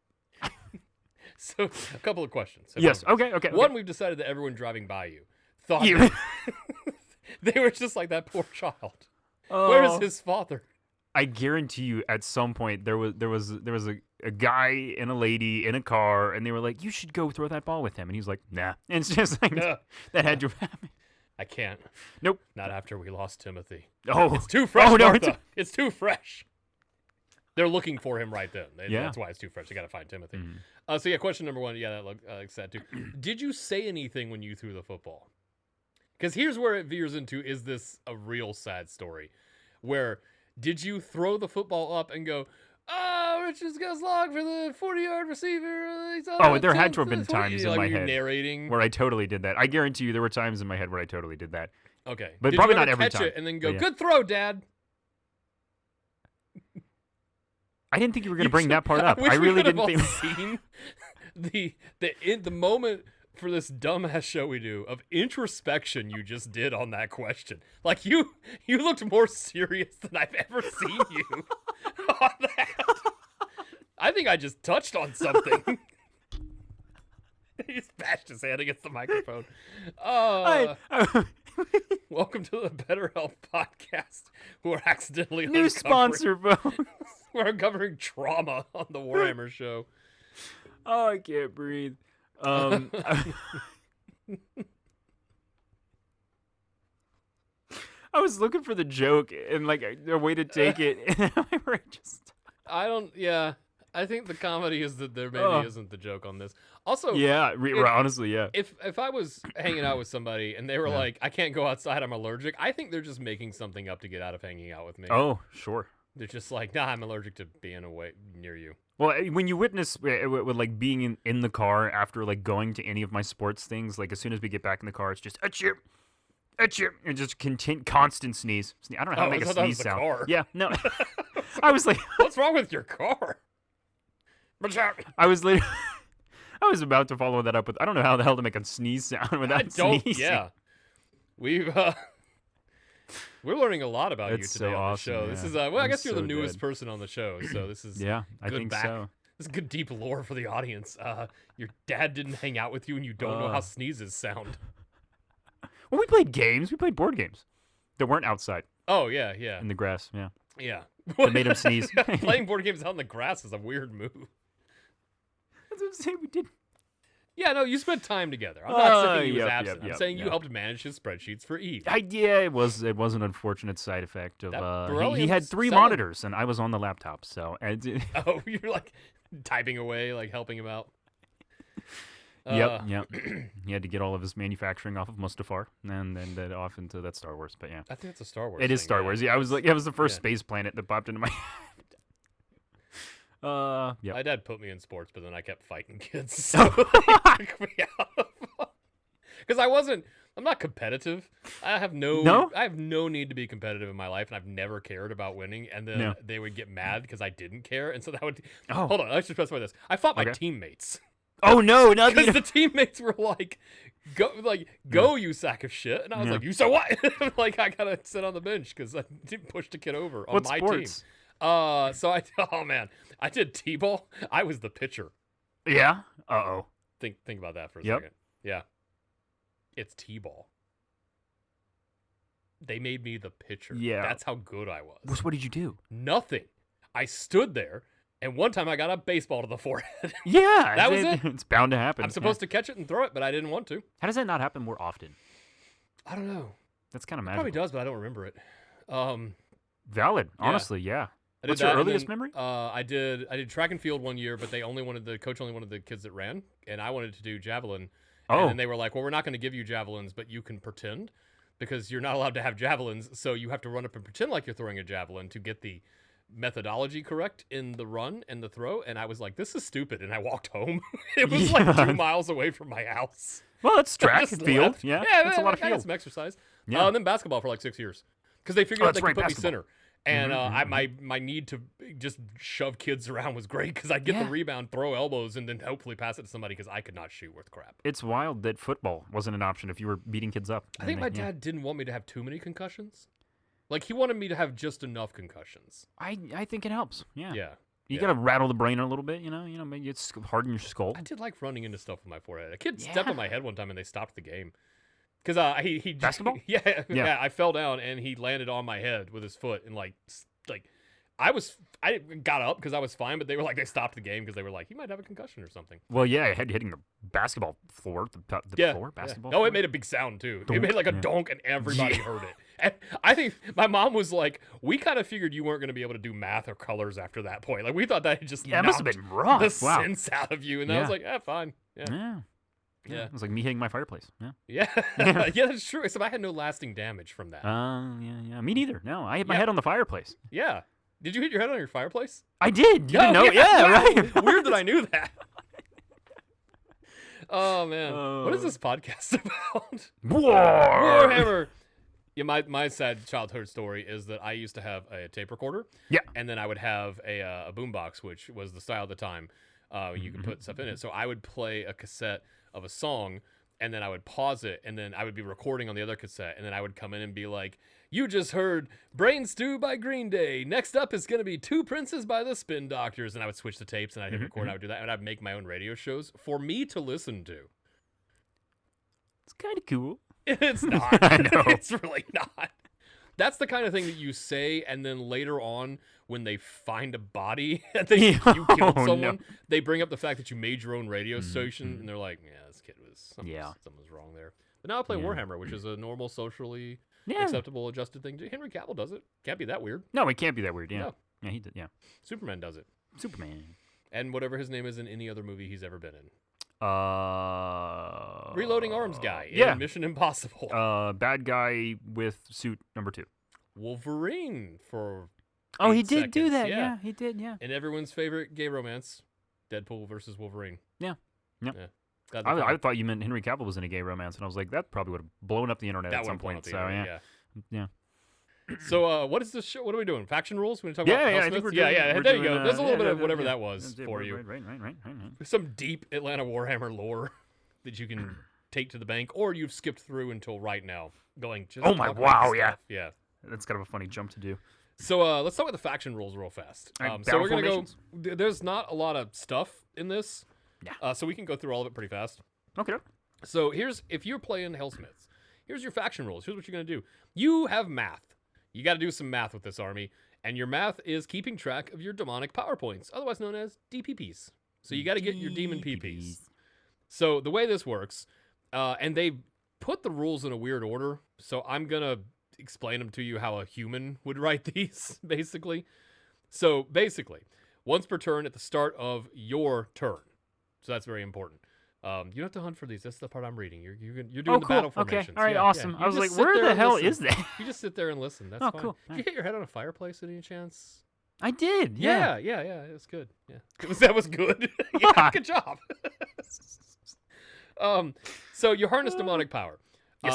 So a couple of questions. Yes. Okay. One, we've decided that everyone driving by you thought they were just like that poor child. Where is his father? I guarantee you, at some point there was a guy and a lady in a car, and they were like, "You should go throw that ball with him," and he's like, "Nah." And it's just like that had to happen. I can't. Nope. Not after we lost Timothy. Oh, it's too fresh. Oh no, Martha. It's too fresh. They're looking for him right then. That's why it's too fresh. They got to find Timothy. So yeah, question number one. Yeah, that looks sad too. Did you say anything when you threw the football? Because here's where it veers into: is this a real sad story? Where did you throw the football up and go, "Oh, Richards goes long for the 40-yard receiver"? There had to have been times in my head narrating where I totally did that. I guarantee you, there were times in my head where I totally did that. Okay, but did probably you not every catch time. It and then go, "Good throw, Dad." I didn't think you were going to bring that part up. I really didn't think. Seen the moment for this dumbass show we do of introspection you just did on that question. Like you looked more serious than I've ever seen you on that. I think I just touched on something. He just bashed his hand against the microphone. Welcome to the BetterHelp podcast. We're accidentally new sponsor, folks. We're uncovering trauma on the Warhammer show. Oh, I can't breathe. I was looking for the joke and like a way to take it. I think the comedy is that there maybe isn't the joke on this. Also, honestly, yeah. If I was hanging out with somebody and they were like, "I can't go outside, I'm allergic," I think they're just making something up to get out of hanging out with me. Oh, sure. They're just like, "Nah, I'm allergic to being away near you." Well, when you witness with like being in the car after like going to any of my sports things, like as soon as we get back in the car, it's just achoo, and just constant sneeze. I don't know how to make a sneeze sound. Car. Yeah, no. I was like, "What's wrong with your car?" I was about to follow that up with, I don't know how the hell to make a sneeze sound without sneezing. Yeah, we're learning a lot about you today on the show. Yeah. This is I guess you're the newest person on the show, so this is I think so. This is good deep lore for the audience. Your dad didn't hang out with you, and you don't know how sneezes sound. Well, we played games. We played board games that weren't outside. Oh yeah, in the grass. Yeah. That made him sneeze. Playing board games out in the grass is a weird move. That's what I'm saying. We did. Yeah, no, you spent time together. I'm not saying he was absent. I'm saying you helped manage his spreadsheets for Eve. It was an unfortunate side effect of he had 3 monitors and I was on the laptop. So oh, you're like typing away, like helping him out. Yep. He had to get all of his manufacturing off of Mustafar and then off into that Star Wars. But yeah, I think it's a Star Wars. It is Star Wars. Yeah, I was like, it was the first space planet that popped into my head. My dad put me in sports, but then I kept fighting kids. So he took me out. Because I'm not competitive. I have no need to be competitive in my life, and I've never cared about winning. And then they would get mad because I didn't care, and so that would. Hold on, I should specify this. I fought my teammates. Oh no! Because the teammates were like, "Go, you sack of shit," and I was like, "You so what?" Like I gotta sit on the bench because I didn't push the kid over on my team. So I did T-ball. I was the pitcher. Yeah. Uh-oh. Think about that for a second. Yeah. It's T-ball. They made me the pitcher. Yeah. That's how good I was. What did you do? Nothing. I stood there, and one time I got a baseball to the forehead. Yeah. That was it. It's bound to happen. I'm supposed to catch it and throw it, but I didn't want to. How does that not happen more often? I don't know. That's kind of magical. Probably does, but I don't remember it. Valid. Honestly, yeah. What's your earliest memory? I did track and field one year, but the coach only wanted the kids that ran, and I wanted to do javelin. Oh. And then they were like, well, we're not going to give you javelins, but you can pretend because you're not allowed to have javelins. So you have to run up and pretend like you're throwing a javelin to get the methodology correct in the run and the throw. And I was like, this is stupid. And I walked home. It was like 2 miles away from my house. Well, it's track and field. Left. Yeah. Yeah, that's a lot of I got field. some exercise. Yeah. And then basketball for like 6 years because they figured out they could put basketball. me center. And my need to just shove kids around was great because I'd get the rebound, throw elbows, and then hopefully pass it to somebody because I could not shoot worth crap. It's wild that football wasn't an option if you were beating kids up. I think my dad didn't want me to have too many concussions. Like, he wanted me to have just enough concussions. I think it helps. Yeah. Yeah. You gotta rattle the brain a little bit, maybe it's harden your skull. I did like running into stuff with my forehead. A kid stepped on my head one time and they stopped the game. Because he basketball? Yeah, I fell down and he landed on my head with his foot and like I got up because I was fine, but they were like, they stopped the game because they were like, he might have a concussion or something. Well, yeah, hitting the basketball floor, the floor, basketball. Yeah. Oh, floor. it made a big sound too. Donk. It made like a donk, and everybody heard it. And I think my mom was like, we kind of figured you weren't going to be able to do math or colors after that point. Like, we thought that had just it must have been rough. the sense out of you, and I was like, fine. Yeah. It was like me hitting my fireplace. Yeah, that's true. Except I had no lasting damage from that. Yeah. Me neither. No, I hit my head on the fireplace. Yeah. Did you hit your head on your fireplace? I did. You didn't know? Yeah, wow. right. Weird that I knew that. Oh, man. What is this podcast about? Warhammer. Yeah, my sad childhood story is that I used to have a tape recorder. Yeah. And then I would have a boombox, which was the style of the time. You could put stuff in it. So I would play a cassette of a song, and then I would pause it, and then I would be recording on the other cassette, and then I would come in and be like, you just heard Brain Stew by Green Day. Next up is going to be Two Princes by the Spin Doctors. And I would switch the tapes, and I'd hit record, and I would do that, and I'd make my own radio shows for me to listen to. It's kind of cool. It's not. I know. It's really not. That's the kind of thing that you say, and then later on, when they find a body and they you killed someone, they bring up the fact that you made your own radio station, and they're like, yeah, this kid was, something was wrong there. But now I play Warhammer, which is a normal, socially acceptable, adjusted thing. Henry Cavill does it. Can't be that weird. No, it can't be that weird, yeah. No. Yeah, he did, yeah. Superman does it. Superman. And whatever his name is in any other movie he's ever been in. Reloading Arms guy in Mission Impossible. Bad guy with suit number 2. Wolverine for he did seconds. do that. Yeah, he did, yeah. And everyone's favorite gay romance, Deadpool versus Wolverine. Yeah. I thought you meant Henry Cavill was in a gay romance, and I was like, that probably would have blown up the internet at some point. So, yeah. So, what is this show? What are we doing? Faction rules? We're going to talk about I think we're doing, doing, there you go. There's a little bit of whatever that was for you. Right. Some deep Atlanta Warhammer lore that you can take to the bank, or you've skipped through until right now, going, just Yeah. That's kind of a funny jump to do. So let's start with the faction rules real fast. So we're going to go, there's not a lot of stuff in this, so we can go through all of it pretty fast. Okay. So if you're playing Helsmiths, here's your faction rules. Here's what you're going to do. You have math. You got to do some math with this army, and your math is keeping track of your demonic power points, otherwise known as DPPs. So you got to get your demon PPs. So the way this works, and they put the rules in a weird order, so I'm going to explain them to you how a human would write these, basically. So basically, once per turn at the start of your turn. So that's very important. You don't have to hunt for these. That's the part I'm reading. You're doing the battle formations. Okay. All right. Awesome. I was like, where the hell is that? You just sit there and listen. That's fine. Cool. Did you hit your head on a fireplace at any chance? I did. Yeah. It was good. Yeah. That was good. Yeah. Good job. So you harness demonic power.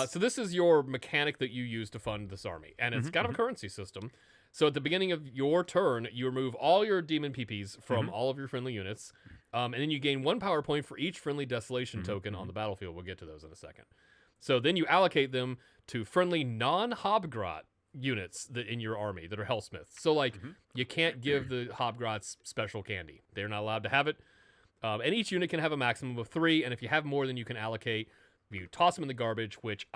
So this is your mechanic that you use to fund this army, and it's kind of a currency system. So at the beginning of your turn, you remove all your demon PPs from all of your friendly units, and then you gain 1 power point for each friendly desolation token on the battlefield. We'll get to those in a second. So then you allocate them to friendly non-Hobgrot units that in your army that are Helsmiths. So like you can't give the Hobgrots special candy; they're not allowed to have it. And each unit can have a maximum of 3, and if you have more than you can allocate, you toss them in the garbage, which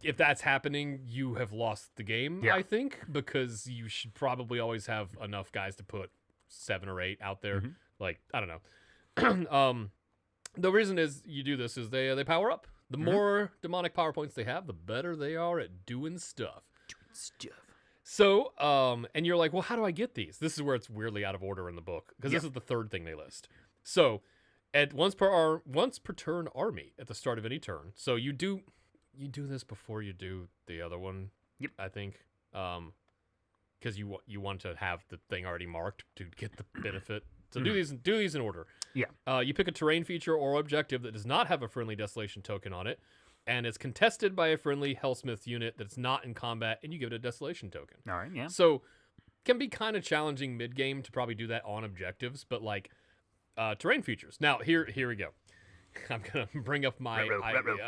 if that's happening, you have lost the game, I think, because you should probably always have enough guys to put 7 or 8 out there. Like, I don't know. The reason is you do this is they power up. The more demonic power points they have, the better they are at doing stuff. So, and you're like, well, how do I get these? This is where it's weirdly out of order in the book, because this is the third thing they list. So, at once per turn army at the start of any turn. So you do this before you do the other one. Yep, I think, because you want to have the thing already marked to get the benefit. So do these in order. Yeah. You pick a terrain feature or objective that does not have a friendly desolation token on it, and it's contested by a friendly Helsmiths unit that's not in combat, and you give it a desolation token. All right, yeah. So, can be kind of challenging mid-game to probably do that on objectives, but like terrain features. Now, here we go. I'm going to bring up my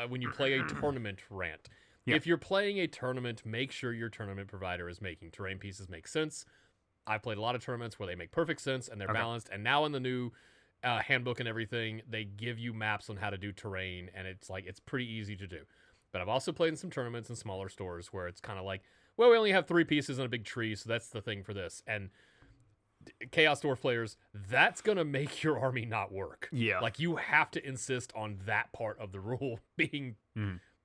when you play a tournament rant. Yeah. If you're playing a tournament, make sure your tournament provider is making terrain pieces make sense. I've played a lot of tournaments where they make perfect sense and they're balanced, and now in the new handbook and everything, they give you maps on how to do terrain, and it's pretty easy to do. But I've also played in some tournaments in smaller stores where it's kind of like, well, we only have 3 pieces and a big tree, so that's the thing for this. And Chaos Dwarf players, that's gonna make your army not work. Yeah, like you have to insist on that part of the rule being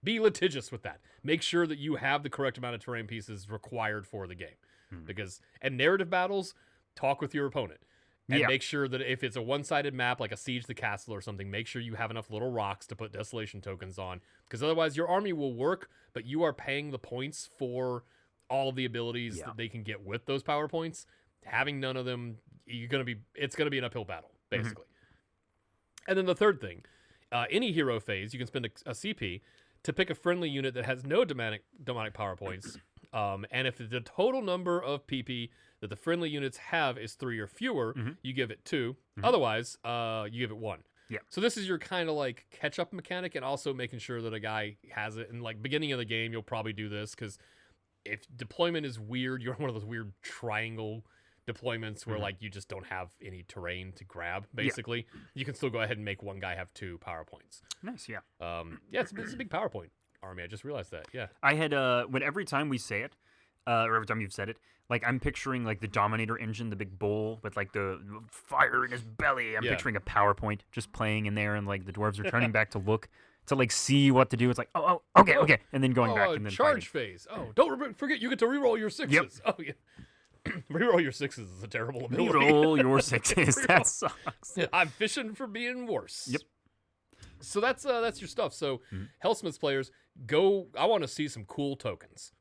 be litigious with that. Make sure that you have the correct amount of terrain pieces required for the game, because and narrative battles, talk with your opponent. And make sure that if it's a one-sided map, like a Siege the Castle or something, make sure you have enough little rocks to put desolation tokens on. Because otherwise your army will work, but you are paying the points for all of the abilities that they can get with those power points. Having none of them, it's going to be an uphill battle, basically. And then the third thing, any hero phase, you can spend a CP to pick a friendly unit that has no demonic power points. And if the total number of PP that the friendly units have is 3 or fewer, you give it 2. Otherwise, you give it 1. Yeah. So this is your kind of like catch-up mechanic, and also making sure that a guy has it. And like beginning of the game, you'll probably do this, because if deployment is weird, you're one of those weird triangle deployments where like you just don't have any terrain to grab, basically. You can still go ahead and make one guy have 2 power points. Nice, yeah. It's a big power point army. I just realized that. Yeah. I had when every time we say it, or every time you've said it, like I'm picturing like the Dominator engine, the big bull with like the fire in his belly. I'm picturing a PowerPoint just playing in there, and like the dwarves are turning back to look to like see what to do. It's like, okay, and then going back and then charge phase. Oh, don't forget you get to reroll your 6s. Yep. Oh yeah. Reroll your 6s is a terrible ability. Reroll your 6s. That sucks. I'm fishing for being worse. Yep. So that's your stuff. So Helsmiths players, go. I want to see some cool tokens.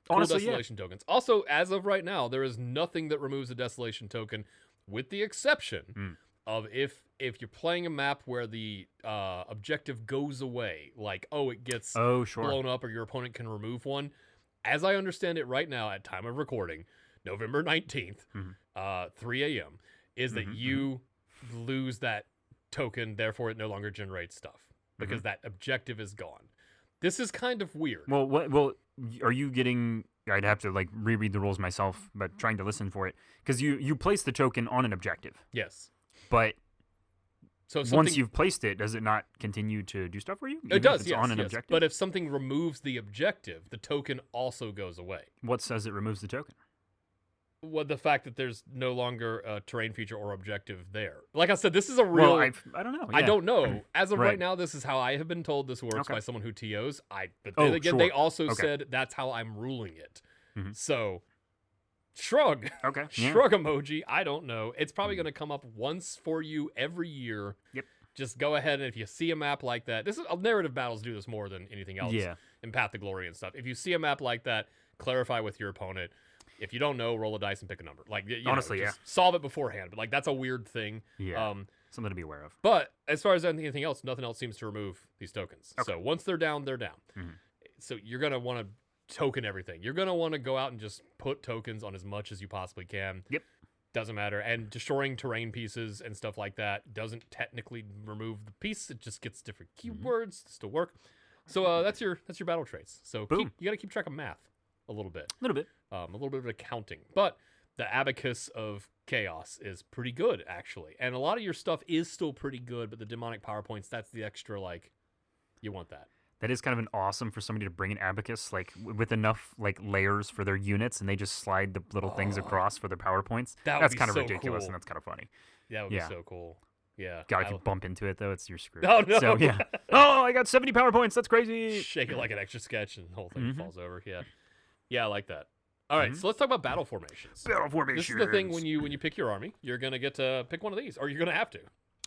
Honestly, desolation tokens. Also, as of right now, there is nothing that removes a desolation token, with the exception of if you're playing a map where the objective goes away, like it gets blown up, or your opponent can remove one. As I understand it right now, at time of recording, November 19th, 3 a.m., is that you lose that token, therefore it no longer generates stuff, because that objective is gone. This is kind of weird. Well, are you getting... I'd have to like reread the rules myself, but trying to listen for it. Because you place the token on an objective. Yes. But once you've placed it, does it not continue to do stuff for you? It does, yes. On an objective? But if something removes the objective, the token also goes away. What says it removes the token? Well, the fact that there's no longer a terrain feature or objective there. Like I said, this is a real... Well, I don't know. Yeah. I don't know. As of right now, this is how I have been told this works by someone who TOs. But then again, they also said that's how I'm ruling it. So, shrug. Okay. Shrug emoji. I don't know. It's probably going to come up once for you every year. Yep. Just go ahead, and if you see a map like that... narrative battles do this more than anything else. Yeah. In Path to Glory and stuff. If you see a map like that, clarify with your opponent. If you don't know, roll a dice and pick a number. Like, honestly, just solve it beforehand. But like, that's a weird thing. Yeah. Something to be aware of. But as far as anything else, nothing else seems to remove these tokens. Okay. So once they're down, they're down. So you're gonna want to token everything. You're gonna want to go out and just put tokens on as much as you possibly can. Yep. Doesn't matter. And destroying terrain pieces and stuff like that doesn't technically remove the piece. It just gets different keywords to still work. So that's your battle traits. So you got to keep track of math. A little bit. A little bit of accounting. But the abacus of chaos is pretty good, actually. And a lot of your stuff is still pretty good, but the demonic power points, that's the extra, like, you want that. That is kind of an awesome for somebody to bring an abacus, like, with enough, like, layers for their units, and they just slide the little things across for their power points. That's kind of ridiculous, and that's kind of funny. That would be so cool. Yeah. God, if you bump into it, though, you're screwed. Oh, no. So, yeah. Oh, I got 70 power points. That's crazy. Shake it like an extra sketch, and the whole thing falls over. Yeah. Yeah, I like that. All right, so let's talk about battle formations. Battle formations. This is the thing when you pick your army, you're going to get to pick one of these, or you're going to have to.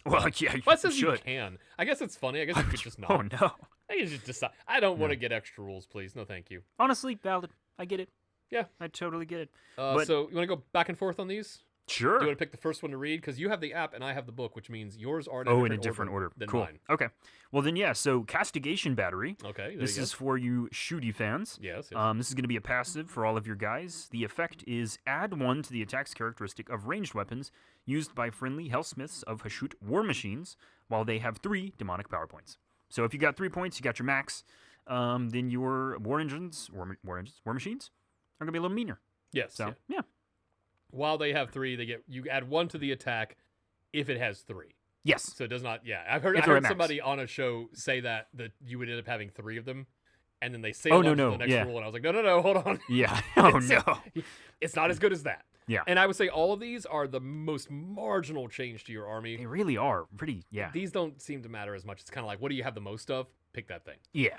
Well, yeah, What says you can? I guess it's funny. I guess you could just not. Oh, no. I can just decide. I don't want to get extra rules, please. No, thank you. Honestly, valid. I get it. Yeah. I totally get it. So you want to go back and forth on these? Sure. Do you want to pick the first one to read? Because you have the app and I have the book, which means yours are in a different order than cool. mine. Okay. Well, then, yeah. So, Castigation Battery. Okay. This is for you shooty fans. Yes. This is going to be a passive for all of your guys. The effect is add 1 to the attack's characteristic of ranged weapons used by friendly Helsmiths of Hashut war machines while they have 3 demonic power points. So, if you got 3 points, you got your max. Then your war machines are going to be a little meaner. Yes. So, yeah. While they have 3, you add 1 to the attack if it has 3. Yes. So it does not. Yeah, I heard somebody on a show say that you would end up having 3 of them, and then they say to the next rule, and I was like, no, hold on. Yeah. Oh no. It's not as good as that. Yeah. And I would say all of these are the most marginal change to your army. They really are pretty. Yeah. These don't seem to matter as much. It's kind of like, what do you have the most of? Pick that thing. Yeah.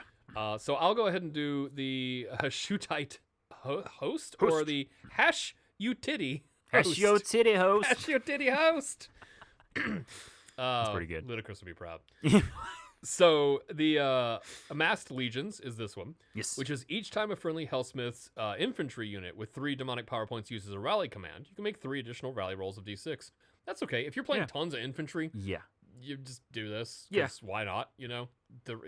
So I'll go ahead and do the Hashutite host or the Hashutity host. Hashutity host. Hashutity host. That's pretty good. Ludicrous would be proud. So the Amassed Legions is this one. Yes. Which is each time a friendly Helsmiths infantry unit with 3 demonic power points uses a rally command, you can make 3 additional rally rolls of d6. That's okay. If you're playing tons of infantry, you just do this. Yeah. Why not? You know, the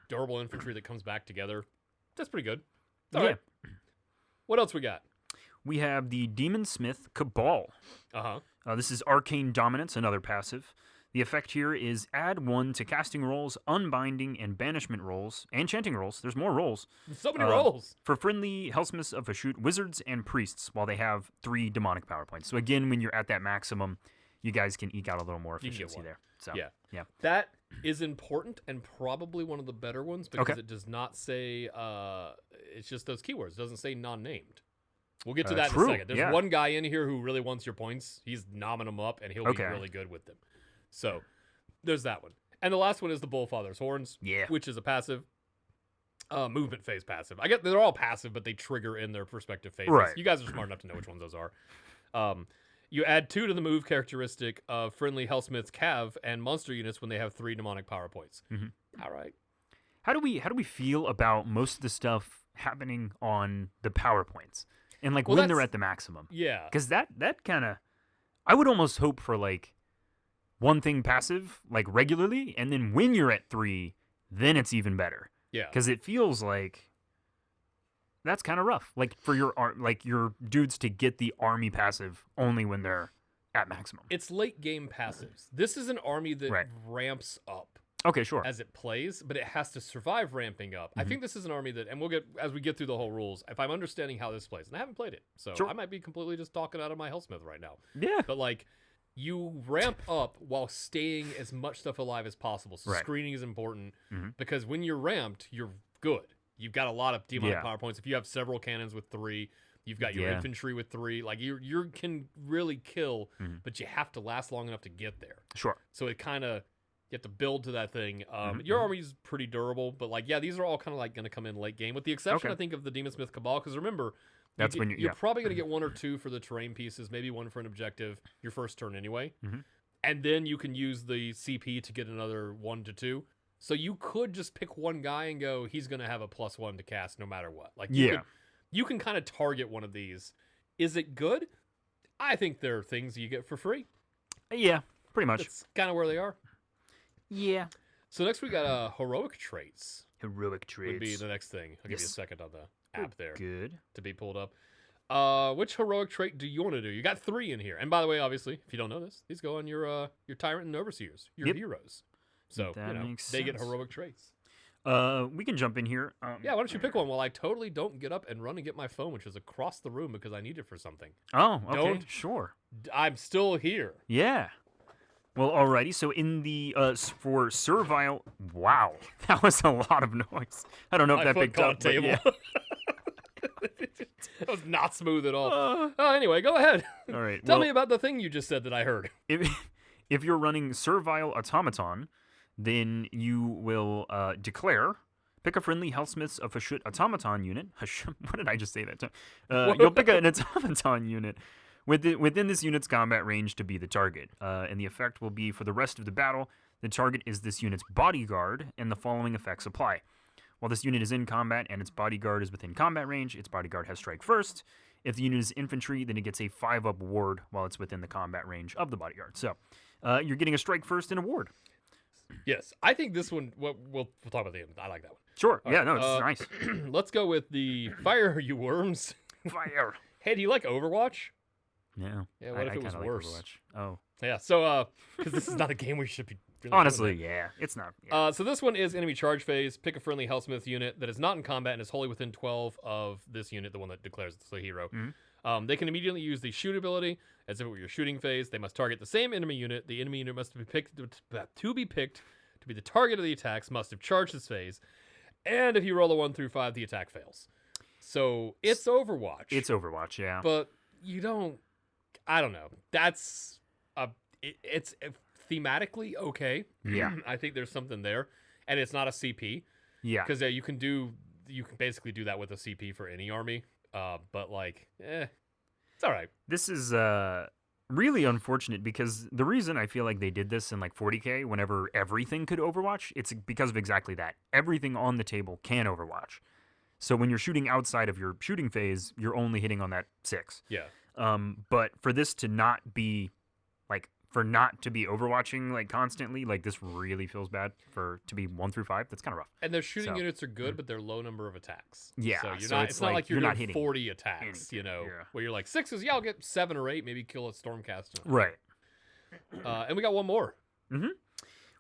durable infantry that comes back together. That's pretty good. All right. What else we got? We have the Demon Smith Cabal. This is Arcane Dominance, another passive. The effect here is add 1 to casting rolls, unbinding, and banishment rolls, and chanting rolls. There's more rolls. So many rolls. For friendly Helsmiths of Hashut wizards and priests, while they have 3 demonic power points. So again, when you're at that maximum, you guys can eke out a little more efficiency there. So yeah. That is important and probably one of the better ones because it does not say. It's just those keywords. It doesn't say non-named. We'll get to that in a second. There's one guy in here who really wants your points. He's nomming them up, and he'll be really good with them. So there's that one. And the last one is the Bullfather's Horns, which is a passive. Movement phase passive. I get they're all passive, but they trigger in their respective phases. Right. You guys are smart enough to know which ones those are. You add 2 to the move characteristic of friendly Helsmiths Cav and monster units when they have 3 demonic power points. All right. How do we feel about most of the stuff happening on the power points and like when they're at the maximum? Yeah. Because that kind of, I would almost hope for like one thing passive like regularly, and then when you're at 3, then it's even better. Yeah. Because it feels like that's kind of rough. Like for your dudes to get the army passive only when they're at maximum. It's late game passives. This is an army that ramps up. Okay, sure. As it plays, but it has to survive ramping up. I think this is an army that, and we'll get, as we get through the whole rules, if I'm understanding how this plays, and I haven't played it, so I might be completely just talking out of my Helsmith right now. Yeah. But like, you ramp up while staying as much stuff alive as possible. So screening is important because when you're ramped, you're good. You've got a lot of demonic power points. If you have several cannons with 3, you've got your infantry with 3. Like you can really kill, but you have to last long enough to get there. Sure. So it kind of, you have to build to that thing. Your army's pretty durable, but like, these are all kind of like going to come in late game, with the exception, I think, of the Demon Smith Cabal. Because remember, that's when you're probably going to get 1 or 2 for the terrain pieces, maybe 1 for an objective your first turn anyway. And then you can use the CP to get another 1 to 2. So you could just pick one guy and go, he's going to have a +1 to cast no matter what. Like you can kind of target one of these. Is it good? I think there are things you get for free. Yeah, pretty much. That's kind of where they are. Yeah. So next we got heroic traits. Heroic traits would be the next thing. I'll give you a second on the app there. Good. To be pulled up. Which heroic trait do you want to do? You got 3 in here. And by the way, obviously, if you don't know this, these go on your tyrant and overseers, your heroes. So, that makes they sense. get heroic traits. We can jump in here. Yeah, why don't you pick one while I totally don't get up and run and get my phone, which is across the room because I need it for something. Oh, okay, Don't. sure. I'm still here. Yeah. Well, alrighty. So in the for servile, wow, that was a lot of noise. I don't know if that picked up. Table. Yeah. That was not smooth at all. Anyway, go ahead. All right. Tell me about the thing you just said that I heard. If you're running Servile Automaton, then you will declare, pick a friendly Helsmiths of Hashut Automaton unit. What did I just say that to? You'll pick an Automaton unit within this unit's combat range to be the target. And the effect will be for the rest of the battle, the target is this unit's bodyguard, and the following effects apply. While this unit is in combat and its bodyguard is within combat range, its bodyguard has strike first. If the unit is infantry, then it gets a 5-up ward while it's within the combat range of the bodyguard. So you're getting a strike first and a ward. Yes, I think this one, we'll talk about the end. I like that one. Sure. All yeah, right, no, it's nice. Let's go with the Fire You Worms. Fire. Hey, do you like Overwatch? Yeah. Yeah, what if it was worse? Like oh. Yeah, so, because this is not a game we should be really honestly, yeah, it's not. Yeah. So this one is enemy charge phase. Pick a friendly Helsmith unit that is not in combat and is wholly within 12 of this unit, the one that declares it's the hero. Mm-hmm. They can immediately use the shoot ability as if it were your shooting phase. They must target the same enemy unit. The enemy unit must be picked to be the target of the attacks, must have charged this phase. And if you roll a 1 through 5, the attack fails. So it's Overwatch. It's Overwatch, yeah. But you don't, I don't know. That's, it's thematically okay. Yeah. I think there's something there. And it's not a CP. Yeah. Because you can basically do that with a CP for any army. But like, it's all right. This is really unfortunate because the reason I feel like they did this in like 40K whenever everything could Overwatch, it's because of exactly that. Everything on the table can Overwatch. So when you're shooting outside of your shooting phase, you're only hitting on that 6. Yeah. But for this to not be not to be overwatching like constantly, like this really feels bad to be 1 through 5. That's kind of rough. And their shooting units are good, but they're low number of attacks. Yeah, so it's not like you're not doing hitting 40 attacks, anything, where you're like 6s, I'll get 7 or 8, maybe kill a Stormcast. Right. And we got one more. Mm-hmm.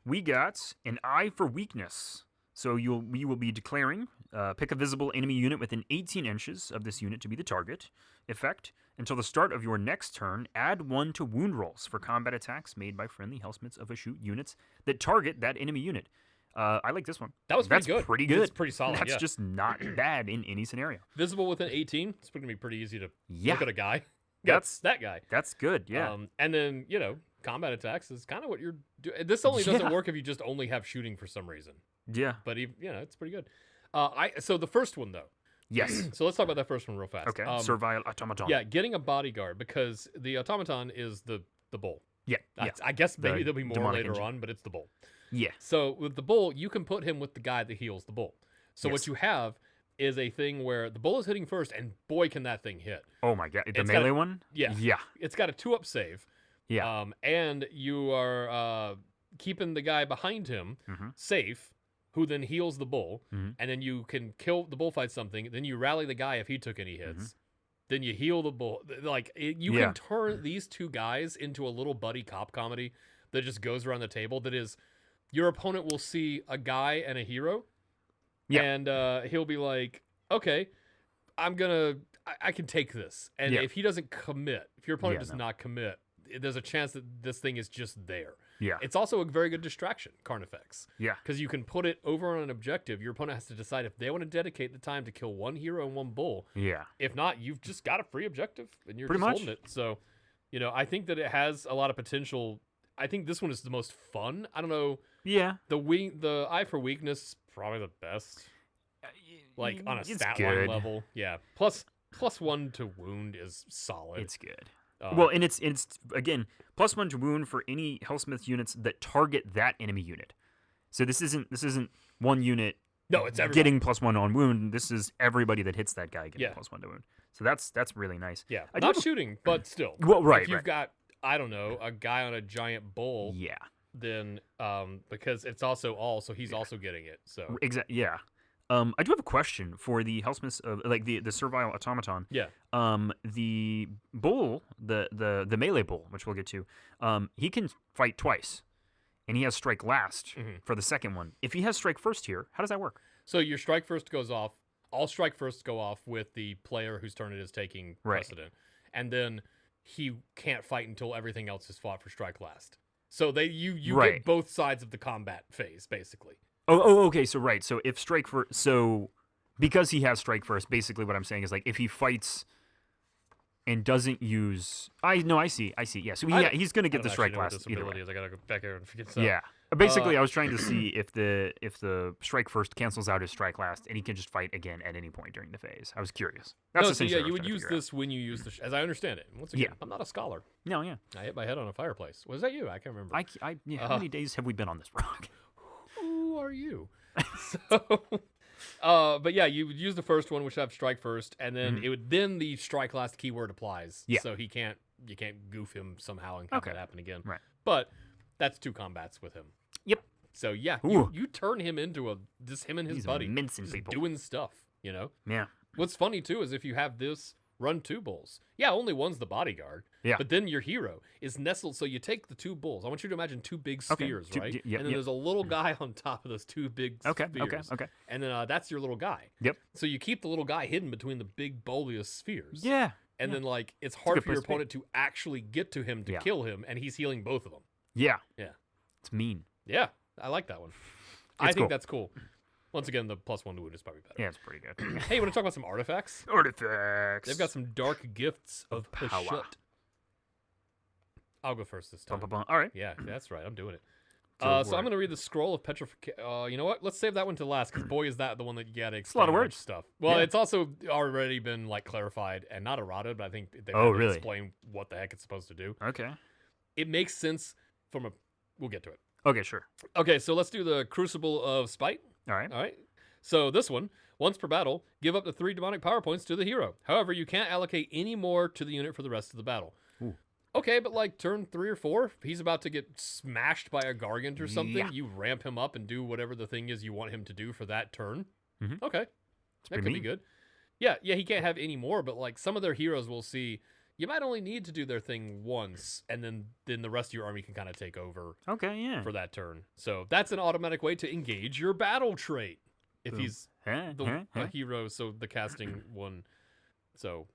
We got an eye for weakness. So we will be declaring, pick a visible enemy unit within 18 inches of this unit to be the target. Effect, until the start of your next turn, add 1 to wound rolls for combat attacks made by friendly Helsmiths of Hashut units that target that enemy unit. I like this one. That's pretty good. It's pretty solid. That's just not bad in any scenario. Visible within 18. It's going to be pretty easy to Yeah. look at a guy. That's that guy. That's good. Yeah. And then combat attacks is kind of what you're doing. This only doesn't work if you just only have shooting for some reason. Yeah. But it's pretty good. So the first one though. Yes. So let's talk about that first one real fast. Okay. Servile Automaton. Yeah, getting a bodyguard because the automaton is the bull. Yeah. I guess maybe there'll be more demonic later engine. on, but it's the bull. Yeah. So with the bull, you can put him with the guy that heals the bull. So what you have is a thing where the bull is hitting first, and boy, can that thing hit. Oh my god, the melee one? Yeah. Yeah. It's got a 2-up save. Yeah. And you are keeping the guy behind him safe, who then heals the bull, and then you can kill the bullfight something. Then you rally the guy if he took any hits. Then you heal the bull. You can turn these two guys into a little buddy cop comedy that just goes around the table. That is, your opponent will see a guy and a hero, and he'll be like, "Okay, I can take this." And if he doesn't commit, if your opponent does not commit, there's a chance that this thing is just there. Yeah. It's also a very good distraction, Carnifex. Yeah. Because you can put it over on an objective. Your opponent has to decide if they want to dedicate the time to kill one hero and one bull. Yeah. If not, you've just got a free objective and you're pretty just much holding it. So, I think that it has a lot of potential. I think this one is the most fun. I don't know. Yeah. The Eye for Weakness is probably the best. Like on a stat line level. Yeah. Plus 1 to wound is solid. It's good. Well, and it's again +1 to wound for any Helsmith units that target that enemy unit. So this isn't one unit. No, it's everybody. Getting +1 on wound. This is everybody that hits that guy getting +1 to wound. So that's really nice. Yeah, not shooting, but still. Well, right. If you've got, I don't know, a guy on a giant bull. Yeah. Then because it's also so he's also getting it. So exactly. Yeah. I do have a question for the Helsmiths of the Servile Automaton. Yeah. The bull, the melee bull, which we'll get to, he can fight twice. and he has strike last for the second one. If he has strike first here, how does that work? So your strike first goes off. All strike firsts go off with the player whose turn it is taking precedent. And then he can't fight until everything else is fought for strike last. So you get both sides of the combat phase, basically. Okay. So if strike first, so because he has strike first, basically what I'm saying is like if he fights and doesn't use, I see. Yeah, so he's gonna get the strike last either way. I gotta go back here and forget stuff. Yeah. Basically, I was trying to see if the strike first cancels out his strike last, and he can just fight again at any point during the phase. I was curious. You would use this when you use the, as I understand it. Once again, I'm not a scholar. No, yeah. I hit my head on a fireplace. Was that you? I can't remember. How many days have we been on this rock? Who are you? But yeah, you would use the first one, which have strike first, and then then the strike last keyword applies. Yeah. So you can't goof him somehow and have that happen again. Right. But that's 2 combats with him. Yep. So yeah, you turn him into just him and his buddy just people doing stuff. You know. Yeah. What's funny too is if you have this run 2 bulls. Yeah, only one's the bodyguard. Yeah. But then your hero is nestled. So you take the 2 bulls. I want you to imagine 2 big spheres, right? And then there's a little guy on top of those 2 big spheres. Okay. And then that's your little guy. Yep. So you keep the little guy hidden between the big bulbous spheres. Yeah. And then like it's hard for your opponent to actually get to him to kill him, and he's healing both of them. Yeah. Yeah. It's mean. Yeah. I like that one. I think that's cool. Once again, the +1 to wound is probably better. Yeah, it's pretty good. Hey, you want to talk about some artifacts? Artifacts. They've got some dark gifts of Hashut. I'll go first this time. All right. Yeah, that's right. I'm doing it. So I'm going to read the Scroll of Petrification. You know what? Let's save that one to last, because boy, is that the one that you got to explain. It's a lot of words. Stuff. Well, it's also already been like clarified and not errata, but I think they have to explain what the heck it's supposed to do. Okay. It makes sense from a... We'll get to it. Okay, sure. Okay, so let's do the Crucible of Spite. All right. So this one, once per battle, give up to 3 demonic power points to the hero. However, you can't allocate any more to the unit for the rest of the battle. Ooh. Okay, but like turn 3 or 4, if he's about to get smashed by a Gargant or something, you ramp him up and do whatever the thing is you want him to do for that turn. Mm-hmm. Okay, that could be good. Yeah, he can't have any more, but like some of their heroes will see, you might only need to do their thing once, and then the rest of your army can kind of take over for that turn. So that's an automatic way to engage your battle trait. If he's a hero, so the casting one. So,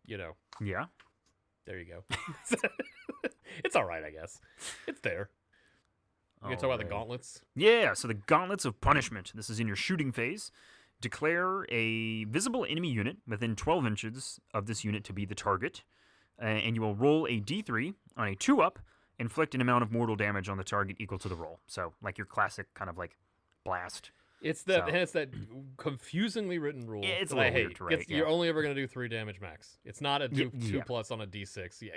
Yeah. There you go. It's all right, I guess. It's there. You can talk about the gauntlets? Yeah, so the Gauntlets of Punishment. This is in your shooting phase. Declare a visible enemy unit within 12 inches of this unit to be the target. And you will roll a d3 on a 2-up, inflict an amount of mortal damage on the target equal to the roll. So, like your classic kind of like blast. It's that confusingly written rule. Yeah, it's a little weird, right? You're only ever going to do 3 damage max. It's not a 2 plus on a d6. Yeah,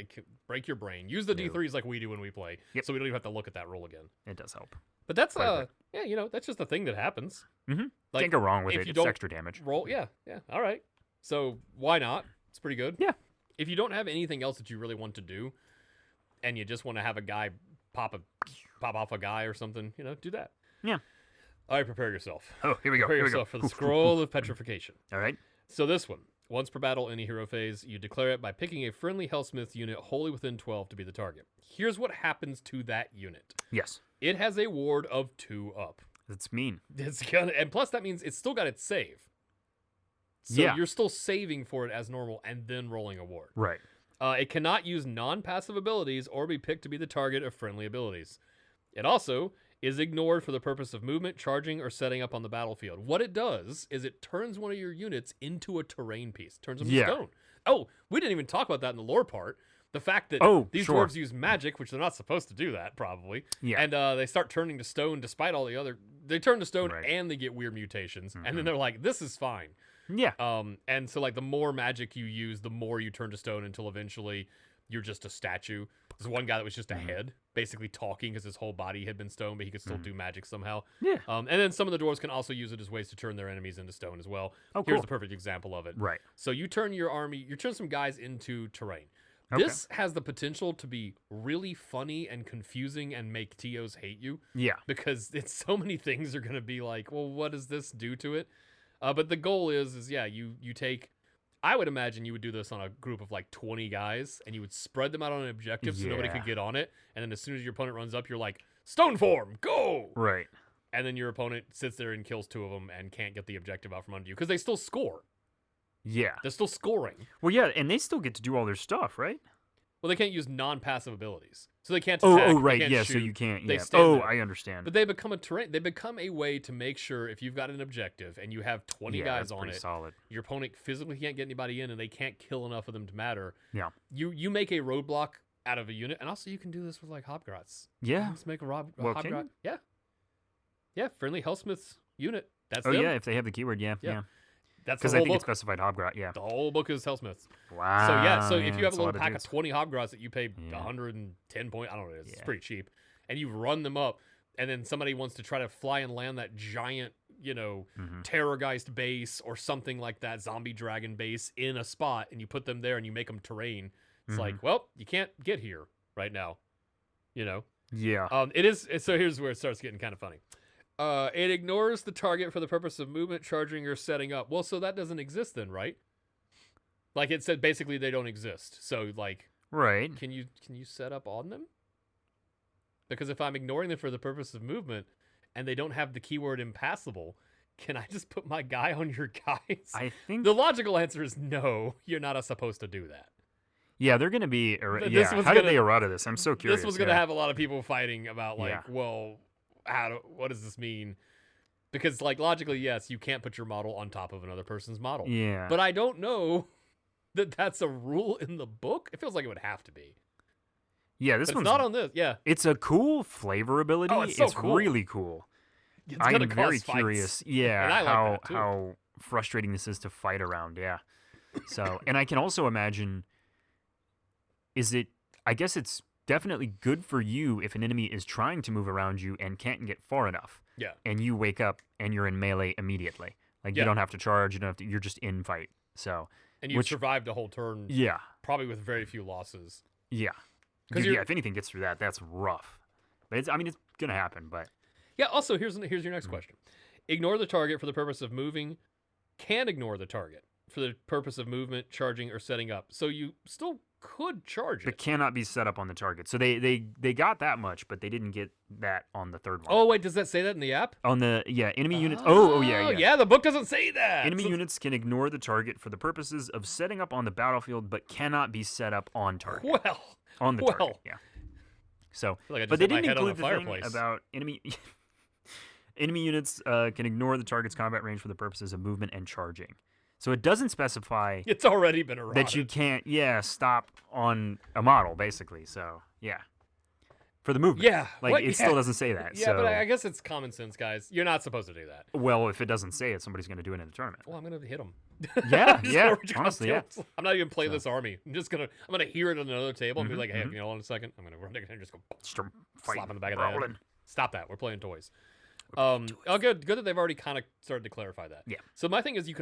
break your brain. Use the d3s like we do when we play, so we don't even have to look at that roll again. It does help. But that's that's just a thing that happens. Mm-hmm. Like, can't go wrong with it. It's extra damage. All right. So why not? It's pretty good. Yeah. If you don't have anything else that you really want to do, and you just want to have a guy pop off a guy or something, do that. Yeah. All right, prepare yourself. Oh, here we go. Prepare yourself for the Scroll of Petrification. All right. So this one, once per battle, any hero phase, you declare it by picking a friendly Helsmiths unit wholly within 12 to be the target. Here's what happens to that unit. Yes. It has a ward of 2 up. That's mean. And plus that means it's still got its save. So you're still saving for it as normal and then rolling a ward. Right. It cannot use non-passive abilities or be picked to be the target of friendly abilities. It also is ignored for the purpose of movement, charging, or setting up on the battlefield. What it does is it turns one of your units into a terrain piece. Turns them to stone. Oh, we didn't even talk about that in the lore part. The fact that these dwarves use magic, which they're not supposed to do that, probably. Yeah. And they start turning to stone despite all the other... They turn to stone and they get weird mutations. Mm-hmm. And then they're like, this is fine. Yeah. And so like the more magic you use, the more you turn to stone until eventually you're just a statue. There's one guy that was just a head, basically talking because his whole body had been stone, but he could still do magic somehow. Yeah. And then some of the dwarves can also use it as ways to turn their enemies into stone as well. Oh, cool. Here's the perfect example of it. Right. So you turn your army, you turn some guys into terrain. Okay. This has the potential to be really funny and confusing and make TOs hate you. Yeah. Because so many things are going to be like, well, what does this do to it? But the goal is you take... I would imagine you would do this on a group of like 20 guys, and you would spread them out on an objective so nobody could get on it. And then as soon as your opponent runs up, you're like, stone form, go! Right. And then your opponent sits there and kills 2 of them and can't get the objective out from under you because they still score. Yeah. They're still scoring. Well, yeah, and they still get to do all their stuff, right? Well, they can't use non-passive abilities, so they can't attack. Oh, right, they can't yeah, shoot. so you can't. They Yeah. stand there. I understand. But they become a terrain. They become a way to make sure if you've got an objective and you have 20 yeah, guys that's on pretty it, solid. your opponent physically can't get anybody in, and they can't kill enough of them to matter. Yeah. You make a roadblock out of a unit, and also you can do this with like Hobgrots. Yeah. Just make a Well, can Hobgrot. you? Yeah. Yeah, friendly Helsmiths unit. That's Oh, them. yeah, if they have the keyword, yeah. That's Because the I whole think book. it's specified Hobgrot, yeah. The whole book is Helsmiths. Wow. So yeah, so if man, you have that's a little lot pack of dudes. 20 Hobgrots that you pay Yeah. 110 point, I don't know what it is. It's Yeah. pretty cheap. And you run them up, and then somebody wants to try to fly and land that giant, Mhm. terrorgeist base or something like that, zombie dragon base in a spot, and you put them there and you make them terrain. It's like, well, you can't get here right now. Yeah. It is. So here's where it starts getting kind of funny. It ignores the target for the purpose of movement, charging, or setting up. Well, so that doesn't exist then, right? Like it said, basically they don't exist. So like, Right. can you set up on them? Because if I'm ignoring them for the purpose of movement, and they don't have the keyword impassable, can I just put my guy on your guys? I think. The logical answer is no. You're not supposed to do that. Yeah, they're going to be. This Yeah. was How did gonna- they errata this? I'm so curious. This was going to have a lot of people fighting about like, Yeah. well, what does this mean? Because like logically, yes, you can't put your model on top of another person's model. Yeah. But I don't know that that's a rule in the book. It feels like it would have to be. Yeah, this But it's one's not on this. Yeah. It's a cool flavor ability. Oh, it's so cool. really cool. It's I'm gonna very cause fights. curious. Yeah, And I like that, too. how frustrating this is to fight around. Yeah. So, and I can also imagine. I guess it's definitely good for you if an enemy is trying to move around you and can't get far enough. Yeah. And you wake up and you're in melee immediately. Like you Yeah. don't have to charge. You don't have to. You're just in fight. So. And you Which- survived a whole turn, Yeah. probably with very few losses. Yeah. 'Cause Dude, you're- yeah. If anything gets through that, that's rough. But it's gonna happen. But. Yeah. Also, here's your Mm-hmm. next question. Ignore the target for the purpose of moving. Can ignore the target for the purpose of movement, charging, or setting up. So you still could charge But it. cannot be set up on the target. So they got that much, but they didn't get that on the third one. Oh wait, does that say that in the app? On the enemy units. Oh yeah. Yeah, the book doesn't say that. Enemy So- units can ignore the target for the purposes of setting up on the battlefield, but cannot be set up on target. Well, On the well. target, yeah. So, feel like I just but they hit my didn't head on include a the thing fireplace. about enemy enemy units can ignore the target's combat range for the purposes of movement and charging. So it doesn't specify it's already been eroded. that you can't, stop on a model, basically. So, yeah. For the movement. Yeah, Like, what? it Yeah. still doesn't say that. Yeah, so, but I guess it's common sense, guys. You're not supposed to do that. well, if it doesn't say it, somebody's going to do it in the tournament. Well, I'm gonna hit him. Yeah, yeah, honestly, yeah. I'm not even playing So- this army. I'm gonna hear it on another table and be Mhm, like, hey, mhm. you know, hold on a second. I'm gonna run down and just go Start fighting, slap in the back of the head. brawling. Stop that. We're playing toys. Oh, good that they've already kind of started to clarify that. Yeah. So my thing is, you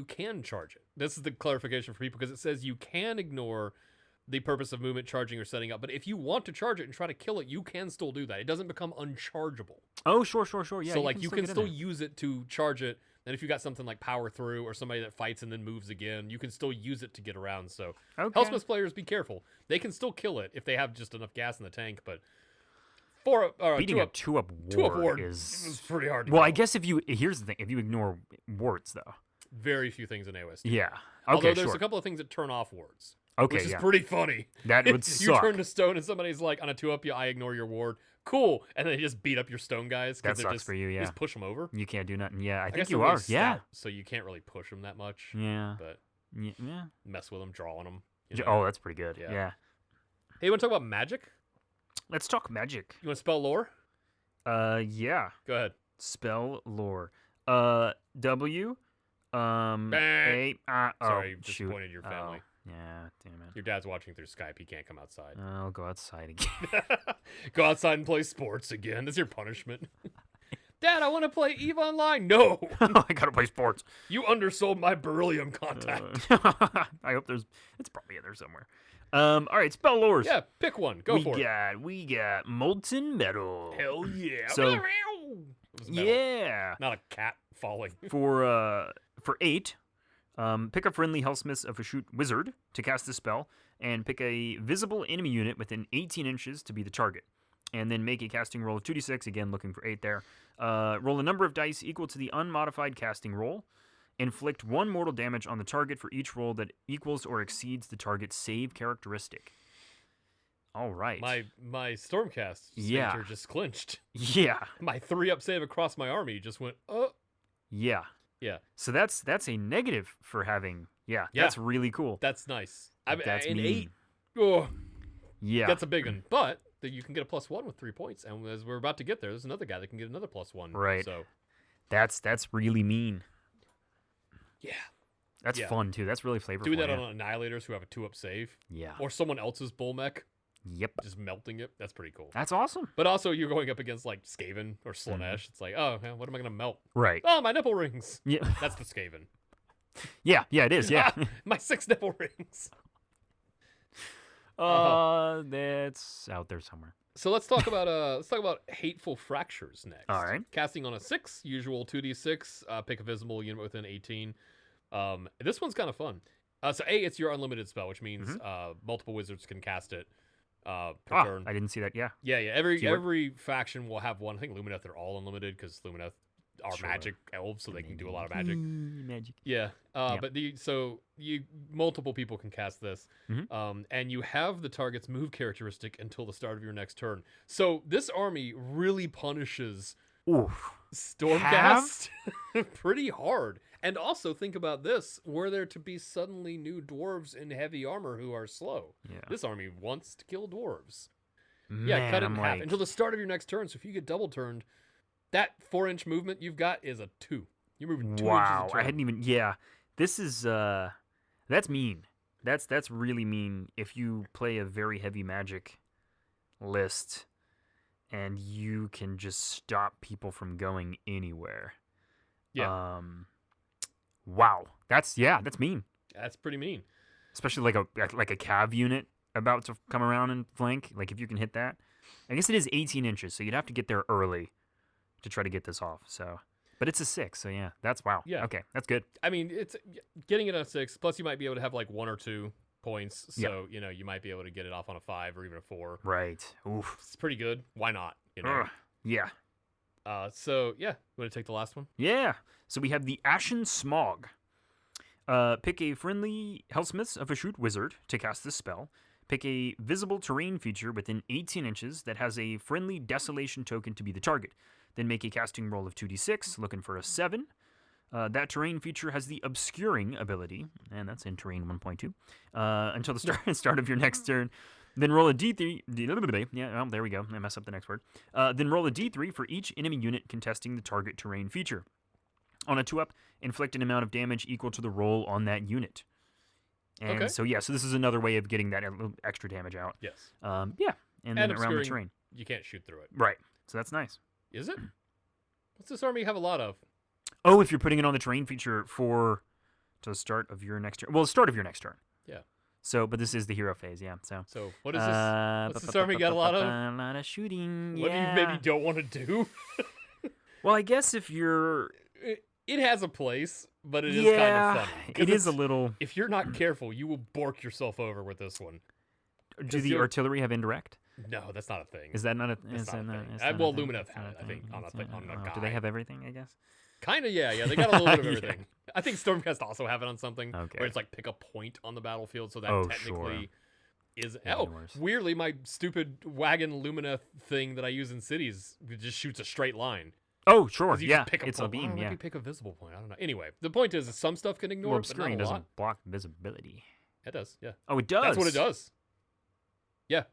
can charge it. This is the clarification for people because it says you can ignore the purpose of movement, charging, or setting up. But if you want to charge it and try to kill it, you can still do that. It doesn't become unchargeable. Oh, sure. Yeah. So like you can get in still there. use it to charge it. And if you got something like power through or somebody that fights and then moves again, you can still use it to get around. So Okay. Helsmiths players, be careful. They can still kill it if they have just enough gas in the tank. But Beating a two-up war is is pretty hard to well. kill. I guess here's the thing: if you ignore wards, though, Very few things in AOS. do yeah. that. Okay, Although there's sure. a couple of things that turn off wards. Okay, Which is yeah. pretty funny. That would You suck. turn to stone and somebody's like, on a 2-up, I ignore your ward. Cool. And then they just beat up your stone guys. 'cause That they're sucks for you, You yeah. just push them over. You can't do nothing. Yeah, I think guess you they're really are. Yeah. stout, so you can't really push them that much. Yeah. But Yeah. mess with them, draw on them. Oh, that's pretty good. Yeah. Yeah. Hey, you want to talk about magic? Let's talk magic. You want to spell lore? Yeah. Go ahead. Spell lore. W. Sorry, Oh, you shoot. disappointed your family. Oh, yeah. Damn it. Your dad's watching through Skype. He can't come outside. I'll go outside again. Go outside and play sports again. That's your punishment. Dad, I want to play EVE Online. No, I gotta play sports. you undersold my beryllium contact. I hope it's probably in there somewhere. All right, spell lores. Yeah, pick one. Go for it. We got molten metal. Hell yeah. So- It was metal, Yeah. not a cat falling. For 8, pick a friendly Helsmiths of Hashut wizard to cast the spell, and pick a visible enemy unit within 18 inches to be the target. And then make a casting roll of 2d6. Again, looking for 8 there. Roll a number of dice equal to the unmodified casting roll. Inflict 1 mortal damage on the target for each roll that equals or exceeds the target's save characteristic. All right. My Stormcast sphincter just clinched. Yeah. My 3-up save across my army just went, oh. Yeah. Yeah. So that's a negative for having. Yeah. That's really cool. That's nice. That's an mean. 8. Oh. Yeah. That's a big one. But you can get a +1 with 3 points. And as we're about to get there's another guy that can get another +1. Right. So that's really mean. Yeah. That's fun, too. That's really flavorful. Do that on Annihilators who have a 2-up save. Yeah. Or someone else's bull mech. Yep. Just melting it. That's pretty cool. That's awesome. But also, you're going up against, like, Skaven or Slanesh. It's like, oh, man, what am I going to melt? Right. Oh, my nipple rings. Yeah. That's the Skaven. Yeah, it is. Yeah. My 6 nipple rings. That's out there somewhere. So let's talk about Hateful Fractures next. All right. Casting on a 6, usual 2d6, pick a visible unit within 18. This one's kind of fun. So it's your unlimited spell, which means multiple wizards can cast it per turn. I didn't see that. Yeah. Yeah. Every faction will have one. I think Lumineth are all unlimited because Lumineth are magic elves, so they can do a lot of magic. Magic. Yeah. But multiple people can cast this, and you have the target's move characteristic until the start of your next turn. So this army really punishes Stormcast pretty hard. And also think about this: were there to be suddenly new dwarves in heavy armor who are slow, this army wants to kill dwarves. Man, cut it in half until the start of your next turn. So if you get double turned, that 4-inch movement you've got is a 2. You're moving 2 inches a turn. I hadn't even. Yeah, this is that's mean. That's really mean. If you play a very heavy magic list, and you can just stop people from going anywhere. Yeah. Wow. That's mean. That's pretty mean. Especially like a cav unit about to come around and flank. Like if you can hit that. I guess it is 18 inches, so you'd have to get there early to try to get this off. So, but it's a 6, so yeah, that's wow. Yeah. Okay, that's good. I mean, it's getting it on a 6. Plus, you might be able to have like 1 or 2 points. So you might be able to get it off on a 5 or even a 4. Right. Oof. It's pretty good. Why not? You know. Yeah. So yeah, want to take the last one? Yeah. So we have the Ashen Smog. Pick a friendly Helsmiths of Hashut wizard to cast this spell. Pick a visible terrain feature within 18 inches that has a friendly desolation token to be the target. Then make a casting roll of 2d6, looking for a 7. That terrain feature has the obscuring ability, and that's in terrain 1.2, until the start of your next turn. Then roll a d3. Yeah, there we go. I messed up the next word. Then roll a d3 for each enemy unit contesting the target terrain feature. On a 2-up, inflict an amount of damage equal to the roll on that unit. And so this is another way of getting that extra damage out. Yes. And then around the terrain. You can't shoot through it. Right. So that's nice. Is it? What's this army have a lot of? Oh, if you're putting it on the terrain feature to the start of your next turn. Well, the start of your next turn. Yeah. So, but this is the hero phase, yeah. So what is this? What's this army got a lot of? A lot of shooting. What do you maybe don't want to do? Well, I guess if you're... It has a place, but it is kind of funny. It is a little... If you're not careful, you will bork yourself over with this one. Do the artillery have indirect? No, that's not a thing. Is that not a... Well, Lumineth had it, I think, on a guy. Do they have everything, I guess? Kind of, yeah. They got a little bit of everything. I think Stormcast also have it on something where it's like pick a point on the battlefield, so that technically is... Weirdly, my stupid wagon Lumineth thing that I use in cities just shoots a straight line. Oh, sure, yeah. It's a beam, Maybe pick a visible point. I don't know. Anyway, the point is some stuff can ignore, but obscuring doesn't block visibility. It does, yeah. Oh, it does? That's what it does. Yeah.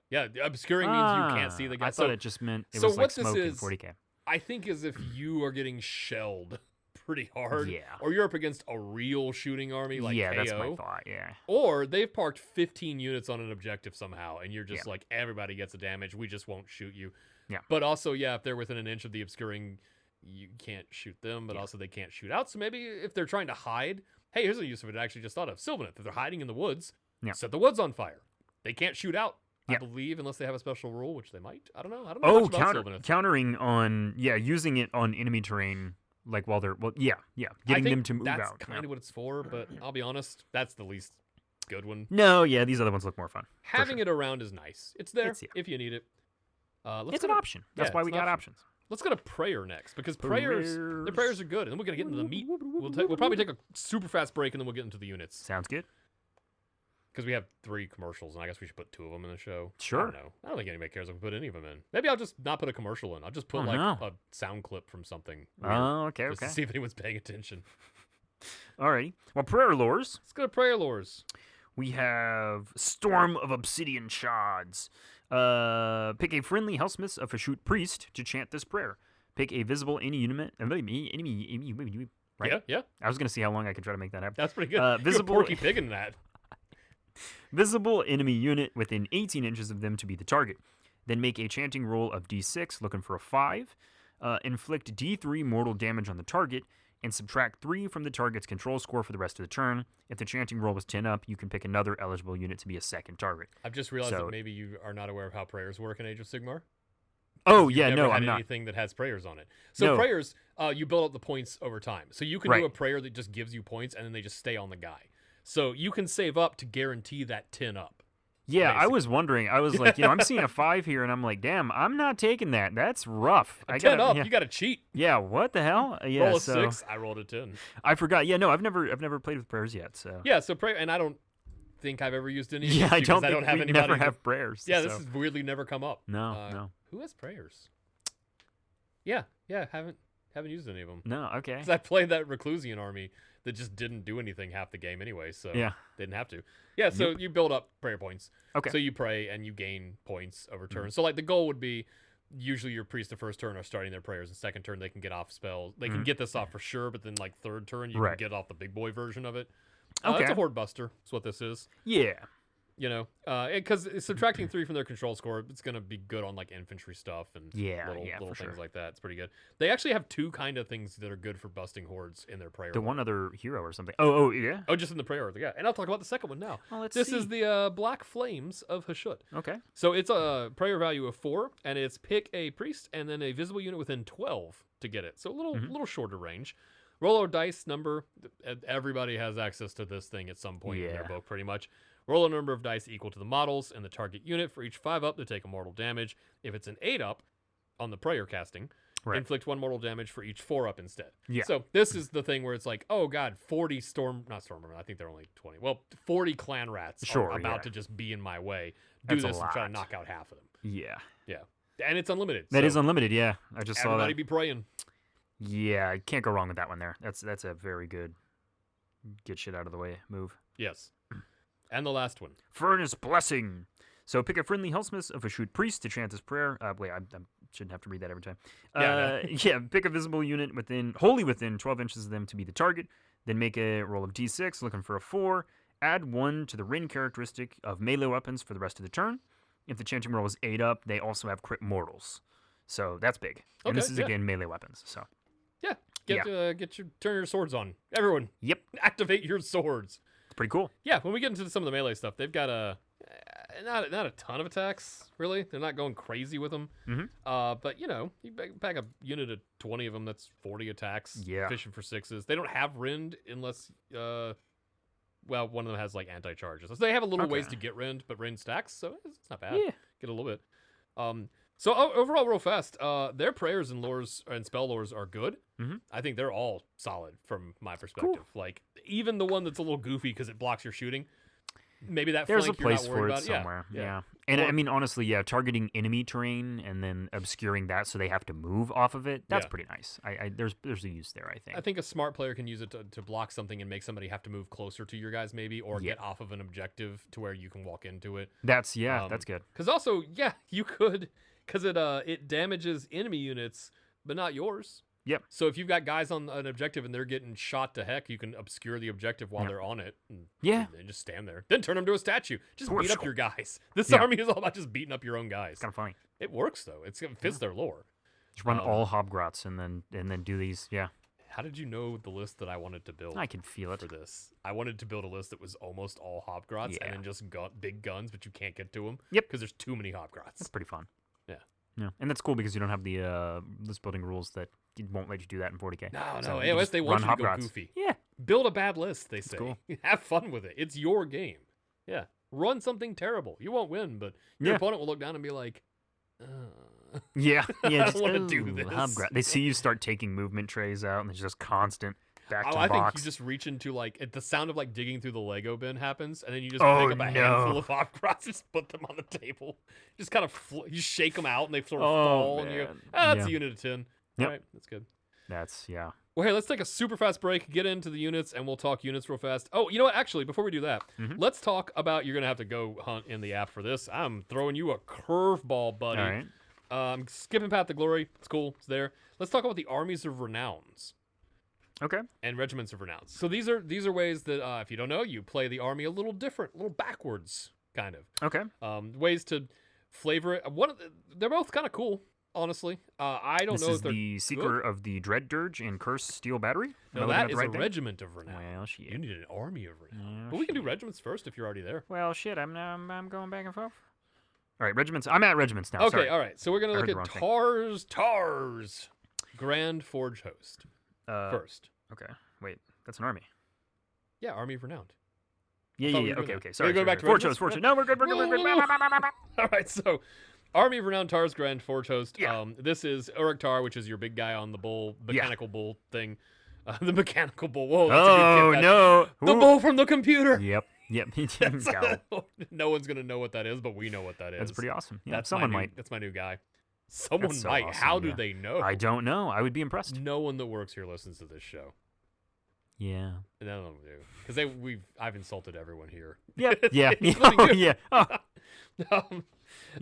Obscuring means you can't see the guy. I thought it just meant it was like smoke in 40K. I think is if you are getting shelled pretty hard, yeah, or you're up against a real shooting army like KO, that's my thought, yeah. Or they've parked 15 units on an objective somehow, and you're just like, everybody gets a damage, we just won't shoot you. Yeah. But also, if they're within an inch of the obscuring, you can't shoot them, but also they can't shoot out. So maybe if they're trying to hide, hey, here's a use of it I actually just thought of. Sylvaneth, if they're hiding in the woods, set the woods on fire. They can't shoot out. I believe, unless they have a special rule, which they might. I don't know. Much about Sylvaneth. Countering on, using it on enemy terrain, like while they're, getting them to move out. That's kind of what it's for, but I'll be honest, that's the least good one. No, these other ones look more fun. Having it around is nice. It's there if you need it. It's an option. That's why we got options. Let's go to prayer next, because the prayers are good, and then we're gonna get into the meat. We'll probably take a super fast break, and then we'll get into the units. Sounds good. Because we have 3 commercials, and I guess we should put 2 of them in the show. Sure. I don't think anybody cares if we put any of them in. Maybe I'll just not put a commercial in. I'll just put a sound clip from something. Oh, okay, just to see if anyone's paying attention. Alrighty. Well, prayer lores. Let's go to prayer lores. We have Storm of Obsidian Shards. Pick a friendly Helsmiths of Hashut priest to chant this prayer. Pick a visible enemy, right? Yeah. I was gonna see how long I could try to make that happen. That's pretty good. Visible You're Porky Pig in that. Visible enemy unit within 18 inches of them to be the target. Then make a chanting roll of d6, looking for a 5. Inflict d3 mortal damage on the target, and subtract 3 from the target's control score for the rest of the turn. If the chanting roll was 10 up, you can pick another eligible unit to be a second target. I've just realized that maybe you are not aware of how prayers work in Age of Sigmar. Oh, yeah, no, I'm not. Anything that has prayers on it. So prayers, you build up the points over time. So you can do a prayer that just gives you points, and then they just stay on the guy. So you can save up to guarantee that 10 up. Yeah, basically. I was wondering. I was like, I'm seeing a 5 here, and I'm like, damn, I'm not taking that. That's rough. 10 up, you got to cheat. Yeah, what the hell? Yeah, roll a 6, I rolled a 10. I forgot. Yeah, no, I've never played with prayers yet. So yeah, so prayer, and I don't think I've ever used any. Yeah, I don't have anybody. Never have prayers. Yeah, this has weirdly never come up. No. Who has prayers? Yeah, haven't used any of them. No, okay. Because I played that Reclusian army that just didn't do anything half the game anyway, so didn't have to. Yeah, so you build up prayer points. Okay. So you pray and you gain points over turn. So like the goal would be usually your priest the first turn are starting their prayers, and second turn they can get off spells. They can get this off for sure, but then like third turn you can get off the big boy version of it. It's a horde buster. That's what this is. Yeah. Because subtracting 3 from their control score, it's going to be good on like infantry stuff and little things like that. It's pretty good. They actually have 2 kind of things that are good for busting hordes in their prayer. The one other hero or something. Oh, yeah. Oh, just in the prayer, yeah. And I'll talk about the second one now. Oh, this is the Black Flames of Hashut. Okay. So it's a prayer value of 4, and it's pick a priest and then a visible unit within 12 to get it. So a little shorter range. Roll a dice number. Everybody has access to this thing at some point in their book, pretty much. Roll a number of dice equal to the models and the target unit for each 5 up to take a mortal damage. If it's an 8 up on the prayer casting, inflict 1 mortal damage for each 4 up instead. Yeah. So this is the thing where it's like, oh god, 40 not Stormborn, I think they're only 20. Well, 40 clan rats are about to just be in my way. Do this and try to knock out half of them. Yeah. Yeah. And it's unlimited. That is unlimited, yeah. I just saw that. Everybody be praying. Yeah, I can't go wrong with that one there. That's a very good get shit out of the way move. Yes. And the last one. Furnace Blessing. So pick a friendly Helsmiths of Hashut priest to chant this prayer. Wait, I shouldn't have to read that every time. Pick a visible unit wholly within 12 inches of them to be the target. Then make a roll of d6, looking for a 4. Add 1 to the Rin characteristic of melee weapons for the rest of the turn. If the chanting roll is 8 up, they also have crit mortals. So that's big. And this is, again, melee weapons. So turn your swords on. Everyone. Yep. Activate your swords. Pretty cool. Yeah, when we get into some of the melee stuff, they've got not a ton of attacks, really. They're not going crazy with them. Mm-hmm. But, you pack a unit of 20 of them, that's 40 attacks. Yeah. Fishing for 6s. They don't have Rend unless, one of them has, like, anti-charges. So they have a little ways to get Rend, but Rend stacks, so it's not bad. Yeah. Get a little bit. So overall, real fast, their prayers and lores and spell lores are good. Mm-hmm. I think they're all solid from my perspective. Cool. Like even the one that's a little goofy because it blocks your shooting. Maybe that there's flank a place you're not worried for it about. somewhere. Yeah. And I mean, honestly, targeting enemy terrain and then obscuring that so they have to move off of it. That's pretty nice. There's a use there. I think. I think a smart player can use it to block something and make somebody have to move closer to your guys, maybe, or get off of an objective to where you can walk into it. That's good. Because also, you could. Because it damages enemy units, but not yours. Yep. So if you've got guys on an objective and they're getting shot to heck, you can obscure the objective while they're on it. And just stand there. Then turn them to a statue. Just beat up your guys. This army is all about just beating up your own guys. Kind of funny. It works, though. It fits their lore. Just run all Hobgrots and then do these, How did you know the list that I wanted to build? I can feel it. For this. I wanted to build a list that was almost all Hobgrots and then just big guns, but you can't get to them. Yep. Because there's too many Hobgrots. That's pretty fun. Yeah, and that's cool because you don't have the list building rules that won't let you do that in 40K. No, so AOS, they want you to go goofy. Yeah. Build a bad list, they say. Cool. Have fun with it. It's your game. Yeah. Run something terrible. You won't win, but your opponent will look down and be like, Yeah, I yeah. don't Just, want to do this. They see you start taking movement trays out, and it's just constant back to the I think box. you just reach into like the sound of like digging through the Lego bin happens, and then you just Oh, pick up a handful of hopcrots and just put them on the table. Just kind of you shake them out, and they sort of fall, and you go, that's a unit of 10. Yep. All right, that's good. That's yeah. Well, hey, let's take a super fast break, get into the units, and we'll talk units real fast. Oh, you know what? Actually, before we do that, let's talk about, you're going to have to go hunt in the app for this. I'm throwing you a curveball, buddy. All right. I'm skipping Path to Glory. It's cool. It's there. Let's talk about the armies of renowns. Okay. And regiments of renowns. So these are ways that, if you don't know, you play the army a little different, a little backwards, kind of. Okay. Ways to flavor it. They're both kind of cool. Honestly, I don't know if they're the Seeker of the Dread Dirge and Curse Steel Battery. No, that is a regiment of renown. Well, shit. You need an army of renown. Well, but we can do regiments first if you're already there. Well, shit. I'm going back and forth. All right, regiments. I'm at regiments now. Okay, Sorry. all right. So we're gonna look at Tars, Grand Forge Host first. Okay. Wait, that's an army. Yeah, Army of Renowned. Yeah. Okay. Sorry. Go back to Forge Host. No, we're good. We're good. All right, so Army of Renowned Tars Grand Forge Host. Yeah. This is Uruk Tar, which is your big guy on the bull, mechanical bull thing. The mechanical bull. Whoa, that's a good no. The bull from the computer. Yep. No one's going to know what that is, but we know what that is. That's pretty awesome. Yeah, That's someone might. That's my new guy. Someone That's so might. awesome, How do they know? I don't know. I would be impressed. No one that works here listens to this show. Yeah. None of them do. Because I've insulted everyone here. Yeah. Yeah. Including you. Yeah. Oh.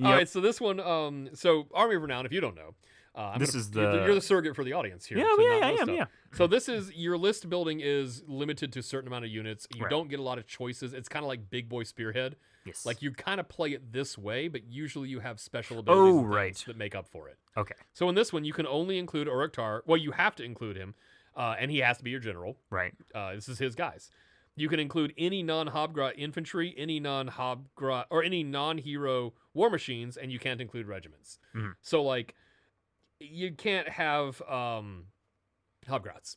All right, so this one, so Army of Renown, if you don't know, you're the surrogate for the audience here. Yeah, I am. Yeah. So this is your list building is limited to a certain amount of units. You don't get a lot of choices. It's kind of like Big Boy Spearhead. Yes. Like you kind of play it this way, but usually you have special abilities that make up for it. Okay. So in this one, you can only include Uruk Tar. Well, you have to include him, and he has to be your general. Right. This is his guys. You can include any non-Hobgrot infantry, any non-Hobgrot, or any non-hero war machines, and you can't include regiments. Mm-hmm. So, like, you can't have Hobgrots.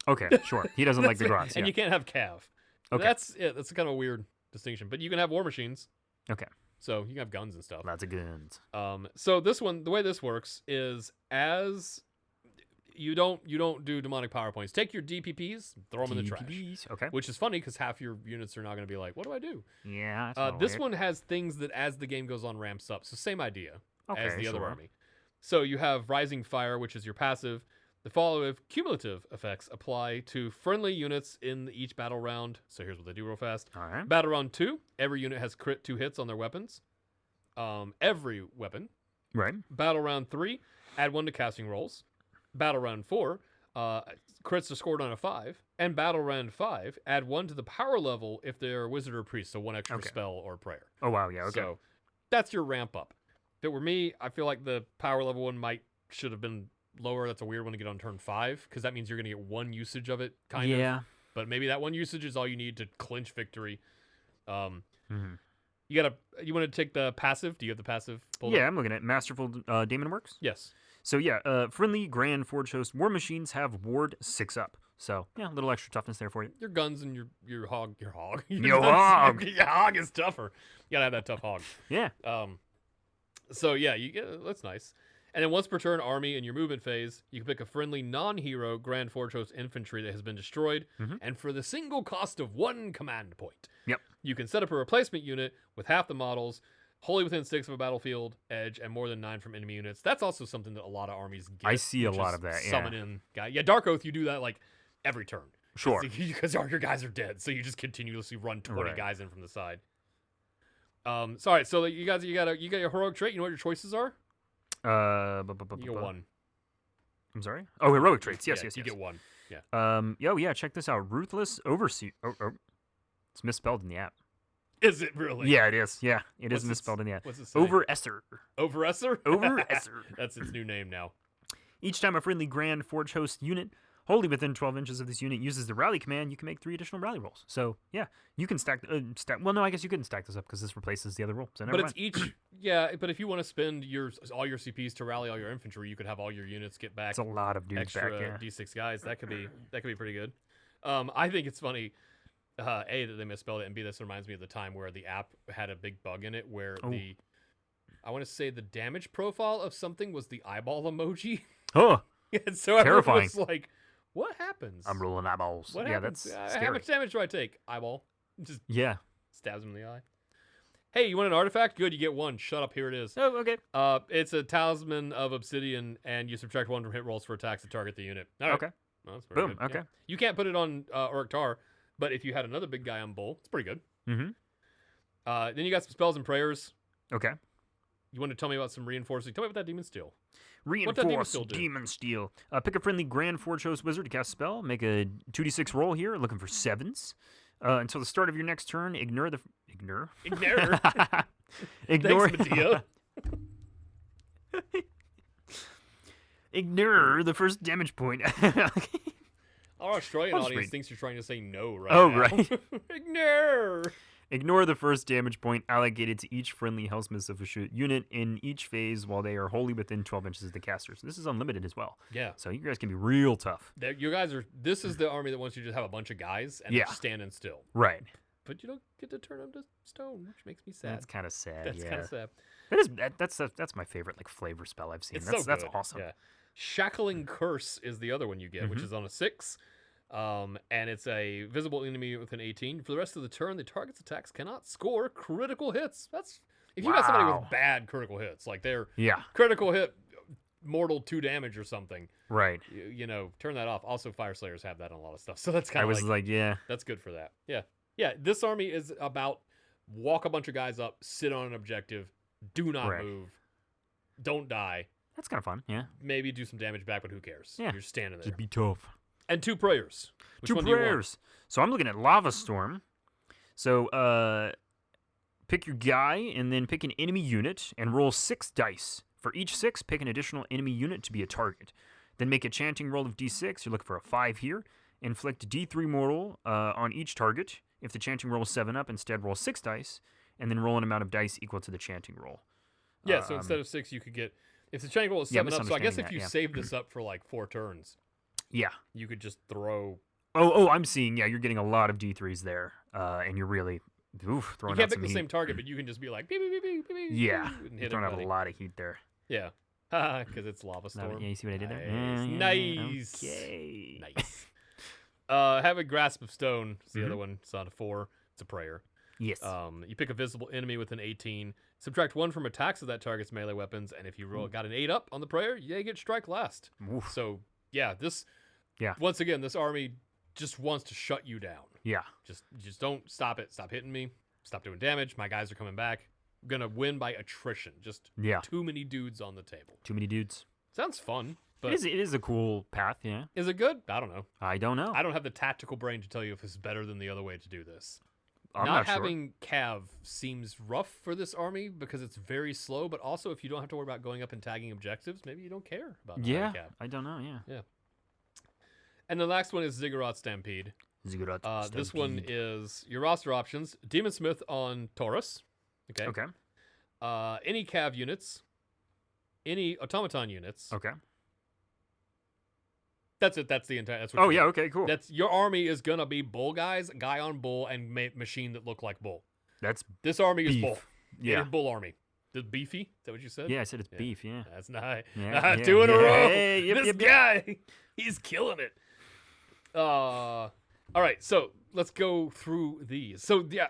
Okay, sure. He doesn't like the grots. And you can't have Cav. Okay. That's it. That's kind of a weird distinction. But you can have war machines. Okay. So you can have guns and stuff. Lots of guns. So this one, the way this works is as you don't do demonic power points. Take your DPPs, throw them in the trash. Okay. Which is funny because half your units are not going to be like, what do I do? Yeah. This one has things that as the game goes on ramps up. So same idea as the other army. So you have Rising Fire, which is your passive. The following cumulative effects apply to friendly units in each battle round. So here's what they do real fast. All right. Battle round 2, every unit has crit 2 hits on their weapons. Every weapon. Right. Battle round 3, add 1 to casting rolls. Battle round 4, crits are scored on a 5. And battle round 5, add 1 to the power level if they're wizard or priest, so 1 extra spell or prayer. Oh, wow, yeah, okay. So that's your ramp up. If it were me, I feel like the power level one should have been lower. That's a weird one to get on turn 5, because that means you're going to get 1 usage of it, kind of. Yeah. But maybe that 1 usage is all you need to clinch victory. You want to take the passive? Do you have the passive pulled up? I'm looking at Masterful Daemon Works. Yes. So yeah, friendly Grand Forge Host war machines have ward 6 up. So yeah, a little extra toughness there for you. Your guns and your hog. Your hog is tougher. You gotta have that tough hog. Yeah. So yeah, that's nice. And then once per turn army in your movement phase, you can pick a friendly non-hero Grand Forge Host infantry that has been destroyed, and for the single cost of 1 command point. Yep. You can set up a replacement unit with half the models, wholly within 6 of a battlefield edge, and more than 9 from enemy units. That's also something that a lot of armies get. I see a lot of that, yeah. Summon in guy. Yeah, Dark Oath, you do that like every turn. Sure. Because all your guys are dead, so you just continuously run 20 guys in from the side. Sorry, so you got your heroic trait. You know what your choices are? You get 1. I'm sorry? Oh, heroic traits. Yes. You get 1. Yeah. Check this out. Ruthless Overseer. Oh, it's misspelled in the app. Is it really? Yeah, it is. Yeah, it is misspelled in the app. What's it say? Overesser. Overesser? Overesser. That's its new name now. Each time a friendly Grand Forge Host unit wholly within 12 inches of this unit uses the rally command, you can make 3 additional rally rolls. So, yeah, you can stack. Well, no, I guess you couldn't stack this up because this replaces the other roll. So never mind. But if you want to spend all your CPs to rally all your infantry, you could have all your units get back. It's a lot of dudes extra back, yeah. D6 guys. That could be pretty good. I think it's funny. A, that they misspelled it, and B, this reminds me of the time where the app had a big bug in it where I want to say the damage profile of something was the eyeball emoji. Oh, And so everyone was like, what happens? I'm rolling eyeballs. What yeah, happens? that's scary. How much damage do I take? Eyeball. Just stabs him in the eye. Hey, you want an artifact? Good, you get one. Shut up, here it is. Oh, okay. It's a talisman of obsidian, and you subtract 1 from hit rolls for attacks that target the unit. All right. Okay. Well, that's pretty Boom. good. Okay. Yeah. You can't put it on Orc Tar, but if you had another big guy on Bull, it's pretty good. Mm-hmm. Then you got some spells and prayers. Okay. You want to tell me about some reinforcing? Tell me about that Demon Steel. Reinforce Demon Steel. Pick a friendly Grand Forge Host Wizard to cast a spell. Make a 2d6 roll here, looking for 7s. Until the start of your next turn, ignore. Thanks, Mattia. Ignore the first damage point. Our Australian audience thinks you're trying to say no right now. Right. Ignore the first damage point allocated to each friendly Helsmiths of Hashut unit in each phase while they are wholly within 12 inches of the caster. So this is unlimited as well. Yeah. So you guys can be real tough. You guys are. This is the army that wants you to just have a bunch of guys and they're standing still. Right. But you don't get to turn them to stone, which makes me sad. That's kind of sad. That's kind of sad. That's my favorite flavor spell I've seen. It's that's so good. Awesome. Yeah. Shackling Curse is the other one you get, which is on a 6. And it's a visible enemy with an 18. For the rest of the turn, the target's attacks cannot score critical hits. That's if you got somebody with bad critical hits, like they're critical hit, mortal 2 damage or something. Right. You know, turn that off. Also, Fire Slayers have that on a lot of stuff, so that's kind of that's good for that. Yeah. This army is about walk a bunch of guys up, sit on an objective, do not move, don't die. That's kind of fun. Yeah. Maybe do some damage back, but who cares? Yeah. You're standing there. Just be tough. And 2 prayers. Which one do you want? So I'm looking at Lava Storm. So pick your guy and then pick an enemy unit and roll 6 dice. For each 6, pick an additional enemy unit to be a target. Then make a chanting roll of d6. You're looking for a 5 here. Inflict d3 mortal on each target. If the chanting roll is 7 up, instead roll 6 dice, and then roll an amount of dice equal to the chanting roll. Yeah, so instead of 6, you could get... If the chanting roll is 7 up, so I guess if you save this up for like 4 turns... Yeah. You could just throw... Oh, I'm seeing. Yeah, you're getting a lot of D3s there, and you're really throwing out some heat. You can't pick the same target, but you can just be like... Beep, beep, beep, beep, beep, yeah, and you're throwing out a lot of heat there. Yeah. Because it's Lava Storm. Yeah, you see what I did there? Nice. Okay. Nice. Have a Grasp of Stone. It's the other one. It's on a 4. It's a prayer. Yes. You pick a visible enemy with an 18. Subtract 1 from attacks of that target's melee weapons, and if you got an 8 up on the prayer, you get strike last. Oof. So, yeah, once again, this army just wants to shut you down. Yeah. Just don't stop it. Stop hitting me. Stop doing damage. My guys are coming back. I'm going to win by attrition. Just too many dudes on the table. Too many dudes. Sounds fun. But it is a cool path, yeah. Is it good? I don't know. I don't know. I don't have the tactical brain to tell you if it's better than the other way to do this. Not having Cav seems rough for this army because it's very slow, but also if you don't have to worry about going up and tagging objectives, maybe you don't care about Cav. I don't know, yeah. And the last one is Ziggurat Stampede. This one is your roster options. Demon Smith on Taurus. Okay. Any Cav units. Any Automaton units. Okay. That's it. That's the entire. That's what okay, cool. That's your army is gonna be bull guys, guy on bull, and machine that look like bull. This army is bull. Yeah, bull army. The beefy. Is that what you said? Yeah, I said it's beef. Yeah, that's nice. Yeah, 2 in a row. Hey, this guy, he's killing it. All right, so let's go through these. So yeah,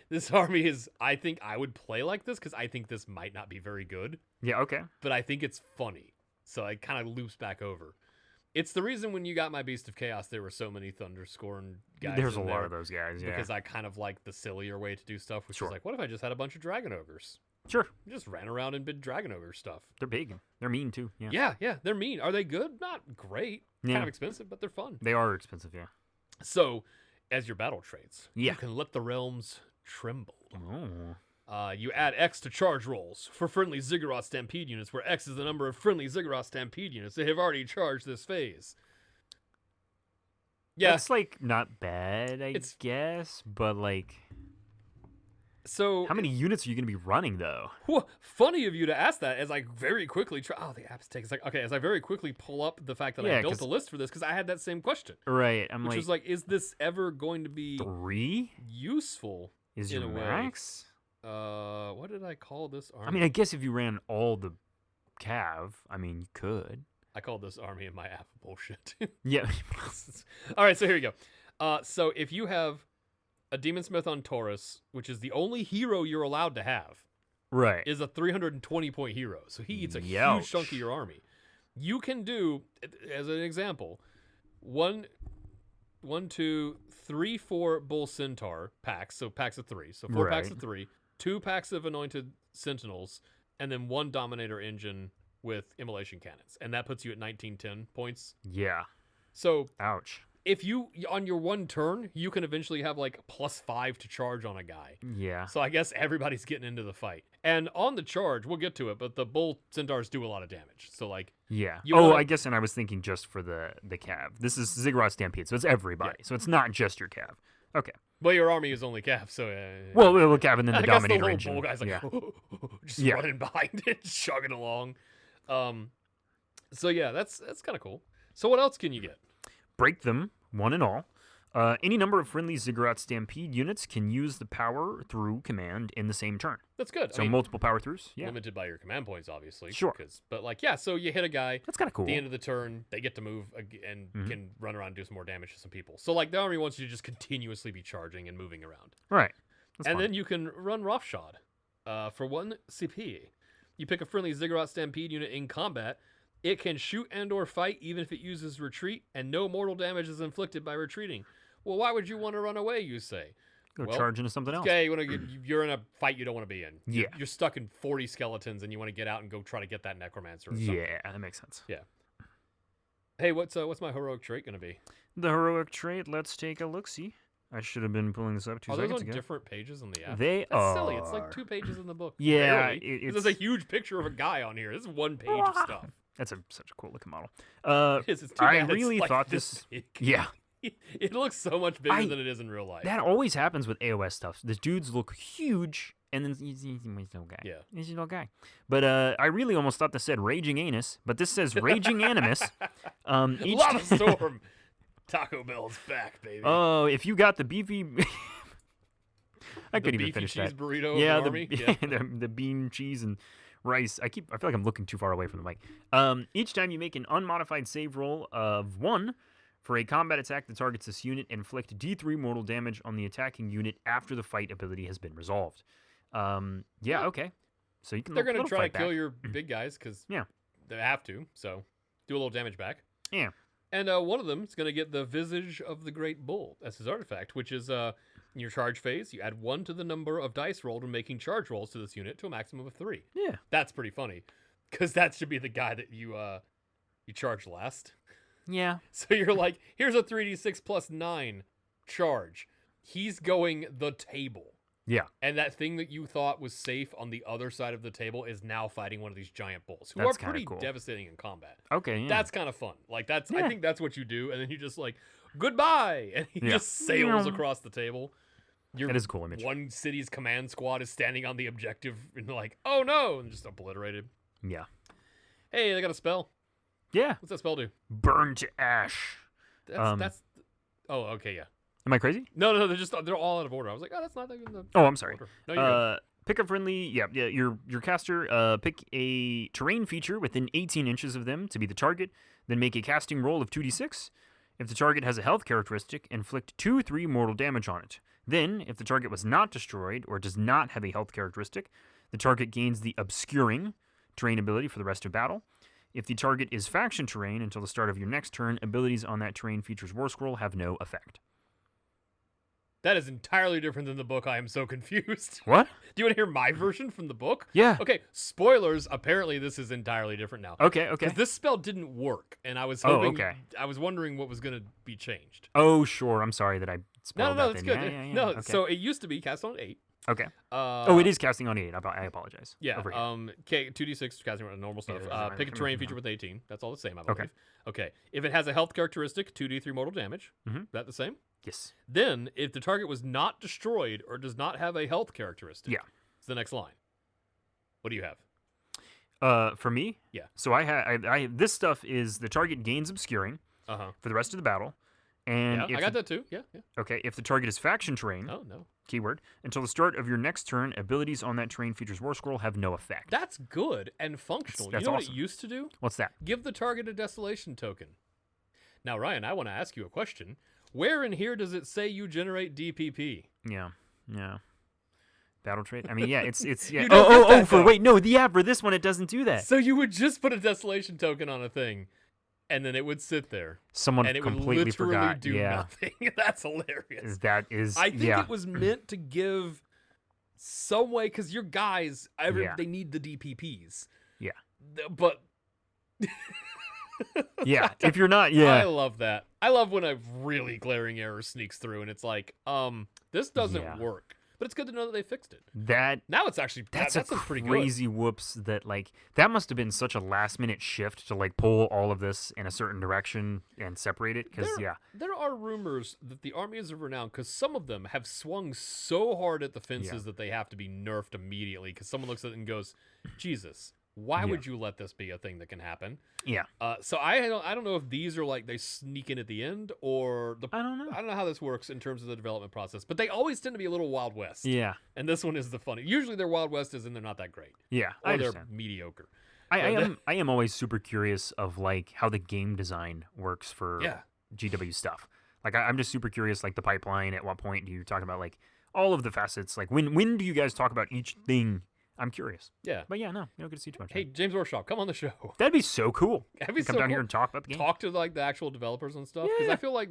this army is. I think I would play like this because I think this might not be very good. Yeah. Okay. But I think it's funny. So it kind of loops back over. It's the reason when you got my Beast of Chaos, there were so many Thunderscorn guys. There's a lot of those guys, yeah. Because I kind of like the sillier way to do stuff, which is like, what if I just had a bunch of Dragon Ogres? Sure. Just ran around and did Dragon Ogre stuff. They're big. They're mean, too. Yeah, they're mean. Are they good? Not great. Kind of expensive, but they're fun. They are expensive, yeah. So, as your battle traits, you can let the realms tremble. Oh. You add X to charge rolls for friendly Ziggurat Stampede units, where X is the number of friendly Ziggurat Stampede units that have already charged this phase. Yeah. That's, not bad, I guess, but, So... How many units are you going to be running, though? Funny of you to ask that, as I very quickly the app's take. It's like, okay, as I very quickly pull up the fact that I built a list for this, because I had that same question. Right. Which was is this ever going to be... 3? Useful Is in your a way? max? What did I call this army? I mean, I guess if you ran all the cav, I mean, you could. I called this army in my app bullshit. Yeah. All right, so here you go. So if you have a Demon Smith on Taurus, which is the only hero you're allowed to have, Right. is a 320-point hero. So he eats a Youch. huge chunk of your army. You can do, as an example, 1, 2, 3, 4 Bull Centaur packs, so packs of 3. So 4 packs of 3, 2 packs of Anointed Sentinels, and then 1 Dominator Engine with Immolation Cannons. And that puts you at 1910 points. Yeah. So, ouch. If you, on your one turn, you can eventually have like +5 to charge on a guy. Yeah. So I guess everybody's getting into the fight. And on the charge, we'll get to it, but the Bull Centaurs do a lot of damage. So like... Yeah. Wanna... I guess, and I was thinking just for the cav. This is Ziggurat Stampede, so it's everybody. Yeah. So it's not just your cav. Okay. Well, your army is only cav, so... well, cav and then the Dominator the engine. Bull guy's like, just running behind it, chugging along. So yeah, that's kind of cool. So what else can you get? Break them, one and all. Any number of friendly Ziggurat Stampede units can use the power through command in the same turn. That's good. So multiple power throughs. Yeah. Limited by your command points, obviously. Sure. But like, yeah, so you hit a guy. That's kind of cool. At the end of the turn, they get to move and can run around and do some more damage to some people. So like, the army wants you to just continuously be charging and moving around. Right. Then you can run Roughshod for 1 CP. You pick a friendly Ziggurat Stampede unit in combat. It can shoot and or fight even if it uses retreat, and no mortal damage is inflicted by retreating. Well, why would you want to run away, you say? Go charge into something else. Okay, you're in a fight you don't want to be in. Yeah. You're stuck in 40 skeletons, and you want to get out and go try to get that Necromancer or something. Yeah, that makes sense. Yeah. Hey, what's my heroic trait going to be? The heroic trait, let's take a look-see. I should have been pulling this up 2 seconds ago. Are those on different pages in the app? They That's are. silly. It's like 2 pages in the book. Yeah. There's a huge picture of a guy on here. This is 1 page of stuff. That's such a cool looking model. It's too I bad really it's like thought this. Yeah. It looks so much bigger than it is in real life. That always happens with AOS stuff. The dudes look huge, and then he's no guy. Yeah. He's no guy. But I really almost thought this said Raging Anus, but this says Raging Animus. Lava Storm. Taco Bell's back, baby. Oh, if you got the beefy... I could even finish cheese that. burrito Yeah, of the army. the bean, cheese, and rice. I feel like I'm looking too far away from the mic. Each time you make an unmodified save roll of 1 for a combat attack that targets this unit, inflict D3 mortal damage on the attacking unit after the fight ability has been resolved. Okay. So you can. They're going to try to kill your big guys because they have to. So do a little damage back. Yeah. And one of them is going to get the Visage of the Great Bull. That's his artifact, which is in your charge phase, you add 1 to the number of dice rolled when making charge rolls to this unit to a maximum of 3. Yeah. That's pretty funny because that should be the guy that you charge last. Yeah. So you're like, here's a 3d6 plus 9 charge. He's going the table. Yeah. And that thing that you thought was safe on the other side of the table is now fighting one of these giant bulls who are pretty devastating in combat. Okay, yeah. That's kind of fun. Like I think that's what you do, and then you just like, goodbye, and he just sails across the table. That is a cool image. One city's command squad is standing on the objective and like, oh no, and just obliterated. Yeah. Hey, they got a spell. Yeah. What's that spell do? Burn to ash. That's oh, okay, yeah. Am I crazy? No, they're all out of order. I was like, oh, that's not even the I'm sorry. Order. No, you're good. Pick a friendly, your caster, pick a terrain feature within 18 inches of them to be the target, then make a casting roll of 2d6. If the target has a health characteristic, inflict 2/3 mortal damage on it. Then, if the target was not destroyed or does not have a health characteristic, the target gains the obscuring terrain ability for the rest of battle. If the target is faction terrain until the start of your next turn, abilities on that terrain feature's war scroll have no effect. That is entirely different than the book. I am so confused. What? Do you want to hear my version from the book? Yeah. Okay, spoilers. Apparently, this is entirely different now. Okay. Because this spell didn't work, and I was hoping... I was wondering what was going to be changed. Oh, sure. I'm sorry that I spelled that. No, that's good. Yeah. No, okay. So it used to be cast on 8. Okay. It is casting on 8. I apologize. Yeah. 2d6 casting on normal stuff. Pick a terrain feature with 18. That's all the same, I believe. Okay. If it has a health characteristic, 2d3 mortal damage. Mm-hmm. Is that the same? Yes. Then, if the target was not destroyed or does not have a health characteristic, it's the next line. What do you have? For me? Yeah. So I this stuff is the target gains obscuring for the rest of the battle, And I got that too. Yeah. Okay, if the target is faction terrain, Oh, no. keyword, until the start of your next turn, abilities on that terrain features War Scroll have no effect. That's good and functional. That's you know awesome. what it used to do? What's that? Give the target a desolation token. Now, Ryan, I want to ask you a question. Where in here does it say you generate DPP? Yeah. Battle trait. I mean, yeah, it's yeah. You don't get that, For though. wait, no, for this one it doesn't do that. So you would just put a desolation token on a thing, and then it would sit there. Someone and it completely would literally forgot. do nothing. That's hilarious. I think it was meant to give some way, because your guys, they need the DPPs. Yeah. But yeah, if you're not, I love that. I love when a really glaring error sneaks through, and it's like, this doesn't work. But it's good to know that they fixed it. Now it's actually that's pretty crazy whoops. That must have been such a last minute shift to like pull all of this in a certain direction and separate it. Because there are rumors that the armies of renown, because some of them have swung so hard at the fences that they have to be nerfed immediately. Because someone looks at it and goes, "Jesus, why would you let this be a thing that can happen?" Yeah. So I don't know if these are like they sneak in at the end, or I don't know. I don't know how this works in terms of the development process, but they always tend to be a little Wild West. Yeah. And this one is the funny. Usually their Wild West is, and they're not that great. Yeah, or they're mediocre. I am always super curious of like how the game design works for GW stuff. Like I'm just super curious, like the pipeline. At what point do you talk about like all of the facets? Like when do you guys talk about each thing? I'm curious. Yeah. But yeah, no, you don't get to see too much. Hey, James Warshaw, come on the show. That'd be so cool. That'd be come so down cool. here and talk about the game. Talk to like the actual developers and stuff. Because I feel like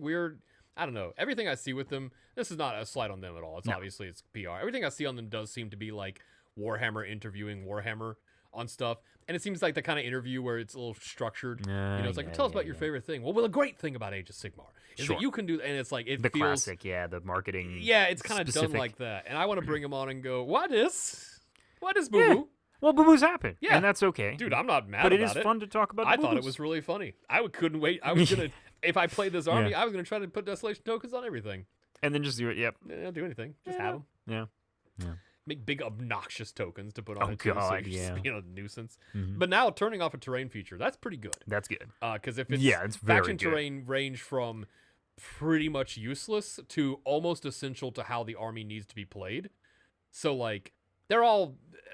I don't know. Everything I see with them, this is not a slight on them at all. It's obviously it's PR. Everything I see on them does seem to be like Warhammer interviewing Warhammer on stuff. And it seems like the kind of interview where it's a little structured. It's like, tell us about your favorite thing. Well, the great thing about Age of Sigmar is that you can do, and it's like, it the feels classic, the marketing. Yeah, it's kind of done like that. And I want to bring them on and go, what is Boo-Boo? Well, boo-boos happen. Yeah. And that's okay. Dude, I'm not mad about it. But it is fun to talk about I thought it was really funny. I couldn't wait. I was going to, if I played this army, I was going to try to put desolation tokens on everything. And then just do it, Yeah, don't do anything. Just have them. Yeah. Make big obnoxious tokens to put on it. God, so just being a nuisance. But now turning off a terrain feature, that's pretty good. That's good. Because if it's, it's very faction good. Terrain range from pretty much useless to almost essential to how the army needs to be played. So like,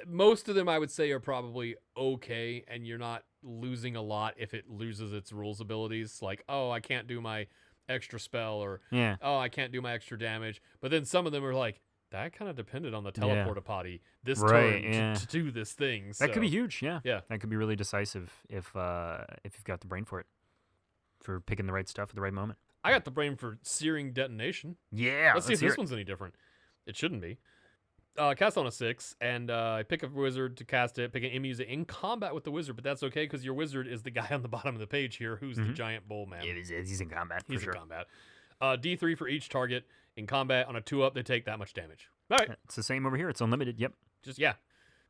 most of them I would say are probably okay, and you're not losing a lot if it loses its rules abilities. Like, oh, I can't do my extra spell, or oh, I can't do my extra damage. But then some of them are like, that kind of depended on the teleporta-potty this turn to do this thing. So. That could be huge, yeah. That could be really decisive if you've got the brain for it, for picking the right stuff at the right moment. I got the brain for Searing Detonation. Yeah, let's see if this one's any different. It shouldn't be. Cast on a 6, and I pick a wizard to cast it. Pick an enemy, use it in combat with the wizard, but that's okay because your wizard is the guy on the bottom of the page here, who's the giant bull man. Yeah, he's in combat. He's in combat. D3 for each target in combat. On a 2-up, they take that much damage. All right, it's the same over here. It's unlimited. Yep.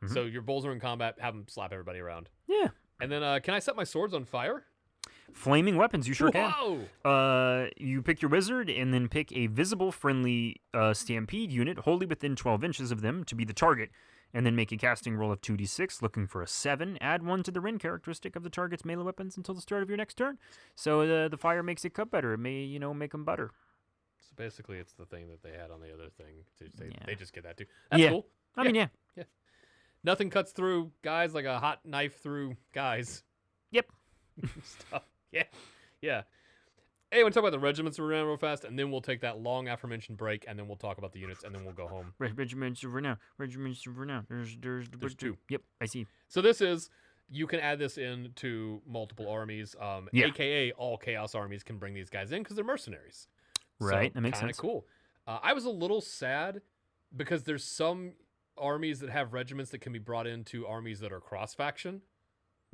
So your bulls are in combat. Have them slap everybody around. Yeah. And then can I set my swords on fire? Flaming weapons, you sure Whoa! can. You pick your wizard and then pick a visible friendly stampede unit wholly within 12 inches of them to be the target, and then make a casting roll of 2d6 looking for a 7. Add 1 to the Ren characteristic of the target's melee weapons until the start of your next turn. So the fire makes it cut better. It may, make them butter. So basically it's the thing that they had on the other thing. They just get that too. That's cool. I mean, yeah. Nothing cuts through guys like a hot knife through guys. Yep. Stuff. Yeah. Hey, I want to talk about the regiments around real fast, and then we'll take that long aforementioned break, and then we'll talk about the units, and then we'll go home. Regiments over now. There's 2. Yep, I see. So this is, you can add this in to multiple armies, aka all Chaos armies can bring these guys in because they're mercenaries. Right, so, that makes sense. Kind of cool. I was a little sad because there's some armies that have regiments that can be brought into armies that are cross-faction.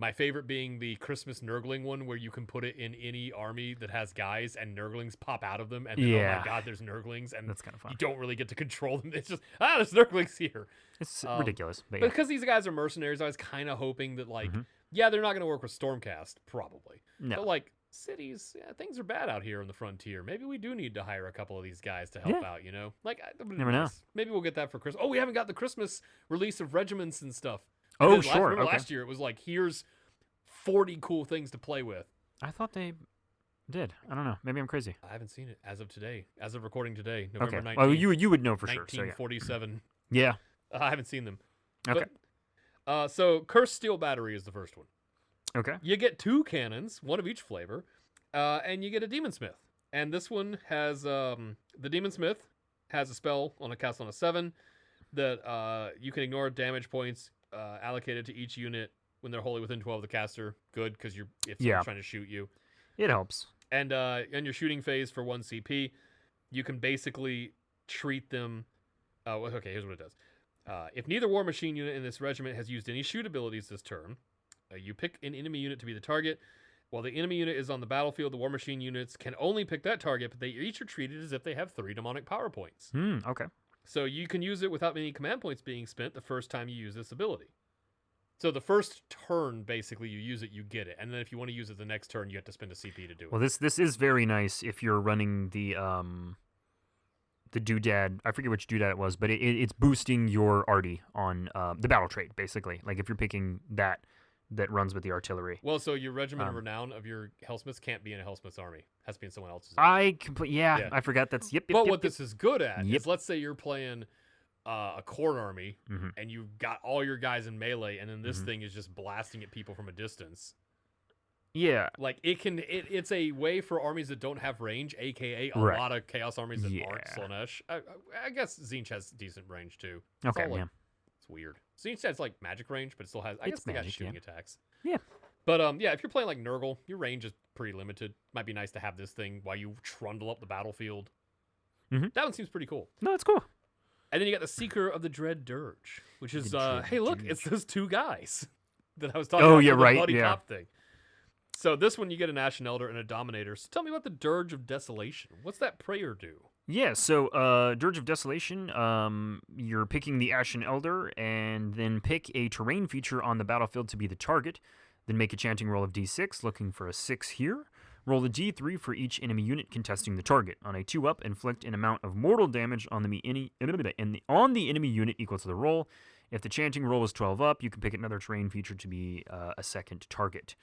My favorite being the Christmas Nurgling one, where you can put it in any army that has guys and Nurglings pop out of them, and then, oh my god, there's Nurglings, and that's kind of fun. You don't really get to control them. It's just, there's Nurglings here. It's ridiculous. But because these guys are mercenaries, I was kind of hoping that, like, they're not going to work with Stormcast, probably. No. But, like, cities, things are bad out here on the frontier. Maybe we do need to hire a couple of these guys to help out, Like, never know. Maybe we'll get that for Christmas. Oh, we haven't got the Christmas release of regiments and stuff. Oh, sure. Remember last year, it was like, here's 40 cool things to play with. I thought they did. I don't know. Maybe I'm crazy. I haven't seen it as of today. As of recording today, November 19th. Well, you would know for sure. 1947. Yeah. I haven't seen them. Okay. But, so Cursed Steel Battery is the first one. Okay. You get 2 cannons, one of each flavor, and you get a Demon Smith. And this one has the Demon Smith has a spell on a cast on a 7 that you can ignore damage points allocated to each unit when they're wholly within 12 of the caster. Good, because if someone's trying to shoot you, it helps. And in your shooting phase for 1 CP, you can basically treat them. Okay, here's what it does. If neither War Machine unit in this regiment has used any shoot abilities this turn, you pick an enemy unit to be the target. While the enemy unit is on the battlefield, the War Machine units can only pick that target, but they each are treated as if they have 3 demonic power points. Okay. So you can use it without any command points being spent the first time you use this ability. So the first turn, basically, you use it, you get it. And then if you want to use it the next turn, you have to spend a CP to do it. Well, this is very nice if you're running the doodad. I forget which doodad it was, but it's boosting your arty on the battle trait, basically. Like if you're picking that runs with the artillery. Well, so your regiment of renown of your Helsmiths can't be in a Helsmiths army. It has to be in someone else's army. I forgot that's yep. But what this is good at is, let's say you're playing a Khorne army and you've got all your guys in melee, and then this thing is just blasting at people from a distance. Yeah, like it's a way for armies that don't have range, aka a lot of Chaos armies that aren't Slaanesh. I guess Tzeentch has decent range too. Okay, yeah. It's weird. Tzeentch has like magic range, but it still has. I guess they got shooting attacks. Yeah. But if you're playing like Nurgle, your range is pretty limited. Might be nice to have this thing while you trundle up the battlefield. That one seems pretty cool. No, it's cool. And then you got the Seeker of the Dread Dirge, which is hey, look, it's those 2 guys that I was talking about. Oh, yeah, right. The bloody yeah. cop thing. So this one, you get an Ashen Elder and a Dominator. So tell me about the Dirge of Desolation. What's that prayer do? Yeah, so Dirge of Desolation, you're picking the Ashen Elder, and then pick a terrain feature on the battlefield to be the target. Then make a chanting roll of d6, looking for a 6 here. Roll a d3 for each enemy unit contesting the target. On a 2-up, inflict an amount of mortal damage on the enemy unit equal to the roll. If the chanting roll is 12 up, you can pick another terrain feature to be a second target.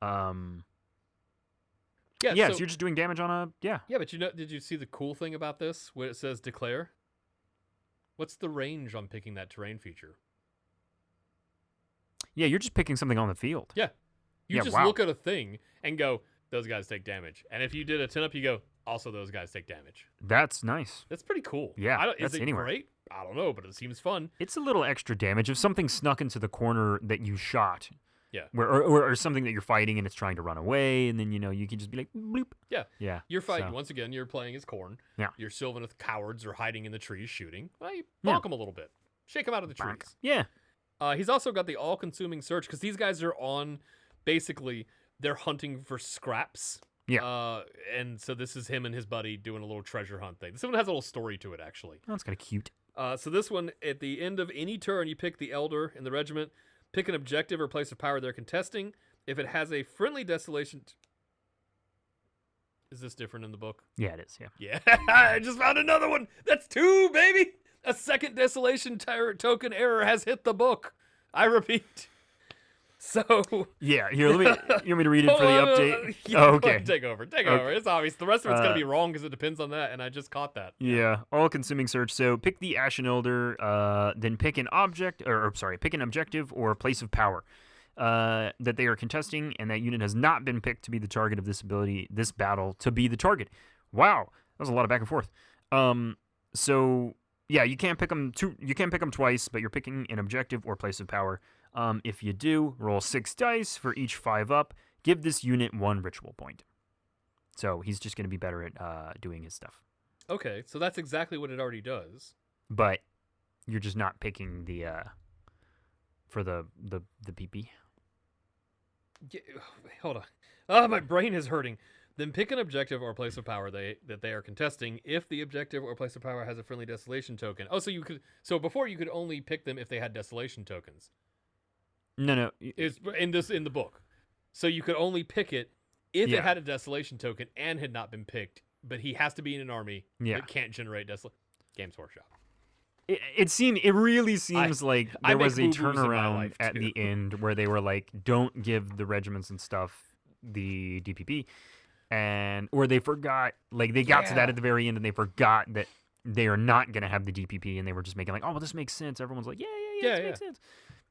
So you're just doing damage on a Yeah, but did you see the cool thing about this when it says declare? What's the range on picking that terrain feature? Yeah, you're just picking something on the field. Yeah. You just look at a thing and go, those guys take damage. And if you did a 10-up, you go, also those guys take damage. That's nice. That's pretty cool. Yeah, is it great? I don't know, but it seems fun. It's a little extra damage. If something snuck into the corner that you shot, yeah, or something that you're fighting and it's trying to run away, and then you can just be like, bloop. Yeah. You're fighting once again. You're playing as Khorne. Yeah. You're Sylvaneth cowards or hiding in the trees shooting. Well, you bonk them a little bit, shake them out of the trees. Yeah. He's also got the all-consuming search because these guys are on. Basically, they're hunting for scraps. Yeah. And so this is him and his buddy doing a little treasure hunt thing. This one has a little story to it, actually. Oh, that's kind of cute. So this one, at the end of any turn, you pick the Elder in the regiment. Pick an objective or place of power they're contesting. If it has a friendly desolation... Is this different in the book? Yeah, it is, Yeah. I just found another one! That's 2, baby! A second desolation token error has hit the book. I repeat. So... Yeah, here, you want me to read it for the update? Okay. Take over. It's obvious. The rest of it's going to be wrong because it depends on that, and I just caught that. Yeah, all-consuming search. So pick the Ashen Elder, then pick an pick an objective or place of power that they are contesting, and that unit has not been picked to be the target of this battle to be the target. Wow, that was a lot of back and forth. So yeah, you can't pick them twice, but you're picking an objective or place of power. If you do, roll 6 dice for each 5-up. Give this unit 1 ritual point. So he's just going to be better at doing his stuff. Okay, so that's exactly what it already does. But you're just not picking the for the PP. Yeah, hold on. Oh, my brain is hurting. Then pick an objective or place of power that they are contesting if the objective or place of power has a friendly desolation token. Oh, so before you could only pick them if they had desolation tokens. No. It's in the book. So you could only pick it if it had a desolation token and had not been picked, but he has to be in an army that can't generate desolation. Games Workshop. It really seems like there was a turnaround at the end where they were like, don't give the regiments and stuff the DPP. or they forgot, like they got to that at the very end and they forgot that they are not going to have the DPP, and they were just making like, oh, well, this makes sense. Everyone's like, yeah, this makes sense.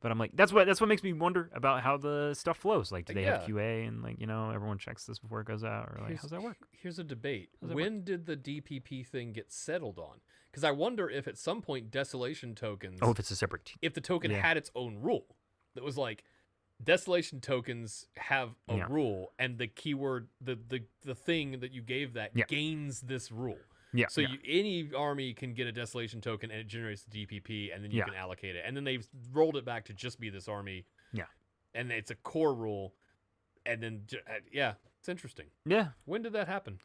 But I'm like, that's what makes me wonder about how the stuff flows. Like, do they have QA and like, everyone checks this before it goes out, or like, how's that work? Here's a debate. When did the DPP thing get settled on? Because I wonder if at some point Desolation tokens. Oh, if it's a separate. If the token had its own rule that was like, Desolation tokens have a rule, and the keyword, the thing that you gave that gains this rule. Yeah. So any army can get a Desolation token, and it generates the DPP, and then you can allocate it. And then they've rolled it back to just be this army. Yeah. And it's a core rule, and then it's interesting. Yeah. When did that happen?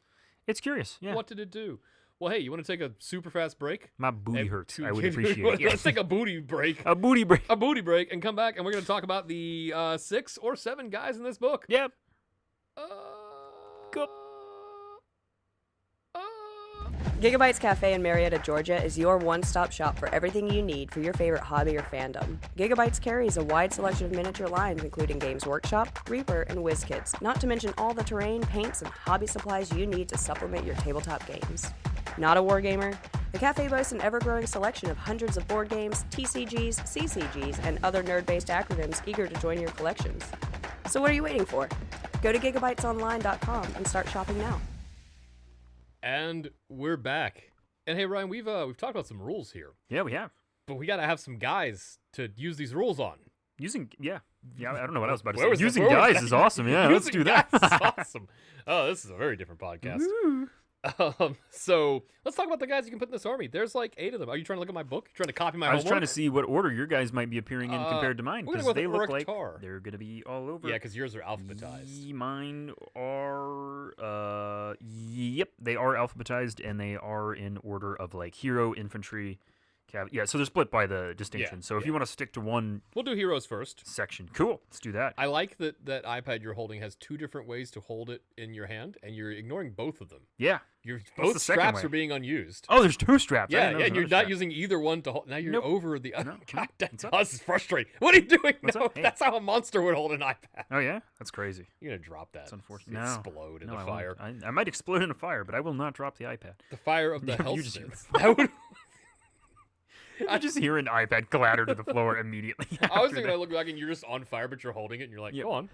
It's curious. Yeah. What did it do? Well, hey, you want to take a super fast break? My booty hurts. I would appreciate it. Let's take a booty break. A booty break, and come back, and we're going to talk about the 6 or 7 guys in this book. Yep. Go. Gigabytes Cafe in Marietta, Georgia is your one-stop shop for everything you need for your favorite hobby or fandom. Gigabytes carries a wide selection of miniature lines including Games Workshop, Reaper, and WizKids, not to mention all the terrain, paints, and hobby supplies you need to supplement your tabletop games. Not a wargamer? The cafe boasts an ever-growing selection of hundreds of board games, TCGs, CCGs, and other nerd-based acronyms eager to join your collections. So what are you waiting for? Go to gigabytesonline.com and start shopping now. And we're back. And hey, Ryan, we've talked about some rules here. Yeah, we have. But we got to have some guys to use these rules on. Yeah, I don't know what I was about to say. Using guys is awesome. Yeah, let's do that. Is awesome. Oh, this is a very different podcast. So let's talk about the guys you can put in this army. There's like 8 of them. Are you trying to look at my book? Trying to copy my homework? I was trying to see what order your guys might be appearing in compared to mine, because they look like Tar. They're going to be all over. Yeah, because yours are alphabetized. Mine are, yep, they are alphabetized, and they are in order of like hero, infantry, yeah, so they're split by the distinction. So if you want to stick to one... We'll do heroes first. Section. Cool. Let's do that. I like that iPad you're holding has 2 different ways to hold it in your hand, and you're ignoring both of them. Yeah. Both straps are being unused. Oh, there's 2 straps. Yeah, and you're not using either one to hold. Now you're over the other. God, this is frustrating. What are you doing? Hey. That's how a monster would hold an iPad. Oh, yeah? That's crazy. You're going to drop that. That's unfortunate. Explode in the fire. I might explode in a fire, but I will not drop the iPad. The fire of the Helsmiths. That would... I just hear an iPad clatter to the floor immediately. I was thinking I look back and you're just on fire, but you're holding it, and you're like, go on.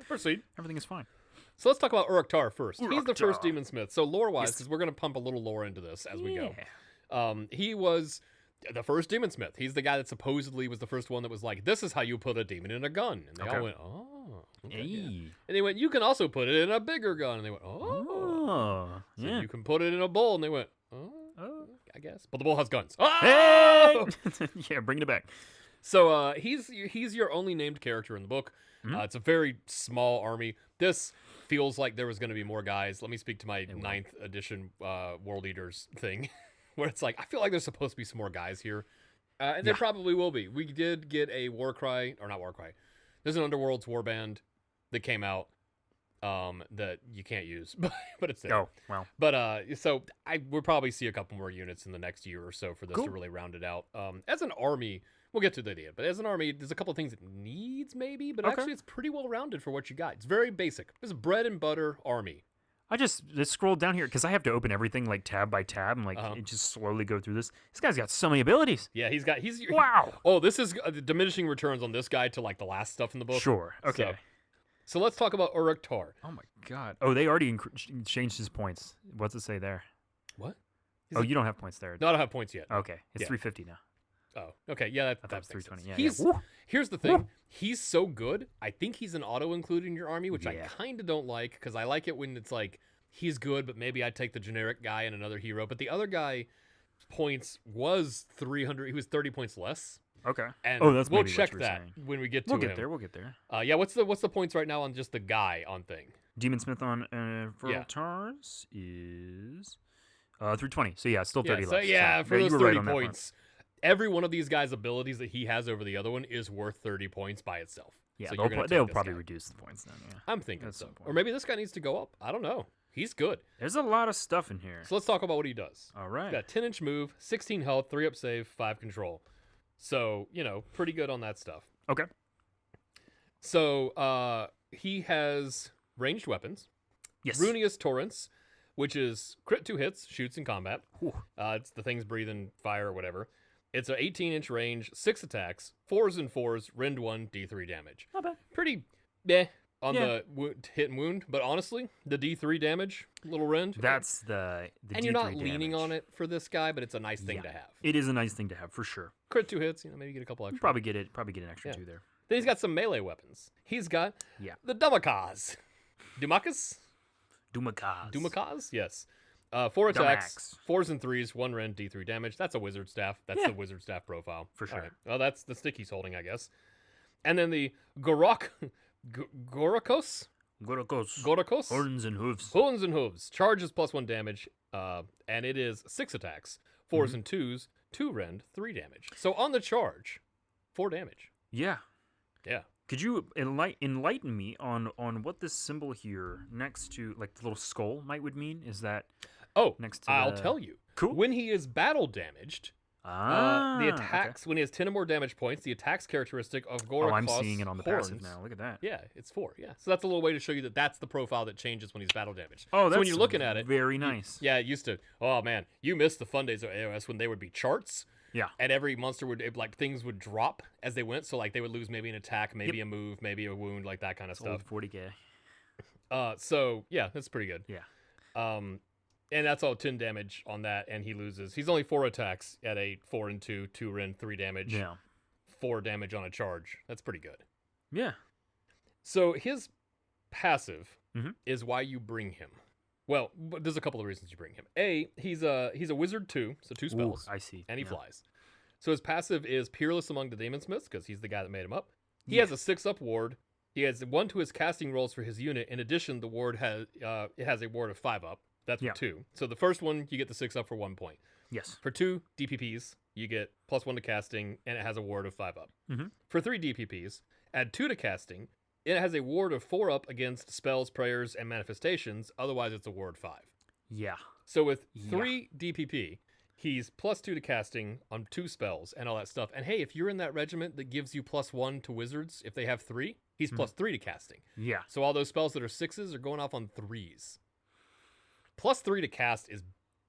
Proceed. Everything is fine. So let's talk about Uruk-Tar first. He's the first Demon Smith. So lore-wise, because we're going to pump a little lore into this as we go. He was the first Demon Smith. He's the guy that supposedly was the first one that was like, this is how you put a demon in a gun. And they all went, oh. Okay, And they went, you can also put it in a bigger gun. And they went, oh. So you can put it in a bull. And they went, oh. I guess. But the bull has guns. Oh! Hey! Yeah, bringing it back. So he's your only named character in the book. Mm-hmm. It's a very small army. This feels like there was going to be more guys. Let me speak to my 9th edition World Eaters thing, where it's like, I feel like there's supposed to be some more guys here. And there probably will be. We did get a Warcry, or not Warcry. There's an Underworld's warband that came out that you can't use, but it's there. Oh, wow. But so we'll probably see a couple more units in the next year or so for this to really round it out. As an army, we'll get to the idea, but as an army, there's a couple of things it needs maybe, but actually it's pretty well rounded for what you got. It's very basic. It's a bread and butter army. I just scrolled down here because I have to open everything like tab by tab and like just slowly go through this. This guy's got so many abilities. Yeah, he's wow. Oh, this is diminishing returns on this guy to like the last stuff in the book. Sure. Okay. So let's talk about Uruk-Tar. Oh my god. Oh, they already changed his points. What's it say there? What? You don't have points there. No, I don't have points yet. Okay. It's 350 now. Oh, okay. Yeah, I thought it was 320. Yeah. Here's the thing. He's so good. I think he's an auto-include in your army, which I kind of don't like, because I like it when it's like, he's good, but maybe I'd take the generic guy and another hero. But the other guy points was 300. He was 30 points less. Okay. And we'll check that when we get to him. We'll get there. Yeah, what's the points right now on just the guy on thing? Demon Smith on Uruk-Tar's is 320. So yeah, still 30 less. So for those 30 points, every one of these guys' abilities that he has over the other one is worth 30 points by itself. Yeah, so they'll probably reduce the points then. Yeah. I'm thinking so. Or maybe this guy needs to go up. I don't know. He's good. There's a lot of stuff in here. So let's talk about what he does. All right. He's got 10-inch move, 16 health, 3 up save, 5 control. So, pretty good on that stuff. Okay. So, he has ranged weapons. Yes. Runious Torrents, which is crit 2 hits, shoots in combat. It's the thing's breathing fire or whatever. It's an 18-inch range, 6 attacks, 4s and 4s, rend 1, d3 damage. Not bad. Pretty on the hit and wound, but honestly, the d3 damage, little rend. That's the and D3 you're not damage. leaning on it for this guy, but it's a nice thing to have. It is a nice thing to have, for sure. Crit 2 hits, maybe get a couple extra. Probably get an extra 2 there. Then he's got some melee weapons. He's got the Dumakaz. Dumakaz? Dumakaz? Yes. 4 attacks, 4s and 3s, 1 rend, d3 damage. That's a wizard staff. That's the wizard staff profile. For sure. All right. Well, that's the stick he's holding, I guess. And then the Gorakos? Horns and hooves. Horns and hooves. Charges +1 damage, and it is 6 attacks, 4s and 2s, 2 rend, 3 damage. So on the charge, 4 damage. Yeah. Yeah. Could you enlighten me on what this symbol here next to, like, the little skull would mean? Is that next to I'll tell you. Cool. When he is battle damaged, the attacks, when he has 10 or more damage points, the attacks characteristic of Gorakos I'm seeing it on the horns, passive now. Look at that. Yeah, it's 4, yeah. So that's a little way to show you that that's the profile that changes when he's battle damaged. Oh, that's so when you're looking at it, very nice. it used to, oh man, you missed the fun days of AOS when they would be charts. Yeah. And every monster would, things would drop as they went. So, like, they would lose maybe an attack, maybe a move, maybe a wound, like that kind of stuff. Old 40k. So, yeah, that's pretty good. Yeah. And that's all 10 damage on that, and he loses. He's only 4 attacks at a 4 and 2, 2 rend, 3 damage. Yeah. 4 damage on a charge. That's pretty good. Yeah. So his passive is why you bring him. Well, there's a couple of reasons you bring him. A, he's a wizard too, so 2 spells. Ooh, I see. And he flies. So his passive is Peerless Among the Demon Smiths, because he's the guy that made him up. He has a 6-up ward. He has 1 to his casting rolls for his unit. In addition, the ward has a ward of 5-up. That's for 2. So the first one, you get the 6-up for 1 point. Yes. For 2 DPPs, you get +1 to casting, and it has a ward of 5-up. For 3 DPPs, add 2 to casting. It has a ward of 4-up against spells, prayers, and manifestations. Otherwise, it's a ward 5. Yeah. So with 3 DPP, he's +2 to casting on 2 spells and all that stuff. And hey, if you're in that regiment that gives you +1 to wizards, if they have 3, he's +3 to casting. Yeah. So all those spells that are 6s are going off on 3s. +3 to cast is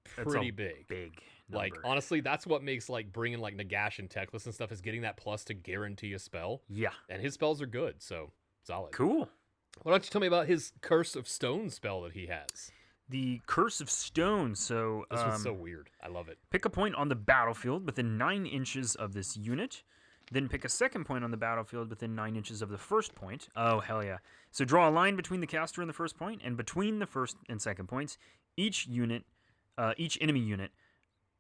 pretty big. Big number. Like, honestly, that's what makes, like, bringing, like, Nagash and Teclis and stuff is getting that plus to guarantee a spell. Yeah. And his spells are good, so solid. Cool. Why don't you tell me about his Curse of Stone spell that he has? The Curse of Stone. So this one's so weird. I love it. Pick a point on the battlefield within 9 inches of this unit. Then pick a second point on the battlefield within 9 inches of the first point. Oh, hell yeah. So draw a line between the caster and the first point, and between the first and second points, each enemy unit,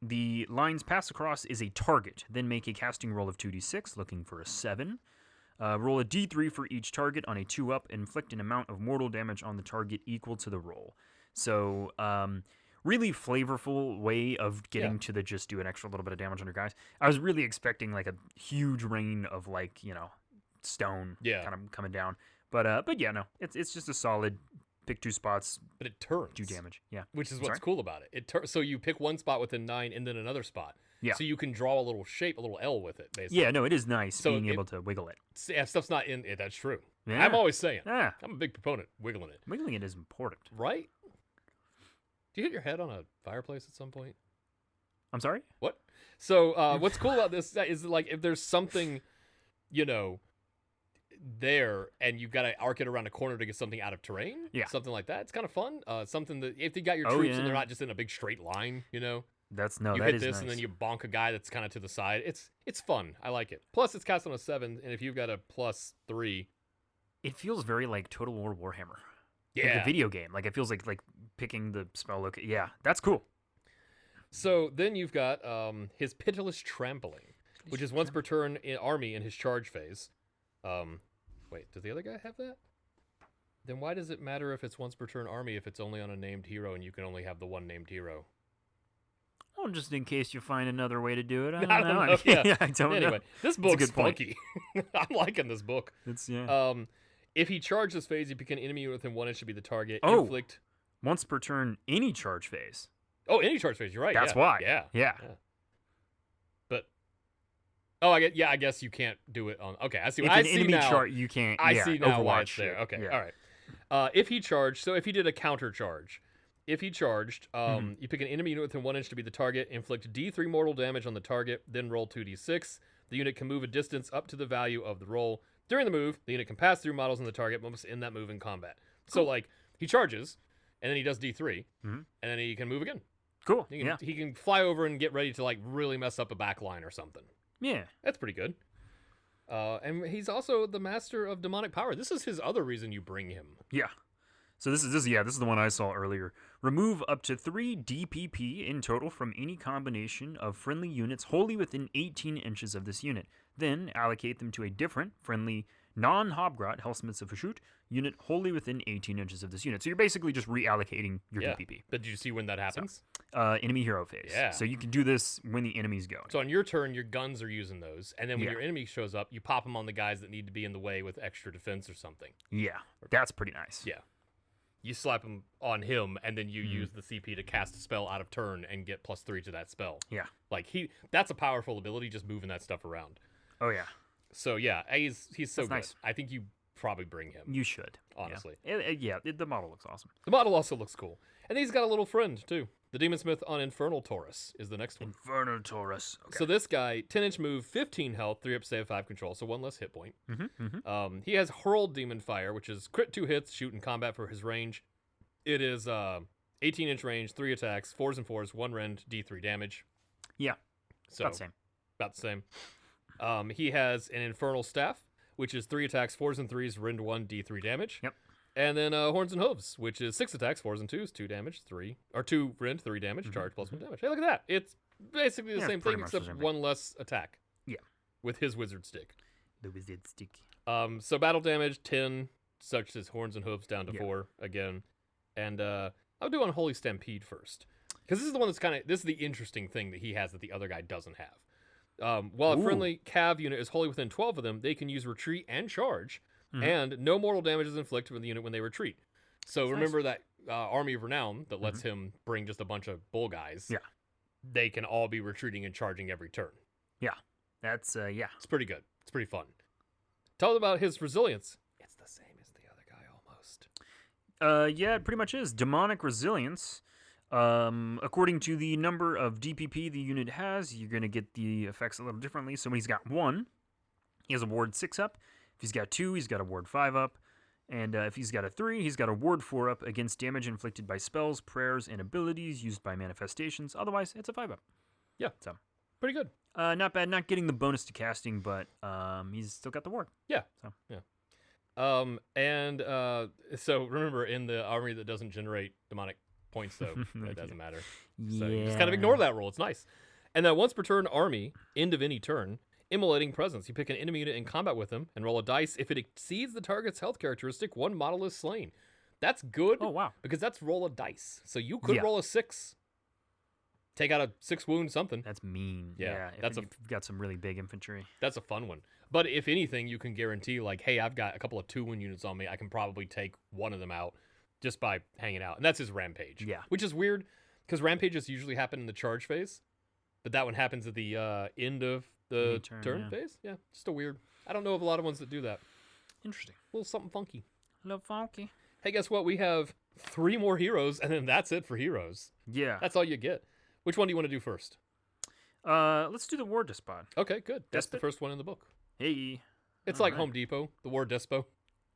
the lines pass across is a target. Then make a casting roll of 2d6, looking for a 7. Roll a d3 for each target on a 2-up. Inflict an amount of mortal damage on the target equal to the roll. So, really flavorful way of getting to just do an extra little bit of damage on your guys. I was really expecting like a huge rain of like, stone kind of coming down. But yeah, no, it's just a solid pick 2 spots. But it turns. Do damage. Yeah. Which is what's cool about it. So you pick one spot within 9 and then another spot. Yeah. So you can draw a little shape, a little L with it, basically. Yeah, no, it is nice being able to wiggle it. Yeah, stuff's not in it. That's true. Yeah. I'm always saying. Yeah. I'm a big proponent wiggling it. Wiggling it is important. Right? Do you hit your head on a fireplace at some point? I'm sorry? What? So what's cool about this is like if there's something, there and you've got to arc it around a corner to get something out of terrain, something like that. It's kind of fun. Something that if you got your troops and they're not just in a big straight line, you hit is this nice. and then you bonk a guy that's kind of to the side. It's fun. I like it. Plus it's cast on a 7, and if you've got a +3, it feels very like Total War Warhammer. Yeah, like the video game. Like it feels like picking the spell. Yeah, that's cool. So then you've got his Pitiless Trampling, which is once per turn in army in his charge phase. Wait, does the other guy have that? Then why does it matter if it's once per turn army if it's only on a named hero and you can only have the one named hero? Oh, just in case you find another way to do it. I don't don't know. know. Yeah. I don't know. Anyway, this book's funky. I'm liking this book. It's if he charges phase, you pick an enemy within 1 inch should be the target. Oh, inflict once per turn, any charge phase. Oh, any charge phase. You're right. That's why. Yeah. But I guess you can't do it on. Okay, I see. If I an see enemy now. You can't. I see now Overwatch why it's there. shit. Okay, Yeah. all right. If he charged, so if he did a counter charge, if he charged, you pick an enemy unit within 1 inch to be the target, inflict D3 mortal damage on the target, then roll 2d6. The unit can move a distance up to the value of the roll. During the move, the unit can pass through models on the target, but must end that move in combat. Cool. So, like, he charges, and then he does D3, and then he can move again. Cool. He can fly over and get ready to, like, really mess up a back line or something. Yeah. That's pretty good. And he's also the master of demonic power. This is his other reason you bring him. Yeah. So this is the one I saw earlier. Remove up to 3 DPP in total from any combination of friendly units wholly within 18 inches of this unit. Then allocate them to a different friendly non-Hobgrot Helsmiths of Hashut unit wholly within 18 inches of this unit. So you're basically just reallocating your DPP. But did you see when that happens? So, enemy hero phase. Yeah. So you can do this when the enemy's going. So on your turn, your guns are using those, and then when your enemy shows up, you pop them on the guys that need to be in the way with extra defense or something. Yeah, that's pretty nice. Yeah. You slap him on him, and then you use the CP to cast a spell out of turn and get +3 to that spell. Yeah. Like, that's a powerful ability, just moving that stuff around. Oh, yeah. So, yeah, he's so good. Nice. I think you probably bring him. You should. Honestly. Yeah, the model looks awesome. The model also looks cool. And he's got a little friend, too. The Demon Smith on Infernal Taurus is the next one. Infernal Taurus. Okay. So this guy, 10-inch move, 15 health, 3 up save, 5 control, so 1 less hit point. He has Hurled Demon Fire, which is crit 2 hits, shoot in combat for his range. It is 18-inch range, 3 attacks, 4s and 4s, 1 rend, D3 damage. Yeah, so about the same. About the same. He has an Infernal Staff, which is 3 attacks, 4s and 3s, rend 1, D3 damage. Yep. And then Horns and Hooves, which is 6 attacks, 4s and 2s, 2 damage, 2 rend, 3 damage, charge plus 1 damage. Hey, look at that. It's basically the same thing, except 1 less attack. Yeah. With his wizard stick. The wizard stick. So battle damage, 10, such as Horns and Hooves down to 4 again. And I'll do Unholy Stampede first. Because this is the one this is the interesting thing that he has that the other guy doesn't have. While a friendly Cav unit is wholly within 12 of them, they can use retreat and charge, and no mortal damage is inflicted from the unit when they retreat. So remember that Army of Renown that lets him bring just a bunch of bull guys. Yeah. They can all be retreating and charging every turn. Yeah. That's, It's pretty good. It's pretty fun. Tell them about his resilience. It's the same as the other guy almost. Yeah, it pretty much is. Demonic Resilience. According to the number of DPP the unit has, you're going to get the effects a little differently. So when he's got 1, he has a ward 6 up. If he's got 2, he's got a ward 5 up. And if he's got a 3, he's got a ward 4 up against damage inflicted by spells, prayers, and abilities used by manifestations. Otherwise, it's a 5 up. Yeah. So pretty good. Not bad. Not getting the bonus to casting, but he's still got the ward. Yeah. So yeah. So remember, in the army that doesn't generate demonic points, though, it doesn't matter. So you just kind of ignore that rule. It's nice. And that once per turn army, end of any turn, Immolating Presence. You pick an enemy unit in combat with them and roll a dice. If it exceeds the target's health characteristic, 1 model is slain. That's good. Oh, wow. Because that's roll a dice. So you could roll a 6. Take out a 6 wound something. That's mean. Yeah. You've got some really big infantry. That's a fun one. But if anything, you can guarantee, like, hey, I've got a couple of 2-wound units on me. I can probably take one of them out just by hanging out. And that's his Rampage. Yeah. Which is weird, because Rampages usually happen in the charge phase. But that one happens at the end of the turn phase. Yeah, just a weird. I don't know of a lot of ones that do that. Interesting. A little something funky. A little funky. Hey, guess what? We have 3 more heroes, and then that's it for heroes. Yeah. That's all you get. Which one do you want to do first? Let's do the War Despot. Okay, good. That's the first one in the book. Hey. It's like Home Depot, the War Despo.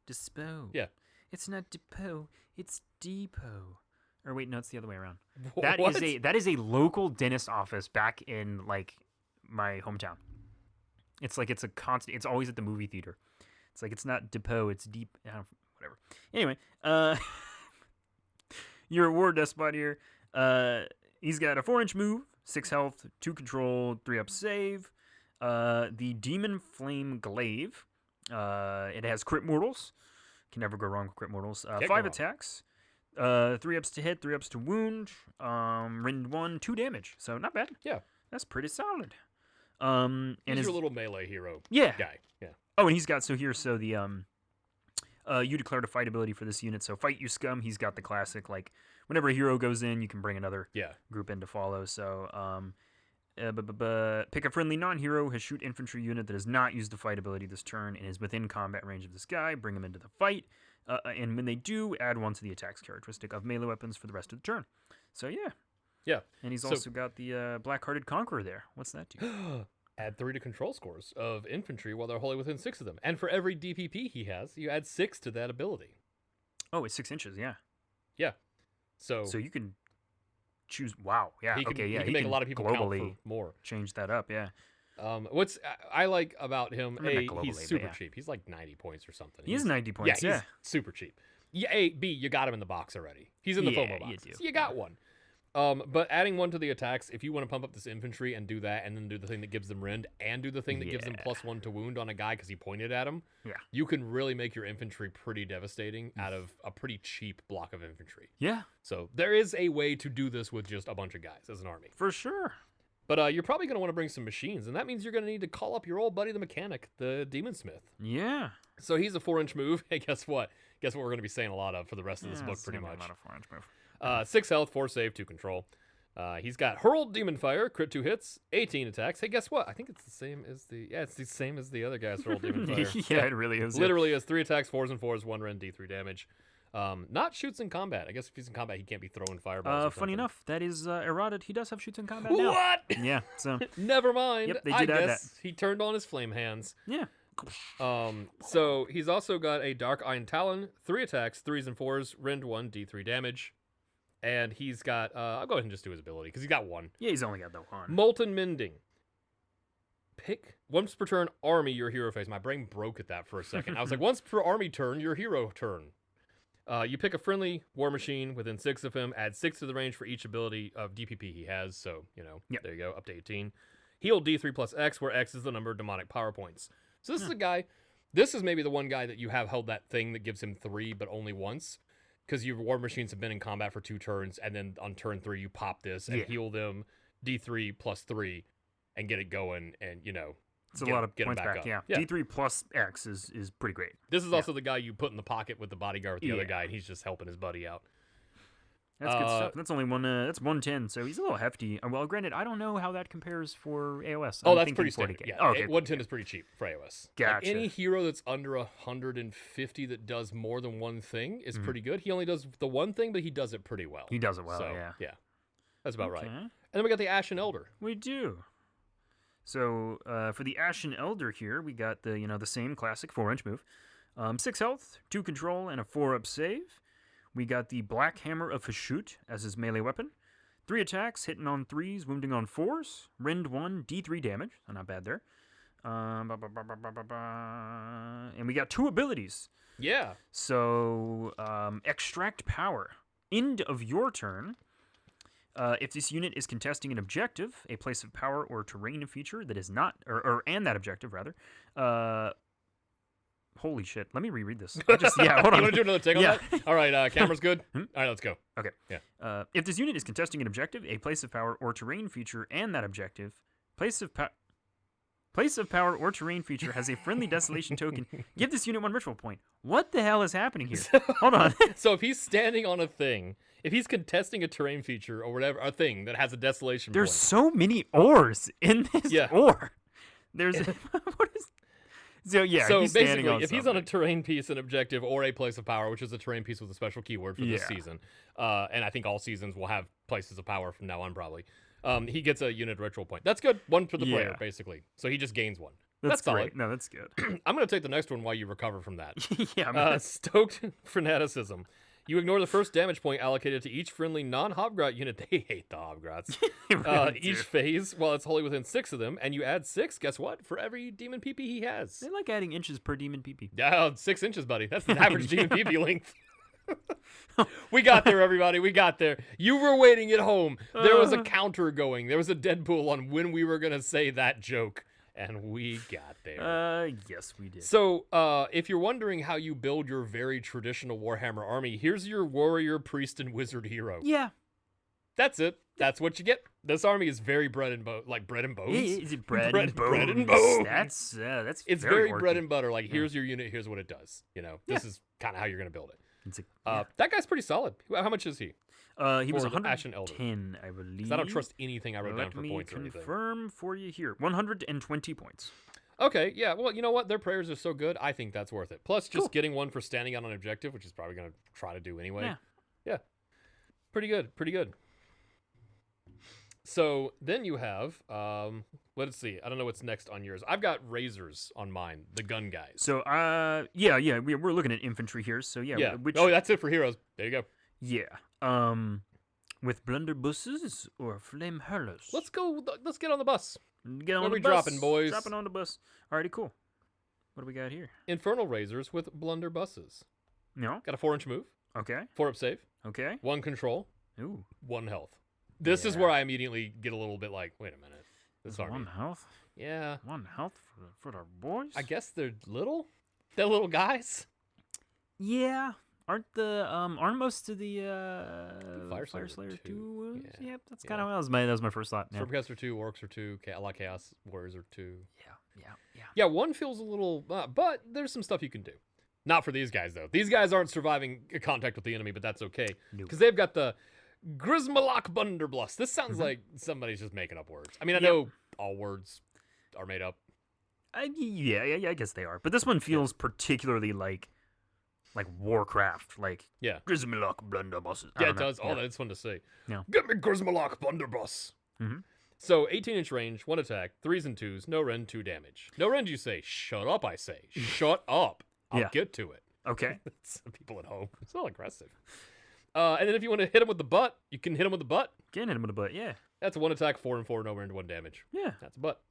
Dispo. Yeah. It's not depot, it's depot. Or wait, no, it's the other way around. What? That is a local dentist office back in like my hometown. It's like it's a constant. It's always at the movie theater. It's like it's not depot, it's deep. Whatever. Anyway, your War Despot here. He's got a 4-inch move, 6 health, 2 control, 3 up save. The Demon Flame Glaive. It has crit mortals. Can never go wrong with crit mortals. 5 attacks. 3 ups to hit, 3 ups to wound. Rend 1, 2 damage. So not bad. Yeah. That's pretty solid. And he's your little melee hero guy. Yeah. Oh, and he's got, so the, you declared a fight ability for this unit. So fight you scum. He's got the classic, like, whenever a hero goes in, you can bring another group in to follow. So, Pick a friendly non-hero Hashut infantry unit that has not used the fight ability this turn and is within combat range of this guy. Bring them into the fight. And when they do, add 1 to the attack's characteristic of melee weapons for the rest of the turn. So, yeah. Yeah. And he's also got the Black-Hearted Conqueror there. What's that do? Add 3 to control scores of infantry while they're wholly within 6 of them. And for every DPP he has, you add 6 to that ability. Oh, it's 6 inches, yeah. Yeah. So you can choose. Wow. Yeah. He can make a lot of people globally count for more. Change that up. Yeah. What's I like about him? Globally, He's super cheap. He's like 90 points or something. He is 90 points. Yeah. He's super cheap. Yeah. B, you got him in the box already. He's in the FOMO box. You got one. But adding 1 to the attacks, if you want to pump up this infantry and do that, and then do the thing that gives them rend, and do the thing that gives them +1 to wound on a guy because he pointed at him, you can really make your infantry pretty devastating out of a pretty cheap block of infantry. Yeah. So there is a way to do this with just a bunch of guys as an army. For sure. But you're probably going to want to bring some machines, and that means you're going to need to call up your old buddy, the mechanic, the Demon Smith. Yeah. So he's a 4-inch move. Hey, guess what? Guess what we're going to be saying a lot of for the rest of this book, pretty much. A lot of 4-inch move. 6 health, 4 save, 2 control. He's got Hurled Demon Fire, crit 2 hits, 18 attacks. Hey, guess what? I think it's the same as it's the same as the other guy's Hurled Demon Fire. Yeah, it really is. Literally has 3 attacks, 4s and 4s, 1 rend, D3 damage. Not shoots in combat. I guess if he's in combat, he can't be throwing fireballs. Funny enough, that is errated. He does have shoots in combat now. What? Yeah. So. Never mind. Yep, they I did add guess that. he turned on his flame hands. Yeah. So he's also got a Dark Iron Talon, 3 attacks, 3s and 4s, rend 1, D3 damage. And he's got, I'll go ahead and just do his ability, because he's got 1. Yeah, he's only got the 1. Molten Mending. Pick, once per turn, army, your hero phase. My brain broke at that for a second. I was like, once per army turn, your hero turn. You pick a friendly war machine within 6 of him, add 6 to the range for each ability of DPP he has, so, there you go, up to 18. Heal D3 plus X, where X is the number of demonic power points. So this is a guy, this is maybe the one guy that you have held that thing that gives him 3, but only once. Because your war machines have been in combat for 2 turns, and then on turn 3 you pop this and heal them D3 plus 3 and get it going, and it's a lot of points back. Yeah. D3 plus X is pretty great. This is also the guy you put in the pocket with the bodyguard with the other guy, and he's just helping his buddy out. That's good stuff. That's only that's 110, so he's a little hefty. Well, granted, I don't know how that compares for AOS. That's pretty standard. Yeah, 110 is pretty cheap for AOS. Gotcha. Like any hero that's under 150 that does more than one thing is pretty good. He only does the one thing, but he does it pretty well. He does it well, so, yeah. That's about right. And then we got the Ashen Elder. We do. So for the Ashen Elder here, we got the same classic 4-inch move. 6 health, 2 control, and a 4-up save. We got the Black Hammer of Hashut as his melee weapon. 3 attacks, hitting on 3s, wounding on 4s. Rend 1, D3 damage. So not bad there. And we got 2 abilities. Yeah. So Extract Power. End of your turn. If this unit is contesting an objective, a place of power or terrain feature that is not, and that objective rather, holy shit, let me reread this. Hold on. You want to do another take on that? All right, camera's good? All right, let's go. Okay. Yeah. If this unit is contesting an objective, a place of power or terrain feature, and that objective, place of power or terrain feature has a friendly desolation token, give this unit 1 ritual point. What the hell is happening here? Hold on. So if he's standing on a thing, if he's contesting a terrain feature or whatever, a thing that has a desolation There's point. so many ores in this ore. There's... what is... So he's basically, on if something. He's on a terrain piece, an objective, or a place of power, which is a terrain piece with a special keyword for this season, and I think all seasons will have places of power from now on probably, he gets a unit ritual point. That's good. 1 for the player, basically. So he just gains 1. That's great. solid. No, that's good. I'm going to take the next one while you recover from that. Yeah. Stoked Fanaticism. You ignore the first damage point allocated to each friendly non-Hobgrot unit. They hate the Hobgrots. Each phase, while it's wholly within 6 of them, and you add 6, guess what? For every demon PP he has. They like adding inches per demon PP. Yeah, 6 inches, buddy. That's the average demon PP length. We got there, everybody. We got there. You were waiting at home. There was a counter going. There was a Deadpool on when we were going to say that joke. And we got there. Yes, we did. So, if you're wondering how you build your very traditional Warhammer army, here's your warrior, priest, and wizard hero. Yeah. That's it. That's what you get. This army is very bread and bones. Is it bread and bones? Bread and bones. That's it's very orky. bread and butter. Like, here's your unit. Here's what it does. This is kind of how you're going to build it. That guy's pretty solid. How much is he? He was For the Ashen Elder. 110, I believe. Because I don't trust anything I wrote down for Let me points or anything. confirm for you here. 120 points. Okay, yeah. Well, you know what? Their prayers are so good. I think that's worth it. Plus, just getting one for standing out on an objective, which is probably going to try to do anyway. Yeah. Pretty good. Pretty good. So then you have, let's see. I don't know what's next on yours. I've got razors on mine, the gun guys. So, we're looking at infantry here. So yeah. Oh, that's it for heroes. There you go. Yeah. With blunderbusses or flame hurlers? Let's go. Let's get on the bus. Get on Where the we bus. dropping, boys? Dropping on the bus. Alrighty, cool. What do we got here? Infernal razors with blunderbusses. No. Got a 4-inch move. Okay. 4-up save. Okay. 1 control. Ooh. 1 health. This is where I immediately get a little bit like, wait a minute. This army. 1 health. Yeah. 1 health for the boys. I guess they're little. They're little guys. Yeah. Aren't most of the Fire Slayer 2 wounds? Yeah. Yep, that's kind of that was my first thought. Yeah. Stormcast are 2, Orcs are 2, a lot of Chaos Warriors are 2. Yeah. Yeah, 1 feels a little, but there's some stuff you can do. Not for these guys though. These guys aren't surviving contact with the enemy, but that's okay because they've got the Grismalok Bunderblust. This sounds like somebody's just making up words. I mean, I know all words are made up. Yeah, I guess they are. But this one feels particularly like Warcraft, Grismalok Blunderbusses. Yeah, it does. Oh, that's fun to say. Yeah. Get me Grismalok Blunderbuss. Mm-hmm. So 18-inch range, 1 attack, 3s and 2s, no rend, 2 damage. No rend, you say. Shut up, I say. Shut up. I'll get to it. Okay. Some people at home. It's all aggressive. And then if you want to hit him with the butt, you can hit him with the butt. Can hit him with the butt, yeah. That's a 1 attack, 4 and 4, no rend, 1 damage. Yeah. That's a butt.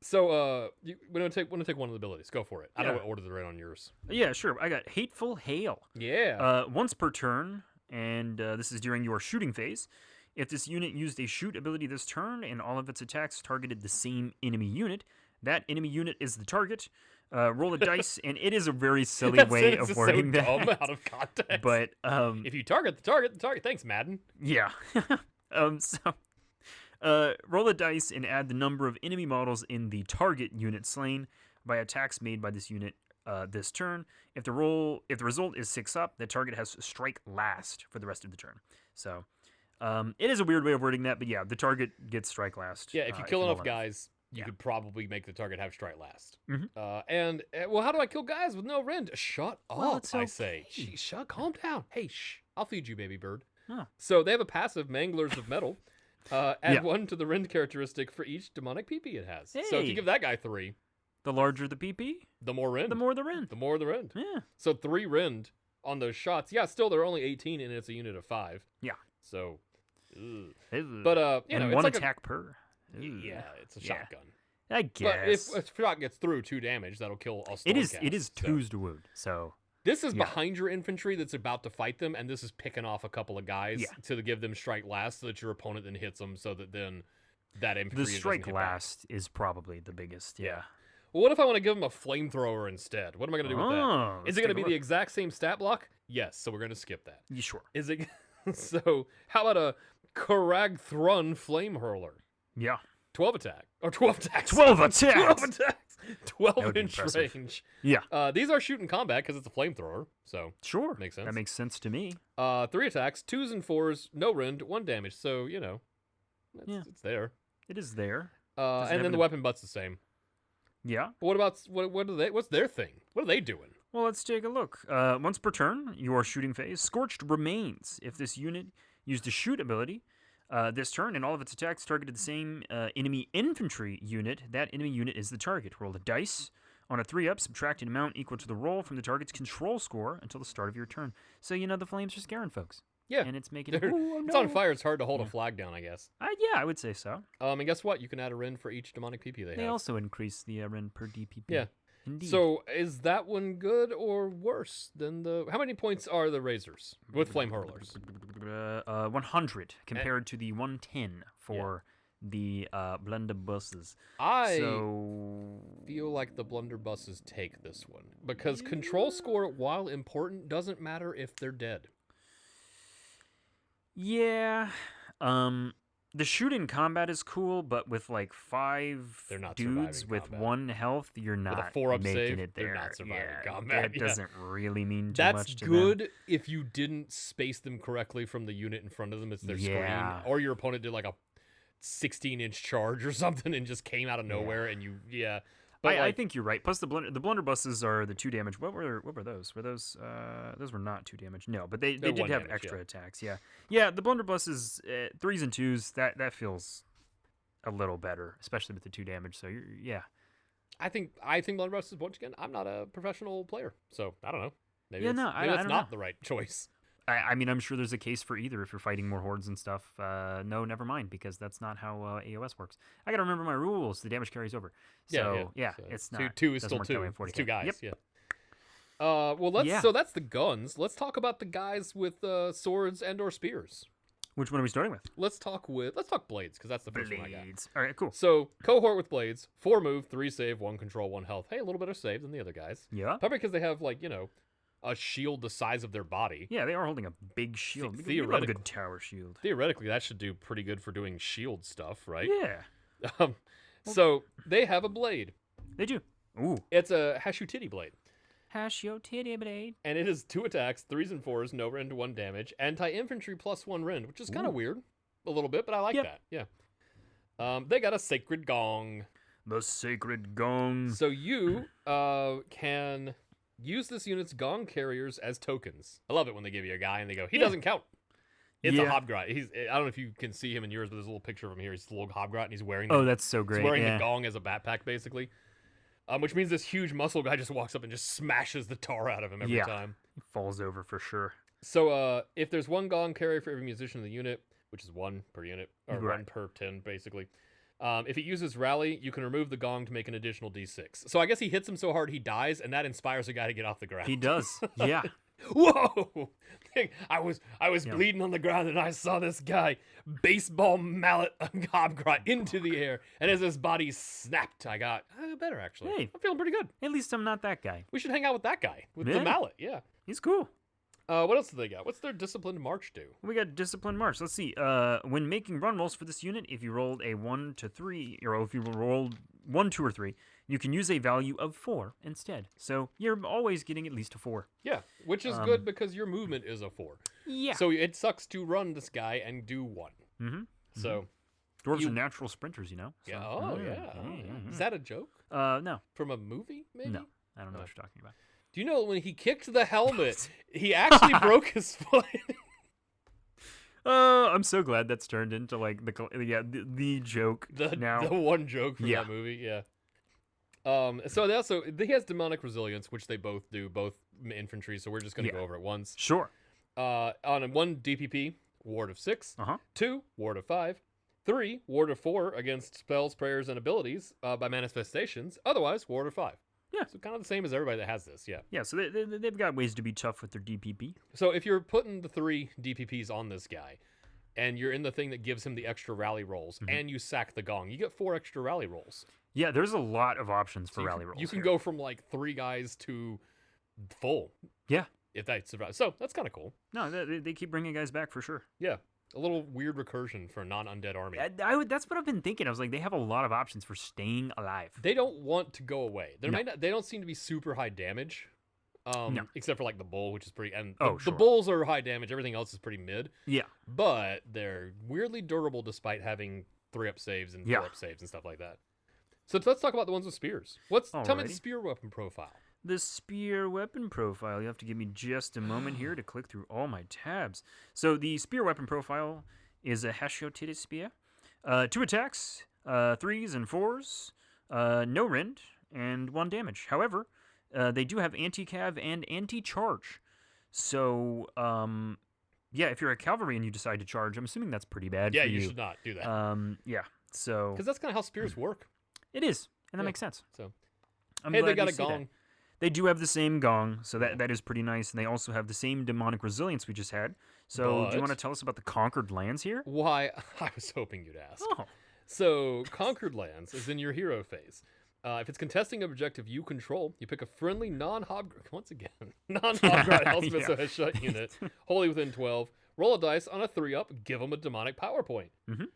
So we want to take one of the abilities. Go for it. I don't know what order they're in on yours. Yeah, sure. I got Hateful Hail. Yeah. Once per turn, and this is during your shooting phase. If this unit used a shoot ability this turn and all of its attacks targeted the same enemy unit, that enemy unit is the target. Roll a dice, and it is a very silly way of wording so that. Dumb out of context. But if you target the target. Thanks, Madden. Yeah. Roll a dice and add the number of enemy models in the target unit slain by attacks made by this unit this turn. If the result is 6 up, the target has to strike last for the rest of the turn. So it is a weird way of wording that, but yeah, the target gets strike last. Yeah, if you kill enough guys, you could probably make the target have strike last. Mm-hmm. And how do I kill guys with no rend? Shut up, okay. I say. Shut, calm down. Hey, shh, I'll feed you, baby bird. Oh. So they have a passive, Manglers of Metal. Add 1 to the rend characteristic for each demonic PP it has. Hey. So if you give that guy 3, The larger the PP, the more rend. the more the rend. The more the rend. Yeah. So 3 rend on those shots. Yeah, still they're only 18 and it's a unit of 5. Yeah. So, ugh. Ugh. But and it's 1 like attack per. Ugh. Yeah, it's a shotgun. I guess. But if a shot gets through 2 damage, that'll kill a it Stormcast. is 2's to wound. So this is behind your infantry that's about to fight them, and this is picking off a couple of guys to give them strike last, so that your opponent then hits them, so that then that infantry the strike last is probably the biggest. Yeah. Well, what if I want to give them a flamethrower instead? What am I going to do with that? Is it going to be the exact same stat block? Yes, so we're going to skip that. You sure? Is it? So how about a Karag Thrun Flame Hurler? Yeah. 12 attack. Or 12 attacks. 12 attacks! 12 attacks! 12-inch range. Yeah. These are shooting combat because it's a flamethrower, so Sure. makes sense. That makes sense to me. 3 attacks, 2s and 4s, no rend, 1 damage. So, it's there. It is there. And then the weapon butt's the same. Yeah. But what about what's their thing? What are they doing? Well, let's take a look. Once per turn, your shooting phase, Scorched Remains. If this unit used a shoot ability this turn and all of its attacks targeted the same enemy infantry unit, that enemy unit is the target. Roll a dice. On a 3-up, subtract an amount equal to the roll from the target's control score until the start of your turn. So, the flames are scaring folks. Yeah. And it's making it... It's on fire. It's hard to hold a flag down, I guess. I would say so. And guess what? You can add a rend for each demonic PP they have. They also increase the rend per DPP. Yeah. Indeed. So is that one good or worse than the... How many points are the razors with flame hurlers? 100 compared to the 110 for the blunderbusses. I feel like the blunderbusses take this one because control score, while important, doesn't matter if they're dead. Yeah. The shoot in combat is cool, but with like 5 They're not dudes surviving with combat. 1 health, you're not With a 4-up making save, it there. they're not surviving yeah, combat. That doesn't really mean too That's much to good them. if you didn't space them correctly from the unit in front of them as their Yeah. screen, or your opponent did like a 16-inch charge or something and just came out of nowhere and you But I think you're right. Plus the blunderbusses are the 2 damage. What were those? Were those those were not 2 damage? No, but they They're did 1 have damage, extra attacks. Yeah. The blunderbusses 3s and 2s that feels a little better, especially with the 2 damage. So yeah. I think blunderbusses, once again, I'm not a professional player, so I don't know. Maybe Yeah, it's, no, maybe I that's don't not know. the right choice. I mean, I'm sure there's a case for either if you're fighting more hordes and stuff. No, never mind, because that's not how AOS works. I got to remember my rules. The damage carries over. So, yeah, So it's not. two is doesn't still work that way 2. in 40K. It's 2 guys. Yep. Yeah. Well, Yeah. so that's the guns. Let's talk about the guys with swords and or spears. Which one are we starting with? Let's talk blades, because that's the first one I got. Blades. All right, cool. So cohort with blades, 4 move, 3 save, 1 control, 1 health. Hey, a little bit of save than the other guys. Yeah. Probably because they have a shield the size of their body. Yeah, they are holding a big shield. You love a theoretically- good tower shield. Theoretically, that should do pretty good for doing shield stuff, right? Yeah, So they have a blade. they do. Ooh. It's a Hashut blade, Hash your titty blade. and it is 2 attacks, 3s and 4s, no rend, 1 damage, anti-infantry plus 1 rend, which is kind of weird, a little bit, but I like Yep. that. Yeah. They got a sacred gong. The sacred gong. So you can use this unit's gong carriers as tokens. I love it when they give you a guy and they go, he doesn't count. It's a Yeah. Hobgrot. I don't know if you can see him in yours, but there's a little picture of him here. He's a little Hobgrot and he's wearing Oh, that's so great. he's wearing yeah. the gong as a backpack, basically. Which means this huge muscle guy just walks up and just smashes the tar out of him every Yeah. time. He falls over for sure. So if there's 1 gong carry for every musician in the unit, which is 1 per unit, or Right. 1 per 10, basically. If it uses rally, you can remove the gong to make an additional d6. So I guess he hits him so hard he dies, and that inspires a guy to get off the ground. He does. Yeah. Whoa! I was Yeah. bleeding on the ground, and I saw this guy baseball mallet Hobgrot into the air, and as his body snapped, I got better actually. Hey. I'm feeling pretty good. At least I'm not that guy. We should hang out with that guy with the Yeah. mallet. Yeah. He's cool. What else do they got? What's their disciplined march do? We got disciplined march. Let's see. When making run rolls for this unit, if you rolled a 1 to 3, or if you rolled 1, 2, or 3, you can use a value of 4 instead. So you're always getting at least a 4. Yeah, which is good because your movement is a 4. Yeah. So it sucks to run this guy and do 1. Mm-hmm. So Dwarves you- are natural sprinters, you know. So, yeah. Oh yeah. Is that a joke no, from a movie? Maybe. no, I don't know what you're talking about. Do you know when he kicked the helmet, he actually broke his foot? I'm so glad that's turned into like the joke now. The one joke from Yeah. that movie, yeah. So he has demonic resilience, which they both do, both infantry. So we're just gonna Yeah. go over it once. Sure. On 1 DPP, ward of 6. Uh huh. 2, ward of 5. 3, ward of 4 against spells, prayers, and abilities by manifestations. Otherwise, ward of 5. Yeah. So kind of the same as everybody that has this, yeah. Yeah. So they've got ways to be tough with their DPP. So if you're putting the 3 DPPs on this guy, and you're in the thing that gives him the extra rally rolls, and you sack the gong, you get 4 extra rally rolls. Yeah. There's a lot of options for So you rally can- rolls. You can here. go from like 3 guys to full. Yeah. If they survive. So that's kind of cool. No, they keep bringing guys back for sure. Yeah. A little weird recursion for a non-undead army. That's what I've been thinking. I was like, they have a lot of options for staying alive. They don't want to go away. They No. they don't seem to be super high damage. No. Except for like the bull, which is pretty and Oh, the sure. bulls are high damage, everything else is pretty mid. Yeah. But they're weirdly durable despite having 3-up saves and Yeah. 4-up saves and stuff like that. So let's talk about the ones with spears. Tell me the Alrighty. spear weapon profile. The spear weapon profile. You have to give me just a moment here to click through all my tabs. So the spear weapon profile is a Hashut spear. 2 attacks, 3s and 4s, no rend, and 1 damage. However, they do have anti-cav and anti-charge. So, yeah, if you're a cavalry and you decide to charge, I'm assuming that's pretty bad Yeah, for you should not do that. Yeah, so Because that's kind of how spears work. it is, and that Yeah. makes sense. So I'm hey, they glad got you a see that. gong. They do have the same gong, so that is pretty nice. And they also have the same demonic resilience we just had. So do you But- want to tell us about the conquered lands here? Why? I was hoping you'd ask. Oh, So, Conquered Lands is in your hero phase. If it's contesting an objective you control, you pick a friendly non-Hobgrot, once again, non-Hobgrot Helsmiths Yeah. or Hashut unit, wholly within 12. Roll a dice on a 3-up, give them a demonic power point. Mhm.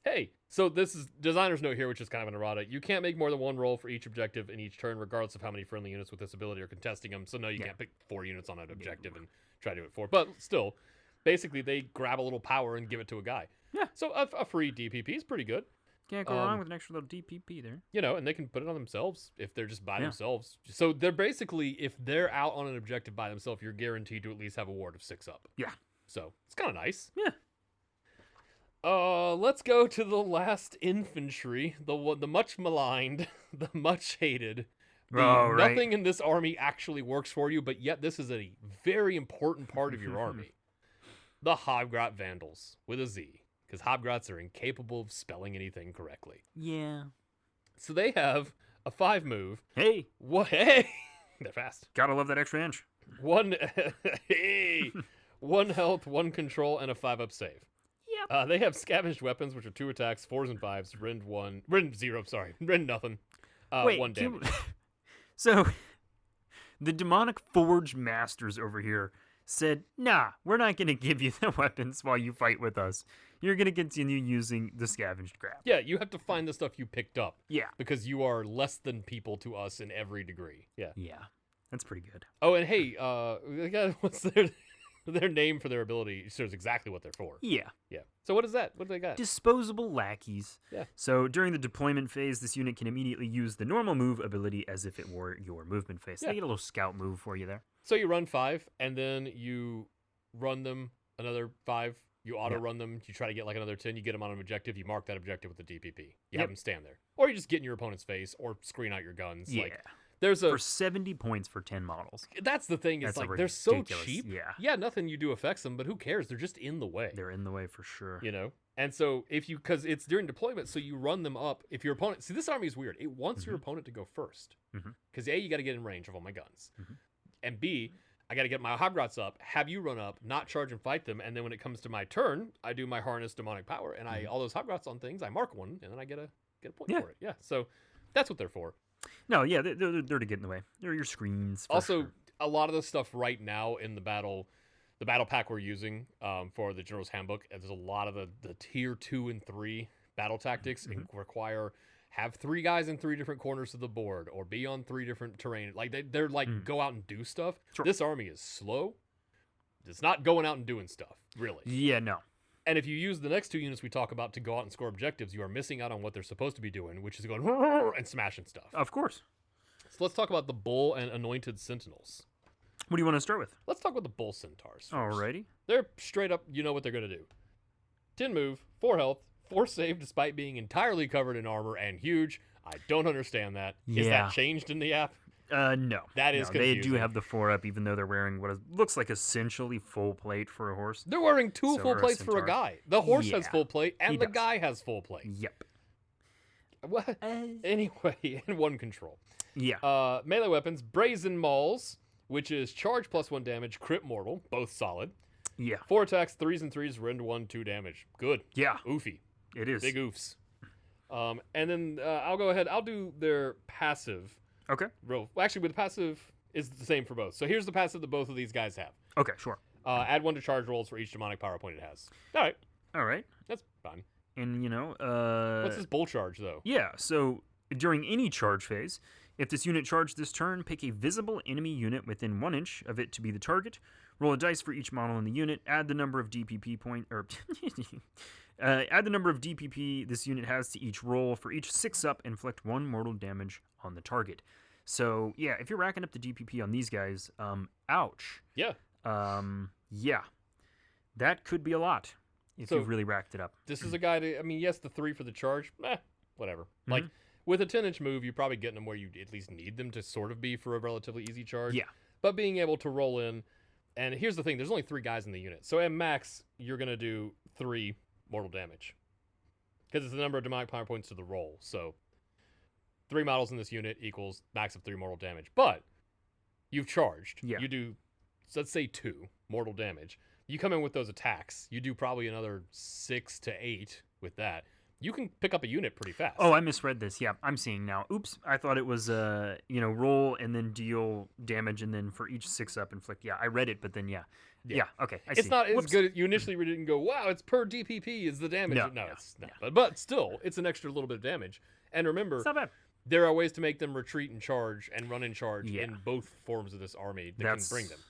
Hey, so this is designer's note here, which is kind of an errata. You can't make more than one roll for each objective in each turn, regardless of how many friendly units with this ability are contesting them. So no, you can't pick 4 units on an objective and try to do it 4. But still, basically, they grab a little power and give it to a guy. Yeah. So a free DPP is pretty good. Can't go wrong with an extra little DPP there. You know, and they can put it on themselves if they're just by themselves. So they're basically, if they're out on an objective by themselves, you're guaranteed to at least have a ward of 6 up. Yeah. So it's kind of nice. Yeah. Let's go to the last infantry, the much maligned, the much hated. Nothing in this army actually works for you, but yet this is a very important part of your army. The Hobgrot Vandals with a Z, because Hobgrots are incapable of spelling anything correctly. Yeah. So they have a 5 move. Hey. What? Hey, they're fast. Gotta love that extra inch. 1 health, 1 control, and a 5-up save. Yep. They have scavenged weapons, which are 2 attacks, 4s and 5s, rend 0, rend nothing. Wait, 1 damage. So, the demonic forge masters over here said, nah, we're not going to give you the weapons while you fight with us. You're going to continue using the scavenged crap. Yeah, you have to find the stuff you picked up. Yeah. Because you are less than people to us in every degree. Yeah. Yeah, that's pretty good. Oh, and hey, what's their name for their ability shows exactly what they're for. Yeah. Yeah. So what is that? What do they got? Disposable lackeys. Yeah. So during the deployment phase, this unit can immediately use the normal move ability as if it were your movement phase. So they get a little scout move for you there. So you run 5, and then you run them another 5. You auto run them. You try to get like another 10. You get them on an objective. You mark that objective with the DPP. You have them stand there. Or you just get in your opponent's face or screen out your guns. Yeah. Like, there's for 70 points for 10 models. That's the thing. It's like they're so cheap. Yeah, nothing you do affects them, but who cares? They're just in the way. They're in the way for sure. You know? And so because it's during deployment, so you run them up. If your opponent, see, this army is weird. It wants your opponent to go first. Because A, you got to get in range of all my guns. And B, I got to get my Hobgrots up, have you run up, not charge and fight them. And then when it comes to my turn, I do my harness demonic power. And all those Hobgrots on things, I mark one, and then I get a point for it. Yeah. So that's what they're for. No, yeah, they're to get in the way. They're your screens. Also, a lot of the stuff right now in the battle pack we're using for the General's Handbook, there's a lot of the tier 2 and 3 battle tactics require have 3 guys in 3 different corners of the board or be on 3 different terrain. Like they're like go out and do stuff. Sure. This army is slow. It's not going out and doing stuff, really. Yeah, no. And if you use the next 2 units we talk about to go out and score objectives, you are missing out on what they're supposed to be doing, which is going and smashing stuff. Of course. So let's talk about the Bull and Anointed Sentinels. What do you want to start with? Let's talk about the Bull Centaurs first. Alrighty. They're straight up, you know what they're going to do. 10 move, 4 health, 4 save despite being entirely covered in armor and huge. I don't understand that. Yeah. Is that changed in the app? No. That is confusing. They do have the 4-up, even though they're wearing what looks like essentially full plate for a horse. They're wearing 2 full plates for a guy. The horse has full plate, and the guy has full plate. Yep. What? Anyway, and 1 control. Yeah. Melee weapons, Brazen Mauls, which is charge plus 1 damage, crit mortal, both solid. Yeah. 4 attacks, 3s and 3s, rend 1, 2 damage. Good. Yeah. Oofy. It is. Big oofs. And then I'll go ahead. I'll do their passive. Okay. Actually, the passive is the same for both. So here's the passive that both of these guys have. Okay, sure. Add 1 to charge rolls for each demonic power point it has. All right. That's fine. And, what's this bull charge, though? Yeah, so during any charge phase, if this unit charged this turn, pick a visible enemy unit within 1 inch of it to be the target. Roll a dice for each model in the unit. Add the number of DPP add the number of DPP this unit has to each roll. For each 6-up, inflict 1 mortal damage on the target. So, yeah, if you're racking up the DPP on these guys, ouch. Yeah. Yeah. That could be a lot if you've really racked it up. This is a guy yes, the 3 for the charge, whatever. Like, with a 10-inch move, you're probably getting them where you at least need them to sort of be for a relatively easy charge. Yeah. But being able to roll in, and here's the thing, there's only 3 guys in the unit. So at max, you're going to do 3 mortal damage. Because it's the number of demonic power points to the roll. So 3 models in this unit equals max of 3 mortal damage. But you've charged. Yeah. You do, let's say 2 mortal damage. You come in with those attacks. You do probably another 6 to 8 with that. You can pick up a unit pretty fast. Oh, I misread this. Yeah, I'm seeing now. Oops, I thought it was roll and then deal damage and then for each 6-up inflict. Yeah, I read it, but then yeah. Okay, I see. It's not as Whoops. good. You initially didn't go, wow, it's per DPP is the damage. No, it's not. But still, it's an extra little bit of damage. And remember, it's not bad. There are ways to make them retreat and charge and run and charge in both forms of this army that can bring them.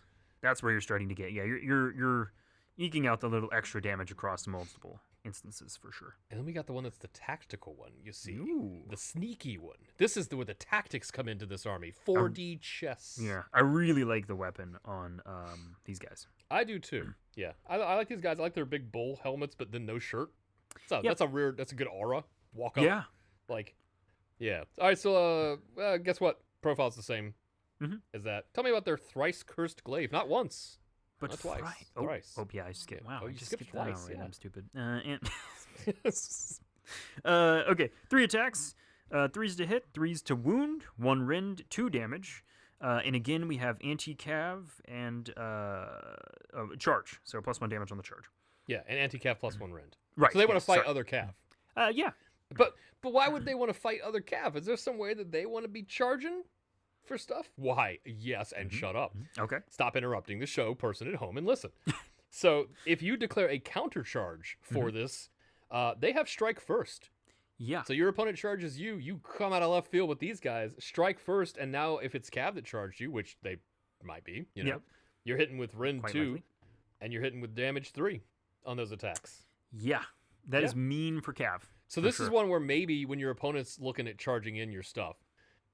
That's where you're starting to get. Yeah, you're eking out the little extra damage across multiple instances for sure. And then we got the one that's the tactical one, you see. Ooh. The sneaky one. This is where the tactics come into this army. 4D chess. Yeah, I really like the weapon on these guys. I do too. Yeah, I like these guys. I like their big bull helmets, but then no shirt. So that's a good aura. Walk up. Yeah. Yeah. All right, so guess what? Profile's the same as that. Tell me about their thrice cursed glaive. Not once. But not twice. Thrice. Oh, yeah, I skipped. Wow, I just skipped twice. I'm stupid. Okay, 3 attacks, 3s to hit, 3s to wound, 1 rend, 2 damage. And again, we have anti-cav and charge, so +1 damage on the charge. Yeah, and anti-cav +1 rend. Right. So they want to fight other cav. Yeah. But why would they want to fight other cav? Is there some way that they want to be charging for stuff? Why? Yes, and shut up. Okay. Stop interrupting the show, person at home, and listen. So if you declare a counter charge for this, they have strike first. Yeah. So your opponent charges you, you come out of left field with these guys, strike first, and now if it's cav that charged you, which they might be, you're hitting with rend 2, likely. And you're hitting with damage 3 on those attacks. Yeah. That is mean for cav. So this is one where maybe when your opponent's looking at charging in your stuff,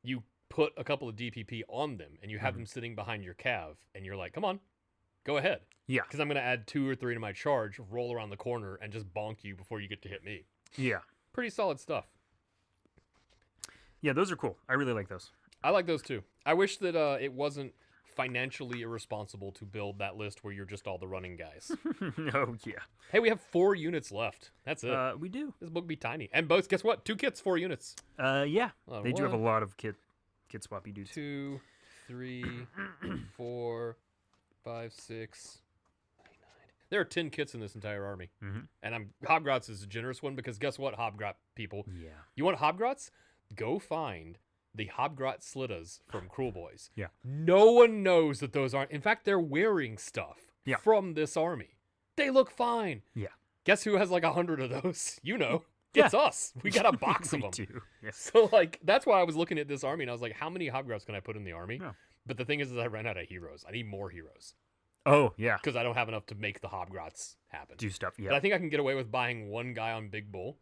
you put a couple of DPP on them and you have them sitting behind your cav and you're like, come on, go ahead. Yeah. Because I'm going to add 2 or 3 to my charge, roll around the corner, and just bonk you before you get to hit me. Yeah. Pretty solid stuff. Yeah, those are cool. I really like those. I like those too. I wish that it wasn't financially irresponsible to build that list where you're just all the running guys. Oh, yeah. Hey, we have 4 units left. That's it. We do. This book be tiny. And both, guess what? 2 kits, 4 units. Yeah. They do have a lot of kit swappy dudes. 2, 3, 4, 5, 6, 9. There are 10 kits in this entire army. And Hobgrots is a generous one because guess what, Hobgrot people? Yeah. You want Hobgrots? Go find the Hobgrot Slittas from Cruel Boys. Yeah. No one knows that those aren't. In fact, they're wearing stuff from this army. They look fine. Yeah. Guess who has like 100 of those? You know. It's us. We got a box of them. We do. Yeah. So, like, that's why I was looking at this army, and I was like, how many Hobgrots can I put in the army? Yeah. But the thing is I ran out of heroes. I need more heroes. Oh, yeah. Because I don't have enough to make the Hobgrots happen. Do stuff, yeah. But I think I can get away with buying 1 guy on Big Bull,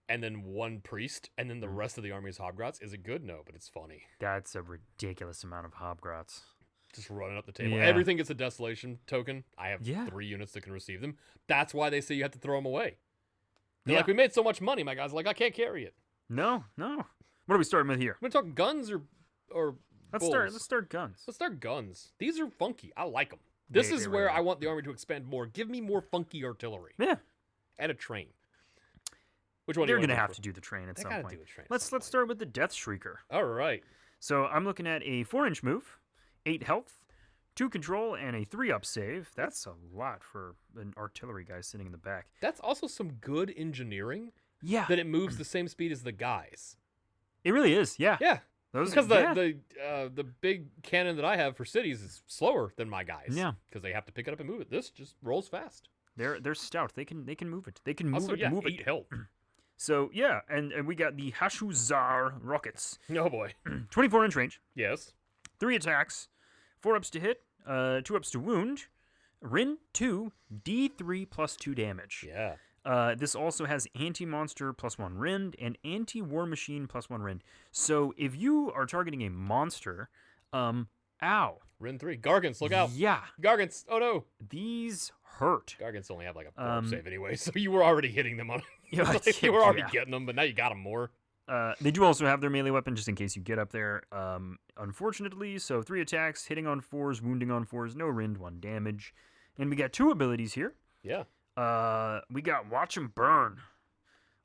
and then 1 priest, and then the rest of the army is Hobgrots. Is it good? No, but it's funny. That's a ridiculous amount of Hobgrots. Just running up the table. Yeah. Everything gets a desolation token. I have 3 units that can receive them. That's why they say you have to throw them away. They're like, we made so much money, my guys. Like, I can't carry it. No. What are we starting with here? We're going to talk guns or Let's bulls? start guns. Let's start guns. These are funky. I like them. This is where I want the army to expand more. Give me more funky artillery. Yeah. And a train. Which one? They're going to have to do the train at some point. Do a train let's start with the Death Shrieker. All right. So I'm looking at a 4-inch move, 8 health, 2 control, and a 3-up save. That's a lot for an artillery guy sitting in the back. That's also some good engineering. Yeah. That it moves the same speed as the guys. It really is, yeah. Yeah. Because the big cannon that I have for cities is slower than my guys. Yeah. Because they have to pick it up and move it. This just rolls fast. They're stout. They can move it. They can move also, move 8 health. So yeah, and we got the Hashut rockets. Oh boy. 24-inch range. Yes. 3 attacks, 4 ups to hit, 2 ups to wound, Rend 2, D3 plus 2 damage. Yeah. This also has anti-monster plus 1 rend and anti-war machine plus 1 rend. So if you are targeting a monster, ow. Rend 3. Gargants, look out. Yeah. Gargants. Oh no. These hurt. Gargants only have like a 4 save anyway, so you were already hitting them on. You were already getting them, but now you got them more. They do also have their melee weapon just in case you get up there. Unfortunately, so 3 attacks, hitting on 4s, wounding on 4s, no rend, 1 damage. And we got 2 abilities here. Yeah. We got Watch 'em Burn.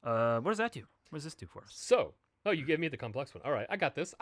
What does that do? What does this do for us? So, you gave me the complex one. All right, I got this.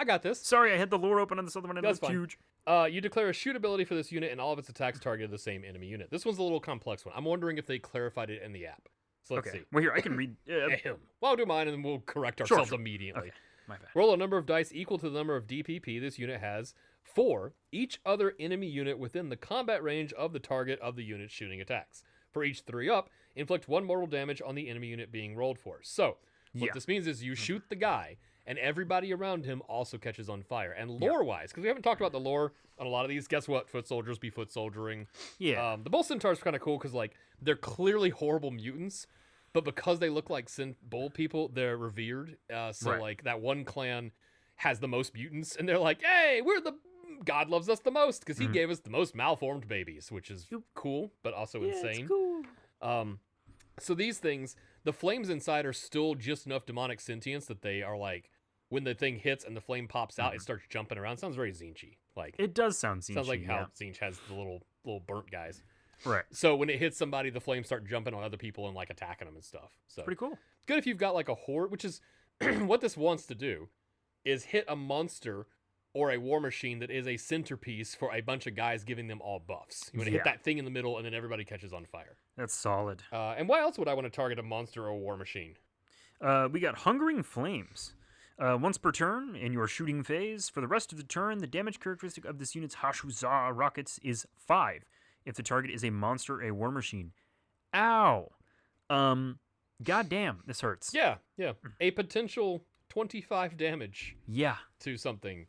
Sorry, I had the lore open on this other one, and that's it's huge. You declare a shoot ability for this unit, and all of its attacks target the same enemy unit. This one's a little complex one. I'm wondering if they clarified it in the app. So let's see. Well, here, I can read. Well, I'll do mine, and then we'll correct ourselves immediately. Okay. My bad. Roll a number of dice equal to the number of DPP this unit has for each other enemy unit within the combat range of the target of the unit's shooting attacks. For each 3 up, inflict 1 mortal damage on the enemy unit being rolled for. So, what this means is you shoot the guy, and everybody around him also catches on fire. And lore-wise, because we haven't talked about the lore on a lot of these, guess what? Foot soldiers be foot soldiering. Yeah. The Bull Centaurs kind of cool because, like, they're clearly horrible mutants, but because they look like bull people, they're revered. Like, that one clan has the most mutants, and they're like, hey, God loves us the most because he gave us the most malformed babies, which is cool, but also insane. It's cool. So these things, the flames inside are still just enough demonic sentience that they are like, when the thing hits and the flame pops out, it starts jumping around. Sounds very Zinchi. Like, it does sound Zinchi. Sounds like how Zinch has the little burnt guys. Right. So when it hits somebody, the flames start jumping on other people and like attacking them and stuff. So pretty cool. Good if you've got like a horde, which is what this wants to do, is hit a monster or a war machine that is a centerpiece for a bunch of guys, giving them all buffs. You want to hit that thing in the middle, and then everybody catches on fire. That's solid. And why else would I want to target a monster or a war machine? We got Hungering Flames. Once per turn in your shooting phase, for the rest of the turn, the damage characteristic of this unit's Hashut rockets is 5. If the target is a monster or a war machine. Ow. Goddamn, this hurts. Yeah. A potential 25 damage. Yeah. To something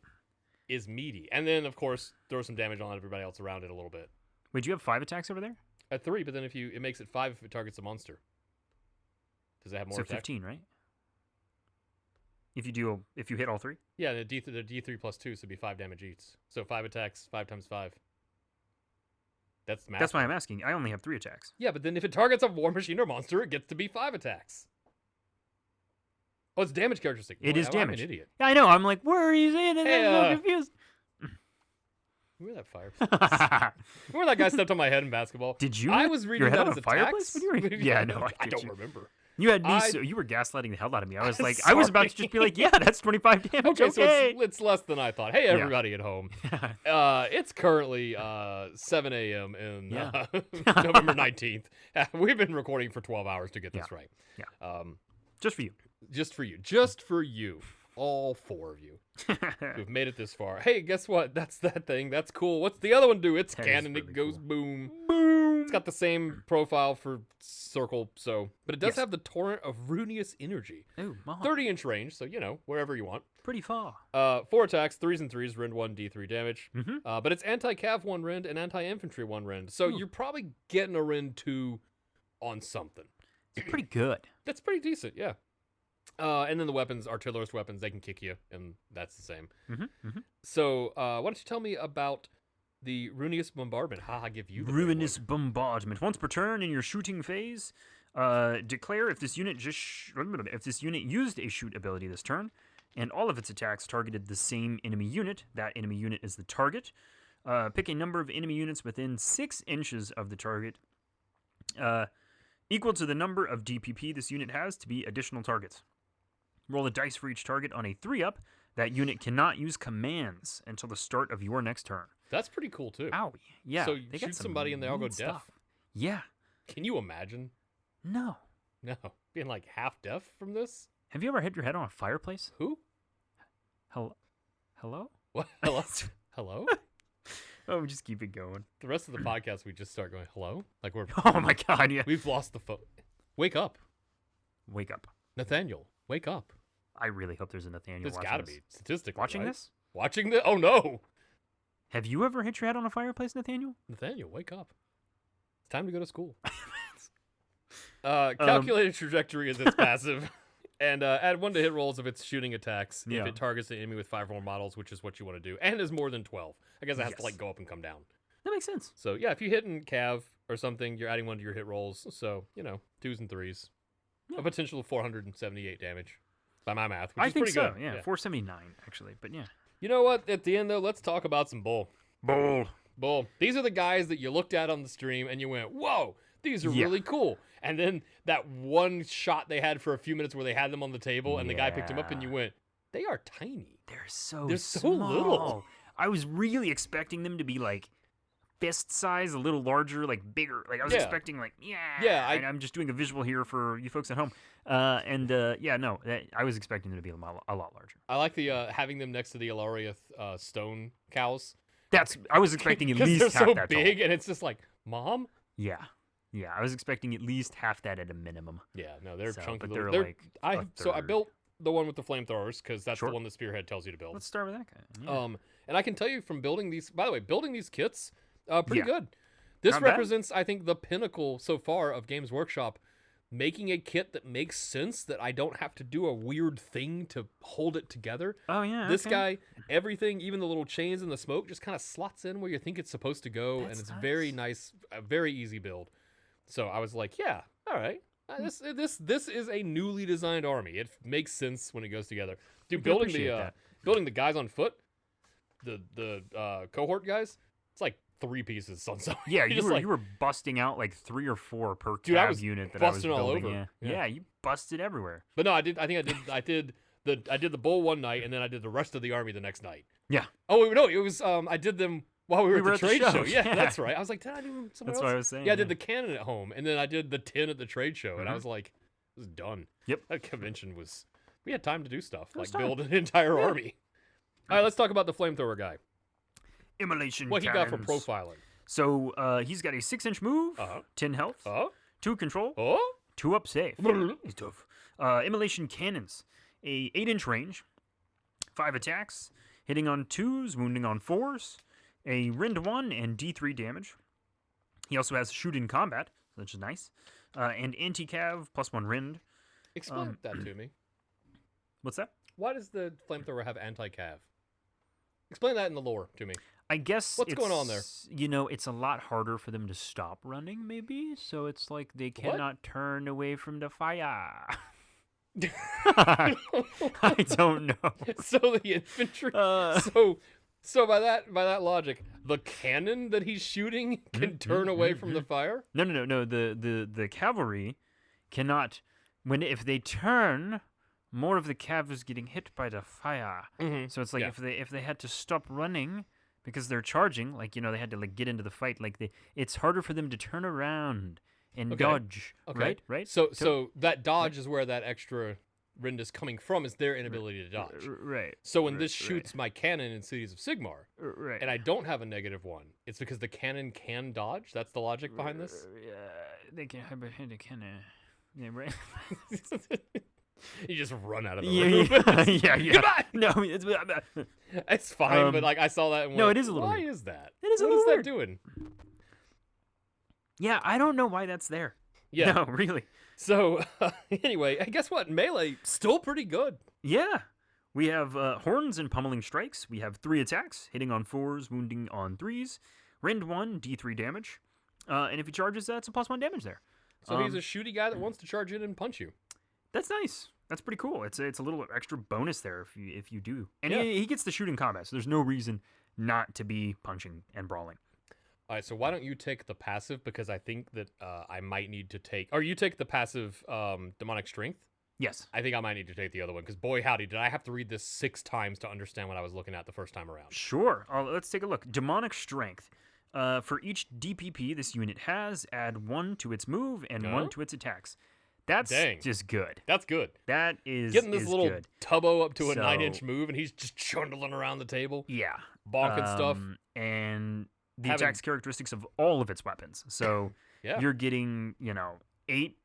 is meaty. And then, of course, throw some damage on everybody else around it a little bit. Wait, do you have 5 attacks over there? At 3, but then it makes it 5 if it targets a monster. Does it have more so attack? 15, right? If you hit all 3? Yeah, the D3 plus 2, so it'd be 5 damage each. So 5 attacks, 5 times 5. That's math. That's why I'm asking. I only have 3 attacks. Yeah, but then if it targets a war machine or monster, it gets to be 5 attacks. Oh, it's damage characteristic. It is damage. I'm an idiot. Yeah, I know. I'm like, where are you saying that? Hey, I'm so confused. Remember that fireplace? Remember that guy stepped on my head in basketball? Did you? I was reading your head that on as a fireplace? attacks. What do you yeah, no, I don't remember. You had me. You were gaslighting the hell out of me. I was like, I was about to just be like, yeah, that's 25 damage. Okay. So it's less than I thought. Hey, everybody at home. It's currently 7 a.m. in November 19th. We've been recording for 12 hours to get this right. Yeah. Just for you. Just for you. Just for you. All 4 of you who've made it this far. Hey, guess what? That's that thing. That's cool. What's the other one do? It's cannon. Really it goes boom. Boom. It's got the same profile for circle, but it does have the torrent of runeous energy. Ooh, 30-inch range, so wherever you want. Pretty far. 4 attacks, 3s and 3s, rend 1, D3 damage. But it's anti-cav 1 rend and anti-infantry 1 rend. So you're probably getting a rend 2 on something. It's pretty good. That's pretty decent, yeah. And then the weapons, artillerist weapons, they can kick you, and that's the same. So, why don't you tell me about the Ruinous Bombardment? I give you the Ruinous Bombardment. Once per turn in your shooting phase, declare if this unit used a shoot ability this turn, and all of its attacks targeted the same enemy unit. That enemy unit is the target. Pick a number of enemy units within 6 inches of the target, equal to the number of DPP this unit has to be additional targets. Roll a dice for each target on a 3-up. That unit cannot use commands until the start of your next turn. That's pretty cool, too. Owie. Yeah. So you shoot somebody and they all go deaf? Yeah. Can you imagine? No. Being like half deaf from this? Have you ever hit your head on a fireplace? Who? Hello? What? Hello? Hello? Oh, we just keep it going. The rest of the podcast, we just start going, hello? Like we're... Oh, my God, yeah. We've lost the phone. Wake up. Wake up. Nathaniel, wake up. I really hope there's a Nathaniel watching this. There's got to be, statistically, watching right? this? Watching this? Oh, no. Have you ever hit your head on a fireplace, Nathaniel? Nathaniel, wake up. It's time to go to school. Calculated trajectory is its passive. And add 1 to hit rolls of its shooting attacks if it targets the enemy with 5 or more models, which is what you want to do. And is more than 12. I guess it has to go up and come down. That makes sense. So, yeah, if you hit in Cav or something, you're adding 1 to your hit rolls. So, 2s and 3s. Yeah. A potential of 478 damage by my math, which is pretty good. Yeah, 479, actually. But, yeah. You know what? At the end, though, let's talk about some bull. Bull. These are the guys that you looked at on the stream and you went, whoa, these are really cool. And then that one shot they had for a few minutes where they had them on the table and the guy picked them up and you went, they are tiny. They're so little. I was really expecting them to be like fist size, a little larger, like bigger. Like I was expecting, like I'm just doing a visual here for you folks at home. I was expecting them to be a lot larger. I like the having them next to the Ilaria stone cows. I was expecting at least they're half so that big, tall. and it's just like, Mom. Yeah. I was expecting at least half that at a minimum. Yeah, no, they're chunky. But they're like I built the one with the flamethrowers because that's Sure. the one the Spearhead tells you to build. Let's start with that guy. Yeah. And I can tell you from building these. By the way, building these kits, pretty Yeah. good. This Not bad. represents, I think, the pinnacle so far of Games Workshop making a kit that makes sense. That I don't have to do a weird thing to hold it together. Oh yeah. This okay. guy, everything, even the little chains and the smoke, just kind of slots in where you think it's supposed to go, and it's very nice, a very easy build. So I was like, yeah, all right. This is a newly designed army. It makes sense when it goes together. Dude, building the guys on foot, the cohort guys, it's like 3 pieces on something. Yeah, you were busting out like 3 or 4 per Dude, I cav was unit that I was busting all building. over. Yeah, you busted everywhere. But no, I did the bull one night, and then I did the rest of the army the next night. Yeah. Oh no, it was I did them while we were at the trade show. Yeah, Yeah. that's right. I was like, did I do them somewhere That's else? what I was saying. Yeah, I did the cannon at home, and then I did the 10 at the trade show, and I Mhm. was like, it was done. Yep. That convention we had time to do stuff, It was like time. build an entire army. All right, let's talk about the flamethrower guy. Immolation What he got for cannons. profiling. So he's got a 6-inch move, Uh-huh. 10 health, Oh? 2 control, Oh? 2 up save. He's tough. Immolation cannons, a 8-inch range, 5 attacks, hitting on 2s, wounding on 4s, a rend 1 and D3 damage. He also has shoot in combat, which is nice, and anti-cav plus 1 rend. Explain that to me. What's that? Why does the flamethrower have anti-cav? Explain that in the lore to me. I guess What's going on there? It's a lot harder for them to stop running, maybe. So it's like they cannot turn away from the fire. I don't know. So the infantry. So by that logic, the cannon that he's shooting can turn away from the fire. No. The cavalry cannot. If they turn, more of the cav is getting hit by the fire. Mm-hmm. So it's like if they had to stop running because they're charging, like they had to like get into the fight, it's harder for them to turn around and dodge. Okay. Right. So that dodge is where that extra rend is coming from. Is their inability to dodge. Right. So when this shoots my cannon in Cities of Sigmar, Right. and I don't have a -1, it's because the cannon can dodge. That's the logic behind this. They can have a hand cannon. Yeah, right. You just run out of the Yeah, room. yeah. Goodbye. No, It's fine, but like I saw that and no, went, it is a little why weird. is that? It is a What little is that weird. doing? Yeah, I don't know why that's there. Yeah. No, really. So anyway, guess what? Melee still pretty good. Yeah. We have horns and pummeling strikes. We have 3 attacks, hitting on 4s, wounding on 3s. Rend 1, D3 damage. And if he charges, that's a +1 damage there. So he's a shooty guy that wants to charge in and punch you. That's nice. That's pretty cool. It's a little extra bonus there if you do. And Yeah. he gets the shooting combat, so there's no reason not to be punching and brawling. All right, so why don't you take the passive? Because I think that I might need to take... Or you take the passive Demonic Strength. Yes. I think I might need to take the other one, because boy howdy, did I have to read this 6 times to understand what I was looking at the first time around. Sure. Let's take a look. Demonic Strength. For each DPP this unit has, add 1 to its move and 1 to its attacks. That's just good. That's good. That is Getting this little good. tubbo up to a So- 9-inch move, and he's just trundling around the table, Yeah. bonking stuff. And the Having- attacks characteristics of all of its weapons. So Yeah. you're getting, 8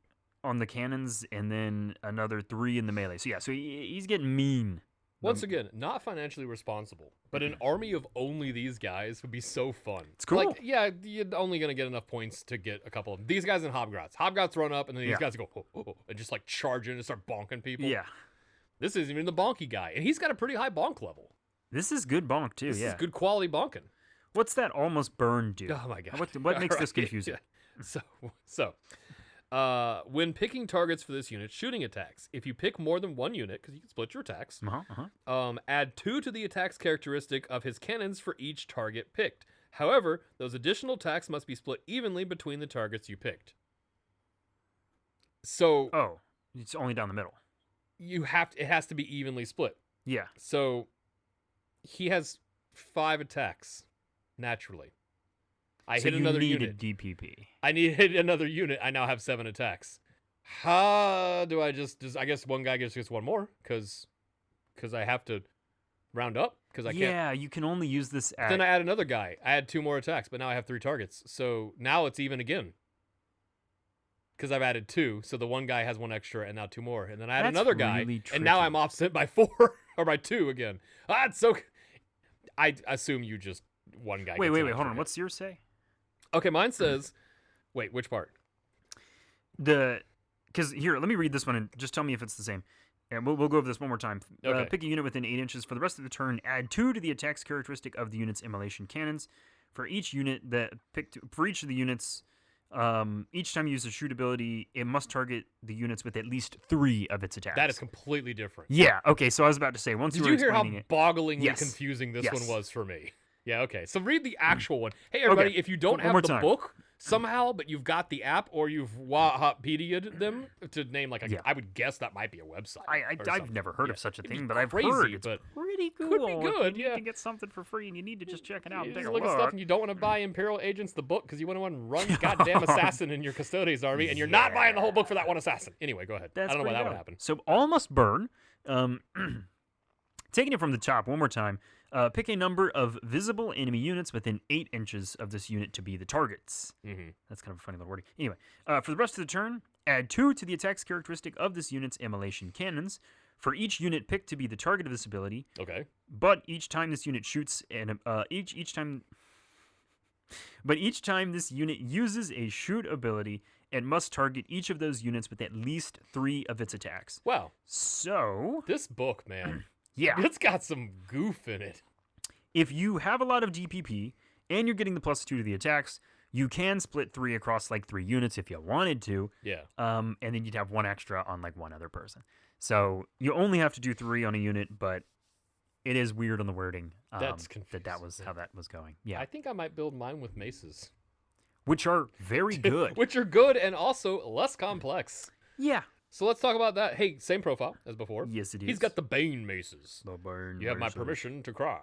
on the cannons and then another 3 in the melee. So yeah, so he's getting mean. Once again, not financially responsible, but an army of only these guys would be so fun. It's cool. Like, yeah, you're only going to get enough points to get a couple of them. These guys in Hobgrots. Hobgrots run up, and then these Yeah. guys go, and just like charge in and start bonking people. Yeah. This isn't even the bonky guy, and he's got a pretty high bonk level. This is good bonk too, This yeah. is good quality bonking. What's that almost burn do? Oh my god. What makes this Alright, confusing? yeah. So, when picking targets for this unit, shooting attacks. If you pick more than one unit, because you can split your attacks, add 2 to the attacks characteristic of his cannons for each target picked. However, those additional attacks must be split evenly between the targets you picked. So, Oh, it's only down the middle. it has to be evenly split. Yeah. So, he has 5 attacks naturally. I so hit another you unit. needed DPP. I hit another unit. I now have 7 attacks. How do I just I guess one guy gets one more because I have to round up because I can't. Yeah, you can only use this at... Then I add another guy. I had 2 more attacks, but now I have 3 targets. So now it's even again. Because I've added 2, so the one guy has 1 extra and now 2 more. And then I add another guy, and now I'm offset by 4 or by 2 again. It's so... I assume you just one guy. Wait, hold on. What's yours say? Okay, mine says... Wait, which part? Because here, let me read this one and just tell me if it's the same. And we'll go over this one more time. Okay. Pick a unit within 8 inches. For the rest of the turn, add 2 to the attacks characteristic of the unit's immolation cannons. For each unit for each of the units, each time you use a shoot ability, it must target the units with at least 3 of its attacks. That is completely different. Yeah. Okay. So I was about to say, Did you hear how it, bogglingly confusing this one was for me? Yeah. Okay. So read the actual one. Hey, everybody, if you don't have the book somehow, but you've got the app or you've Wahapedia'd them to name I would guess that might be a website. I've never heard of such a thing, but I've crazy, heard it's but pretty cool. Could be good. You need to get something for free, and you need to just check it out. You And take just a look look at stuff, and you don't want to buy Imperial Agents the book because you want to run goddamn assassin in your Custodes army, and you're not buying the whole book for that one assassin. Anyway, go ahead. I don't know why that would happen. So all must burn. Taking it from the top one more time. Pick a number of visible enemy units within 8 inches of this unit to be the targets. Mm-hmm. That's kind of a funny little wording. Anyway, for the rest of the turn, add 2 to the attacks characteristic of this unit's immolation cannons. For each unit picked to be the target of this ability. Okay. But each time this unit shoots, and each time this unit uses a shoot ability, it must target each of those units with at least 3 of its attacks. Wow. So this book, man. Yeah. It's got some goof in it. If you have a lot of DPP and you're getting the +2 to the attacks, you can split 3 across 3 units if you wanted to. Yeah. And then you'd have 1 extra on one other person. So you only have to do 3 on a unit, but it is weird on the wording. That's confusing. That was how that was going. Yeah. I think I might build mine with maces. Which are very good. Which are good and also less complex. Yeah. So let's talk about that. Hey, same profile as before. Yes, it is. He's got the Bane maces. The Bane You have my maces. permission to cry.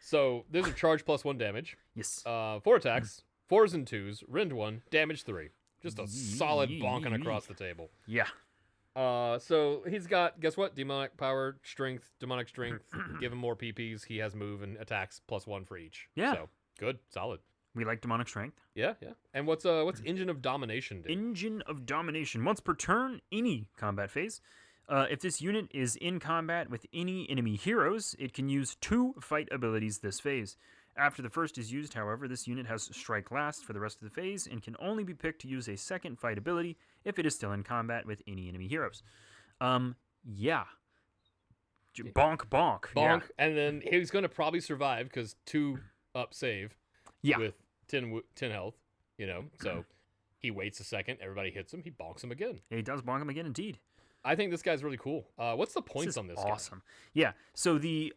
So there's a charge +1 damage. Yes. 4 attacks, 4s and 2s, rend 1, damage 3. Just a solid bonking across the table. Yeah. So he's got, guess what? Demonic power, strength, demonic strength. Give him more PPs. He has move and attacks +1 for each. Yeah. So good, solid. We like demonic strength. Yeah. And what's Engine of Domination do? Engine of Domination. Once per turn, any combat phase. If this unit is in combat with any enemy heroes, it can use 2 fight abilities this phase. After the first is used, however, this unit has Strike Last for the rest of the phase and can only be picked to use a second fight ability if it is still in combat with any enemy heroes. Yeah. Bonk. Bonk. Yeah. And then he's going to probably survive because 2 up save. Yeah. With 10 health, so he waits a second, everybody hits him, he bonks him again. He does bonk him again, indeed. I think this guy's really cool. What's the points on this guy? Awesome. Yeah, so the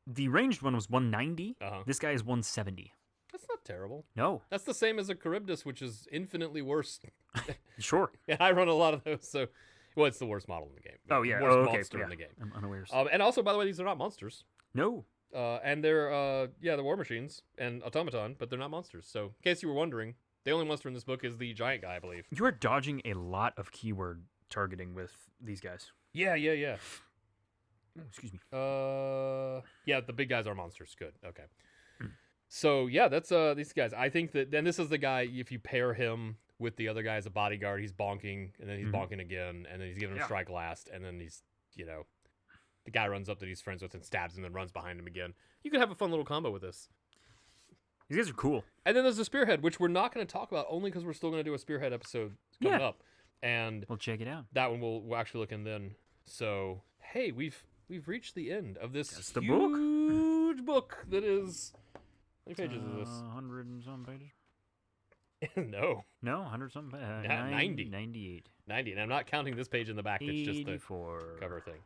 ranged one was 190. Uh-huh. This guy is 170. That's not terrible. No. That's the same as a Charybdis, which is infinitely worse. Sure. Yeah, I run a lot of those, so... Well, it's the worst model in the game. Oh, yeah. Worst monster in the game. I'm unaware. And also, by the way, these are not monsters. No. And they're war machines and automaton, but they're not monsters. So, in case you were wondering, the only monster in this book is the giant guy, I believe. You are dodging a lot of keyword targeting with these guys. Yeah. Oh, excuse me. Yeah, the big guys are monsters. Good. Okay. So yeah, that's these guys. I think that then this is the guy. If you pair him with the other guy as a bodyguard, he's bonking, and then he's bonking again, and then he's giving him strike last, and then he's the guy runs up that he's friends with and stabs him and runs behind him again. You could have a fun little combo with this. These guys are cool. And then there's the Spearhead, which we're not going to talk about only because we're still going to do a Spearhead episode coming up. And we'll check it out. That one we'll actually look in then. So hey, we've reached the end of this huge book that is. How many pages is this? 100 and some pages. No, 100 something. 90. 98. 90, and I'm not counting this page in the back. That's just the 84. cover thing.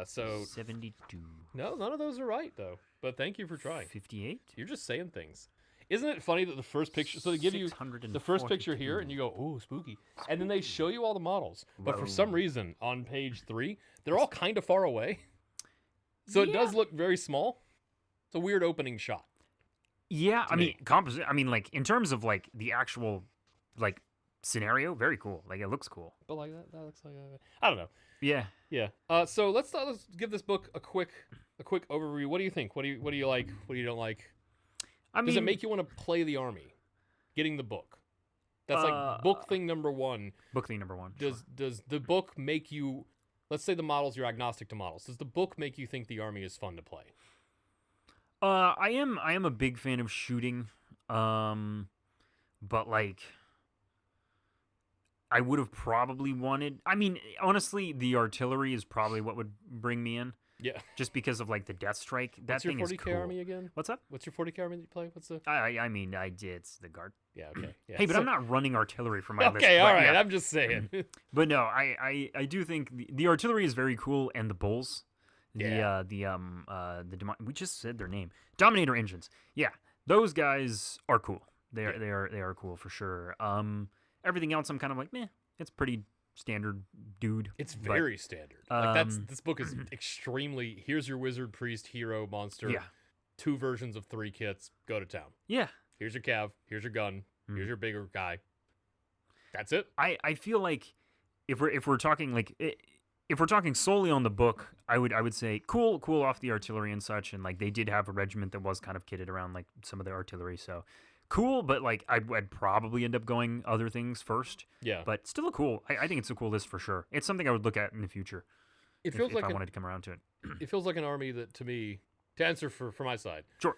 So 72. No, none of those are right though. But thank you for trying. 58. You're just saying things. Isn't it funny that the first picture? So they give you the first picture here, and you go, "Oh, spooky," and then they show you all the models. But for some reason, on page 3, they're all kind of far away. So it does look very small. It's a weird opening shot. Yeah, I mean, composite. I mean, like in terms of like the actual like scenario, very cool. Like it looks cool. But like that looks like I don't know. Yeah. Yeah. So let's give this book a quick overview. What do you think? What do you like? What do you don't like? Does it make you want to play the army? Getting the book. That's like book thing number one. Book thing number one. Does the book make you? Let's say the models, you're agnostic to models. Does the book make you think the army is fun to play? I am a big fan of shooting, but like, I would have probably wanted. I mean, honestly, the artillery is probably what would bring me in. Yeah. Just because of like the Death Strike. That What's your thing is 40K cool. army again? What's up? What's your 40K army that you play? What's the? I mean, I did. It's the guard. Yeah. Okay. Yeah. Hey, but I'm not running artillery for my list. Okay. All right. Yeah. I'm just saying. But no, I do think the artillery is very cool, and the bulls. Yeah. We just said their name. Dominator engines. Yeah, those guys are cool. They are cool for sure. Everything else I'm kind of like, meh. It's pretty standard, dude. It's very standard. Like this book is extremely. Here's your wizard, priest, hero, monster. Yeah. 2 versions of 3 kits. Go to town. Yeah. Here's your cav. Here's your gun. Here's your bigger guy. That's it. I feel like if we're talking like. If we're talking solely on the book, I would say cool off the artillery and such, and like they did have a regiment that was kind of kitted around like some of the artillery, so cool. But like I'd probably end up going other things first. Yeah, but still a cool. I think it's a cool list for sure. It's something I would look at in the future. It feels if I wanted to come around to it. It feels like an army that, to me, to answer for my side. Sure.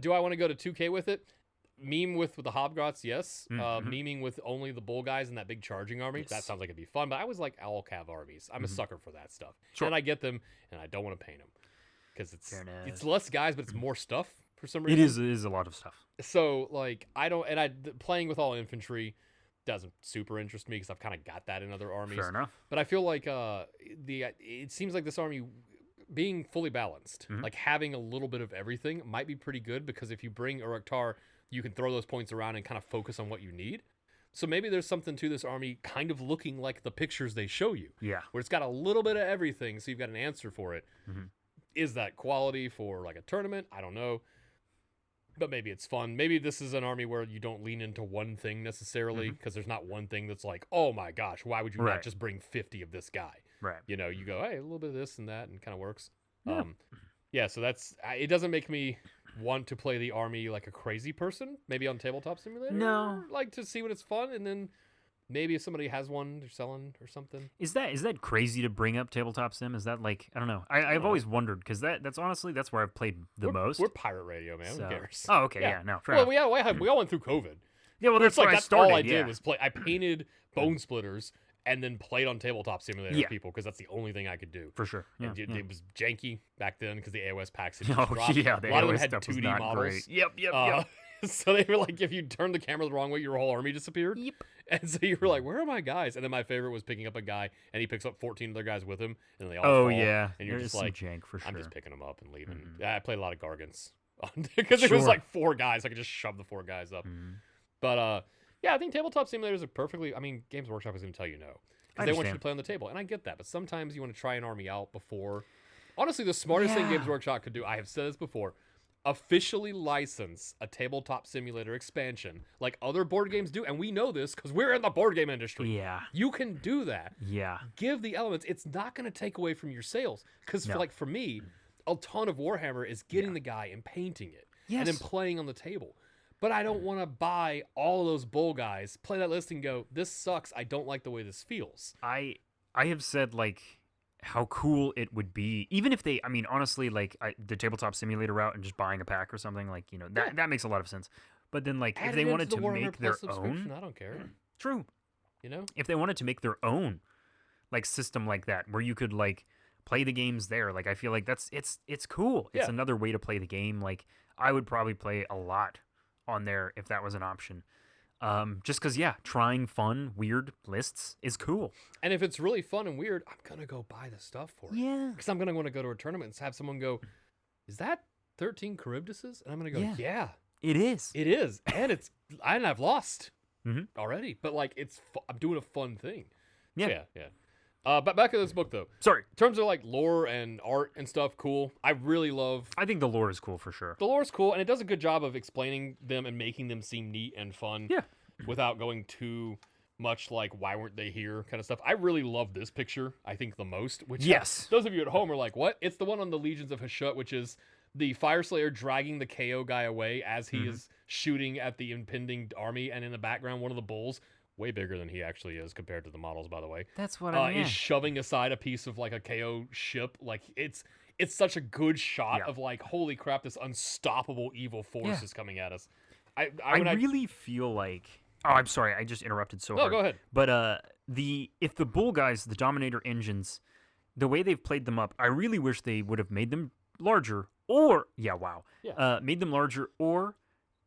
Do I want to go to 2K with it? Meme with the Hobgrots, yes. Memeing with only the bull guys and that big charging army. Yes. That sounds like it'd be fun. But I was like all cav armies. I'm a sucker for that stuff. Sure. And I get them, and I don't want to paint them because it's less guys, but it's more stuff for some reason. It is a lot of stuff. So like playing with all infantry doesn't super interest me because I've kind of got that in other armies. Fair enough. But I feel like it seems like this army being fully balanced, like having a little bit of everything, might be pretty good because if you bring Uruk-Tar, you can throw those points around and kind of focus on what you need. So maybe there's something to this army kind of looking like the pictures they show you. Yeah. Where it's got a little bit of everything, so you've got an answer for it. Is that quality for like a tournament? I don't know. But maybe it's fun. Maybe this is an army where you don't lean into one thing necessarily because there's not one thing that's like, oh my gosh, why would you not just bring 50 of this guy? Right. You know, you go, hey, a little bit of this and that, and it kind of works. Yeah. So that's it. Doesn't make me want to play the army like a crazy person, maybe on Tabletop Simulator. No, like to see what it's fun, and then maybe if somebody has one they're selling or something. Is that crazy to bring up Tabletop Sim? Is that like, I don't know. I've always wondered because that's honestly that's where I've played the most. We're pirate radio, man. Who cares? Oh, okay, yeah, no. Fair enough. We all went through COVID. Yeah, well, that's like where I that's started. all I did was play. I painted Bone Splitters and then played on Tabletop Simulator with people because that's the only thing I could do. For sure. Yeah, and it was janky back then because the AOS packs had just dropped. Yeah, a lot of them had 2D models. Great. Yep. So they were like, if you turned the camera the wrong way, your whole army disappeared. Yep. And so you were like, where are my guys? And then my favorite was picking up a guy, and he picks up 14 other guys with him, and they all fall. Yeah. And you're just like, jank for sure. I'm just picking them up and leaving. I played a lot of Gargants because it was like 4 guys. I could just shove the 4 guys up. But yeah, I think Tabletop Simulators are perfectly. I mean, Games Workshop is going to tell you no because they want you to play on the table, and I get that. But sometimes you want to try an army out before. Honestly, the smartest thing Games Workshop could do, I have said this before, officially license a Tabletop Simulator expansion like other board games do, and we know this because we're in the board game industry. Yeah, you can do that. Yeah, give the elements. It's not going to take away from your sales because for me, a ton of Warhammer is getting the guy and painting it and then playing on the table. But I don't want to buy all of those bull guys, play that list and go, this sucks. I don't like the way this feels. I have said like how cool it would be, even if they, I mean, honestly, like the Tabletop Simulator route and just buying a pack or something, like, you know, that makes a lot of sense. But then like if they wanted to make their own, I don't care. True. You know, if they wanted to make their own like system like that, where you could like play the games there, like I feel like it's cool. It's another way to play the game. Like I would probably play a lot on there if that was an option. Just because, trying fun, weird lists is cool. And if it's really fun and weird, I'm going to go buy the stuff for it. Yeah. Because I'm going to want to go to a tournament and have someone go, is that 13 Charybdises? And I'm going to go, yeah. It is. It is. And I've lost already. But, like, I'm doing a fun thing. Yeah. So, yeah. But back to this book though. Sorry. In terms of like lore and art and stuff, cool. I think the lore is cool for sure. The lore is cool, and it does a good job of explaining them and making them seem neat and fun. Yeah. Without going too much like why weren't they here kind of stuff. I really love this picture, I think, the most. Which those of you at home are like, what? It's the one on the Legions of Hashut, which is the Fireslayer dragging the KO guy away as he is shooting at the impending army, and in the background, one of the bulls, way bigger than he actually is compared to the models, by the way. That's what I mean. Is shoving aside a piece of like a KO ship. Like it's such a good shot of like, holy crap, this unstoppable evil force is coming at us. I really feel like. Oh, I'm sorry, I just interrupted so hard. No, go ahead. But if the bull guys, the Dominator engines, the way they've played them up, I really wish they would have made them larger, or made them larger, or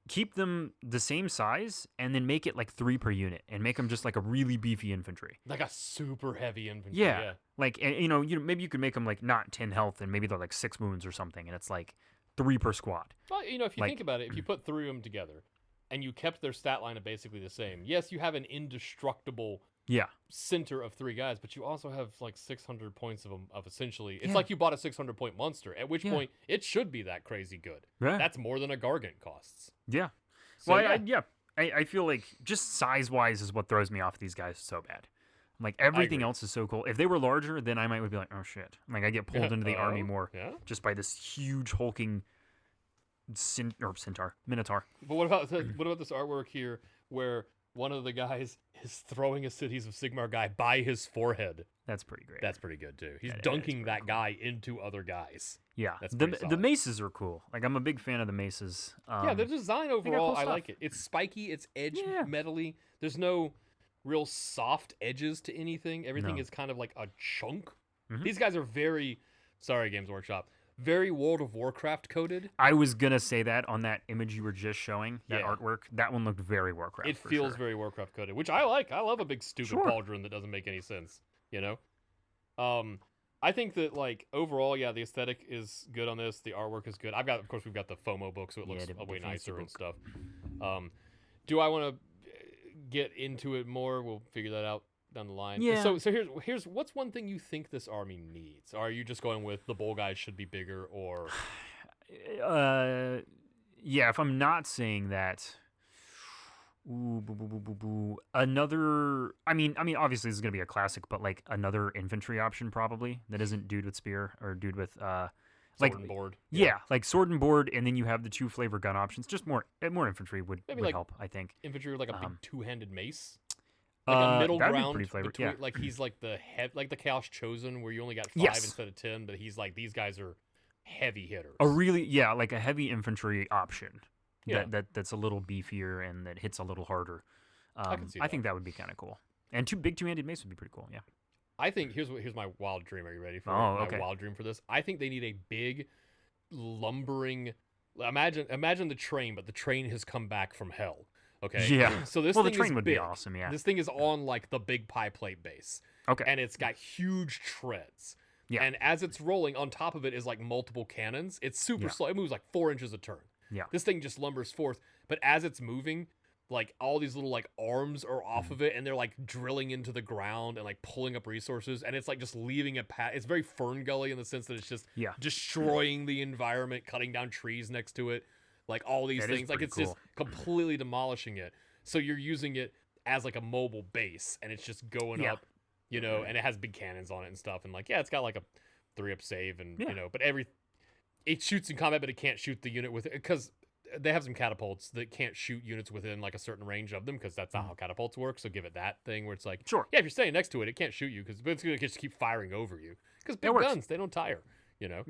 keep them the same size and then make it like 3 per unit and make them just like a really beefy infantry, like a super heavy infantry. Yeah. Like, and, you know, maybe you could make them like not 10 health and maybe they're like 6 wounds or something, and it's like 3 per squad. Well, you know, if you think about it, if you put 3 of them together and you kept their stat line basically the same, yes, you have an indestructible center of 3 guys, but you also have like 600 points of essentially, it's like you bought a 600 point monster, at which point it should be that crazy good. Yeah. That's more than a Gargant costs. Yeah. So, well, I feel like just size-wise is what throws me off these guys so bad. Like, everything else is so cool. If they were larger, then I might be like, oh shit. Like, I get pulled into the army more just by this huge hulking Minotaur. But what about this artwork here where one of the guys is throwing a Cities of Sigmar guy by his forehead? That's pretty great. That's pretty good too. He's dunking that guy into other guys. Yeah, that's the maces are cool. Like, I'm a big fan of the maces. The design overall, I like it. It's spiky. It's edge metally. There's no real soft edges to anything. Everything is kind of like a chunk. These guys are very, sorry, Games Workshop, very World of Warcraft coded. I was gonna say that on that image you were just showing, that artwork. That one looked very Warcraft. It feels very Warcraft coded, which I like. I love a big stupid pauldron that doesn't make any sense. You know, I think that like overall, the aesthetic is good on this. The artwork is good. Of course, we've got the FOMO book, so it looks way nicer and stuff. Do I want to get into it more? We'll figure that out down the line. Yeah. So here's what's one thing you think this army needs? Are you just going with the bull guys should be bigger, or? If I'm not saying that. Another. I mean, obviously this is gonna be a classic, but like another infantry option probably that isn't dude with spear or dude with sword and board. Yeah, like sword and board, and then you have the 2 flavor gun options. Just more infantry would help, I think. Infantry with like a big 2-handed mace. Like a middle ground between, like he's like like the Chaos Chosen, where you only got 5 instead of 10, but he's like, these guys are heavy hitters. Like a heavy infantry option. That's a little beefier and that hits a little harder. I think that would be kind of cool. And 2 big 2-handed mace would be pretty cool. Yeah. I think here's my wild dream. Are you ready for my wild dream for this? I think they need a big lumbering. Imagine the train, but the train has come back from hell. Okay. Yeah. So this the train would be awesome. Yeah. This thing is on like the big pie plate base. Okay. And it's got huge treads. Yeah. And as it's rolling, on top of it is like multiple cannons. It's super slow. It moves like 4 inches a turn. Yeah. This thing just lumbers forth, but as it's moving, like all these little like arms are off of it, and they're like drilling into the ground and like pulling up resources, and it's like just leaving a path. It's very Fern Gully in the sense that it's just destroying the environment, cutting down trees next to it, like all these things. Like it's just completely demolishing it. So you're using it as like a mobile base, and it's just going up, you know, and it has big cannons on it and stuff, and like it's got like a 3-up save, and you know, but it shoots in combat, but it can't shoot the unit with it because they have some catapults that can't shoot units within like a certain range of them, because that's not how catapults work. So give it that thing where it's like, if you're staying next to it, it can't shoot you because it's going to just keep firing over you. Because big guns, they don't tire, you know.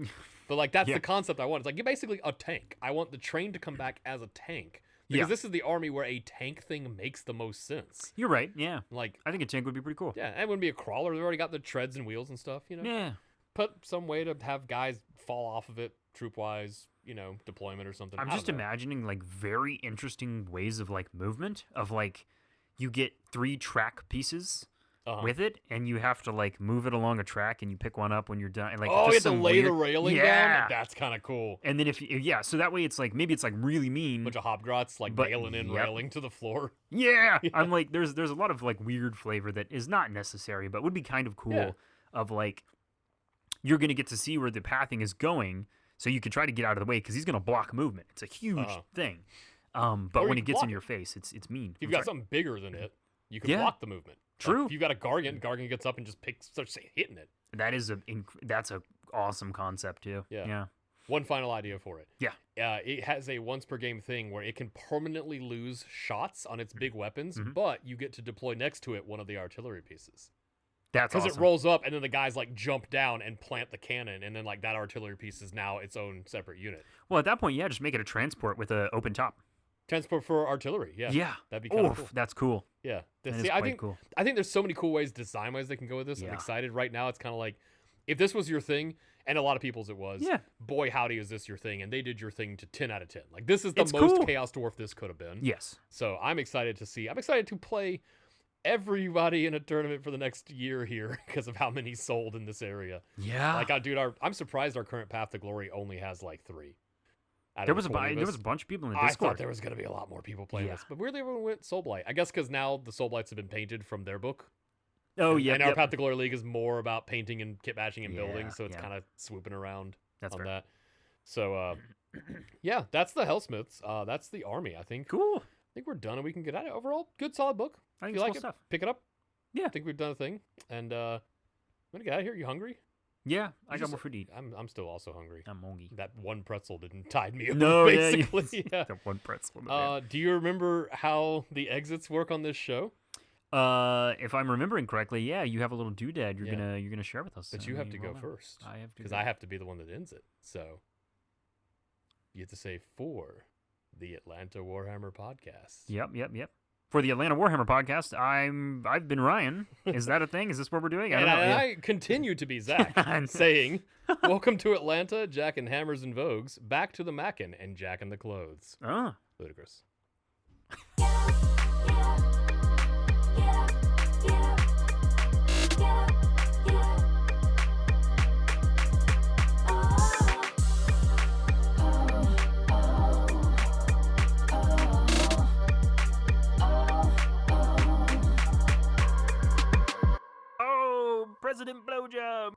But like that's the concept I want. It's like you're basically a tank. I want the train to come back as a tank. Because this is the army where a tank thing makes the most sense. You're right, yeah. Like I think a tank would be pretty cool. Yeah, and it wouldn't be a crawler. They've already got the treads and wheels and stuff, you know. Yeah. Put some way to have guys fall off of it, troop-wise, you know, deployment or something. I'm just imagining like very interesting ways of like movement of like you get 3 track pieces with it, and you have to like move it along a track, and you pick one up when you're done. And, like, you have to lay weird... the railing down. That's kind of cool. And then so that way it's like maybe it's like really mean. Bunch of hobgrots like nailing in railing to the floor. Yeah, I'm like there's a lot of like weird flavor that is not necessary, but would be kind of cool. Yeah. Of like you're gonna get to see where the pathing is going, so you can try to get out of the way because he's gonna block movement. It's a huge thing. But when it gets in your face, it's mean. If you've got something bigger than it, you can block the movement. True. Like if you've got a Gargant gets up and just starts hitting it. That's a awesome concept too. Yeah. One final idea for it. Yeah. It has a once per game thing where it can permanently lose shots on its big weapons, but you get to deploy next to it one of the artillery pieces. That's awesome. Because it rolls up, and then the guys like jump down and plant the cannon, and then like that artillery piece is now its own separate unit. Well, at that point, just make it a transport with an open top. Transport for artillery, yeah. Yeah. That'd be kind of cool. That's cool. Yeah. Cool. I think there's so many cool design-wise they can go with this. I'm excited. Right now, it's kind of like, if this was your thing, and a lot of people's it was, boy, howdy, is this your thing? And they did your thing to 10 out of 10. Like, this is the most Chaos Dwarf this could have been. Yes. So I'm excited to see. I'm excited to play everybody in a tournament for the next year here because of how many sold in this area. Yeah. Like, I'm surprised our current Path to Glory only has like 3. There was a bunch of people in the Discord. I thought there was going to be a lot more people playing this. But weirdly, everyone went Soulblight. I guess because now the Soulblights have been painted from their book. Oh, yeah. And our Path to Glory League is more about painting and kit bashing and building, so it's kind of swooping around that. So, that's the Helsmiths. That's the army, I think. Cool. I think we're done and we can get at it. Overall, good, solid book. I think if you it's like cool stuff. Pick it up. Yeah. I think we've done a thing. And I'm going to get out of here. You hungry? Yeah, I got more food to eat. I'm still also hungry. I'm hungry. That one pretzel didn't tide me over, no, basically. Yeah. That one pretzel. Do you remember how the exits work on this show? If I'm remembering correctly, you have a little doodad you're gonna share with us. But you have to go first. I have to because I have to be the one that ends it. So you have to say for the Atlanta Warhammer podcast. Yep. For the Atlanta Warhammer podcast, I've been Ryan. Is that a thing? Is this what we're doing? I don't know. I continue to be Zach, saying, "Welcome to Atlanta, Jack and Hammers and Vogues, back to the Mackin and Jack and the Clothes." Ludicrous. President Blowjob.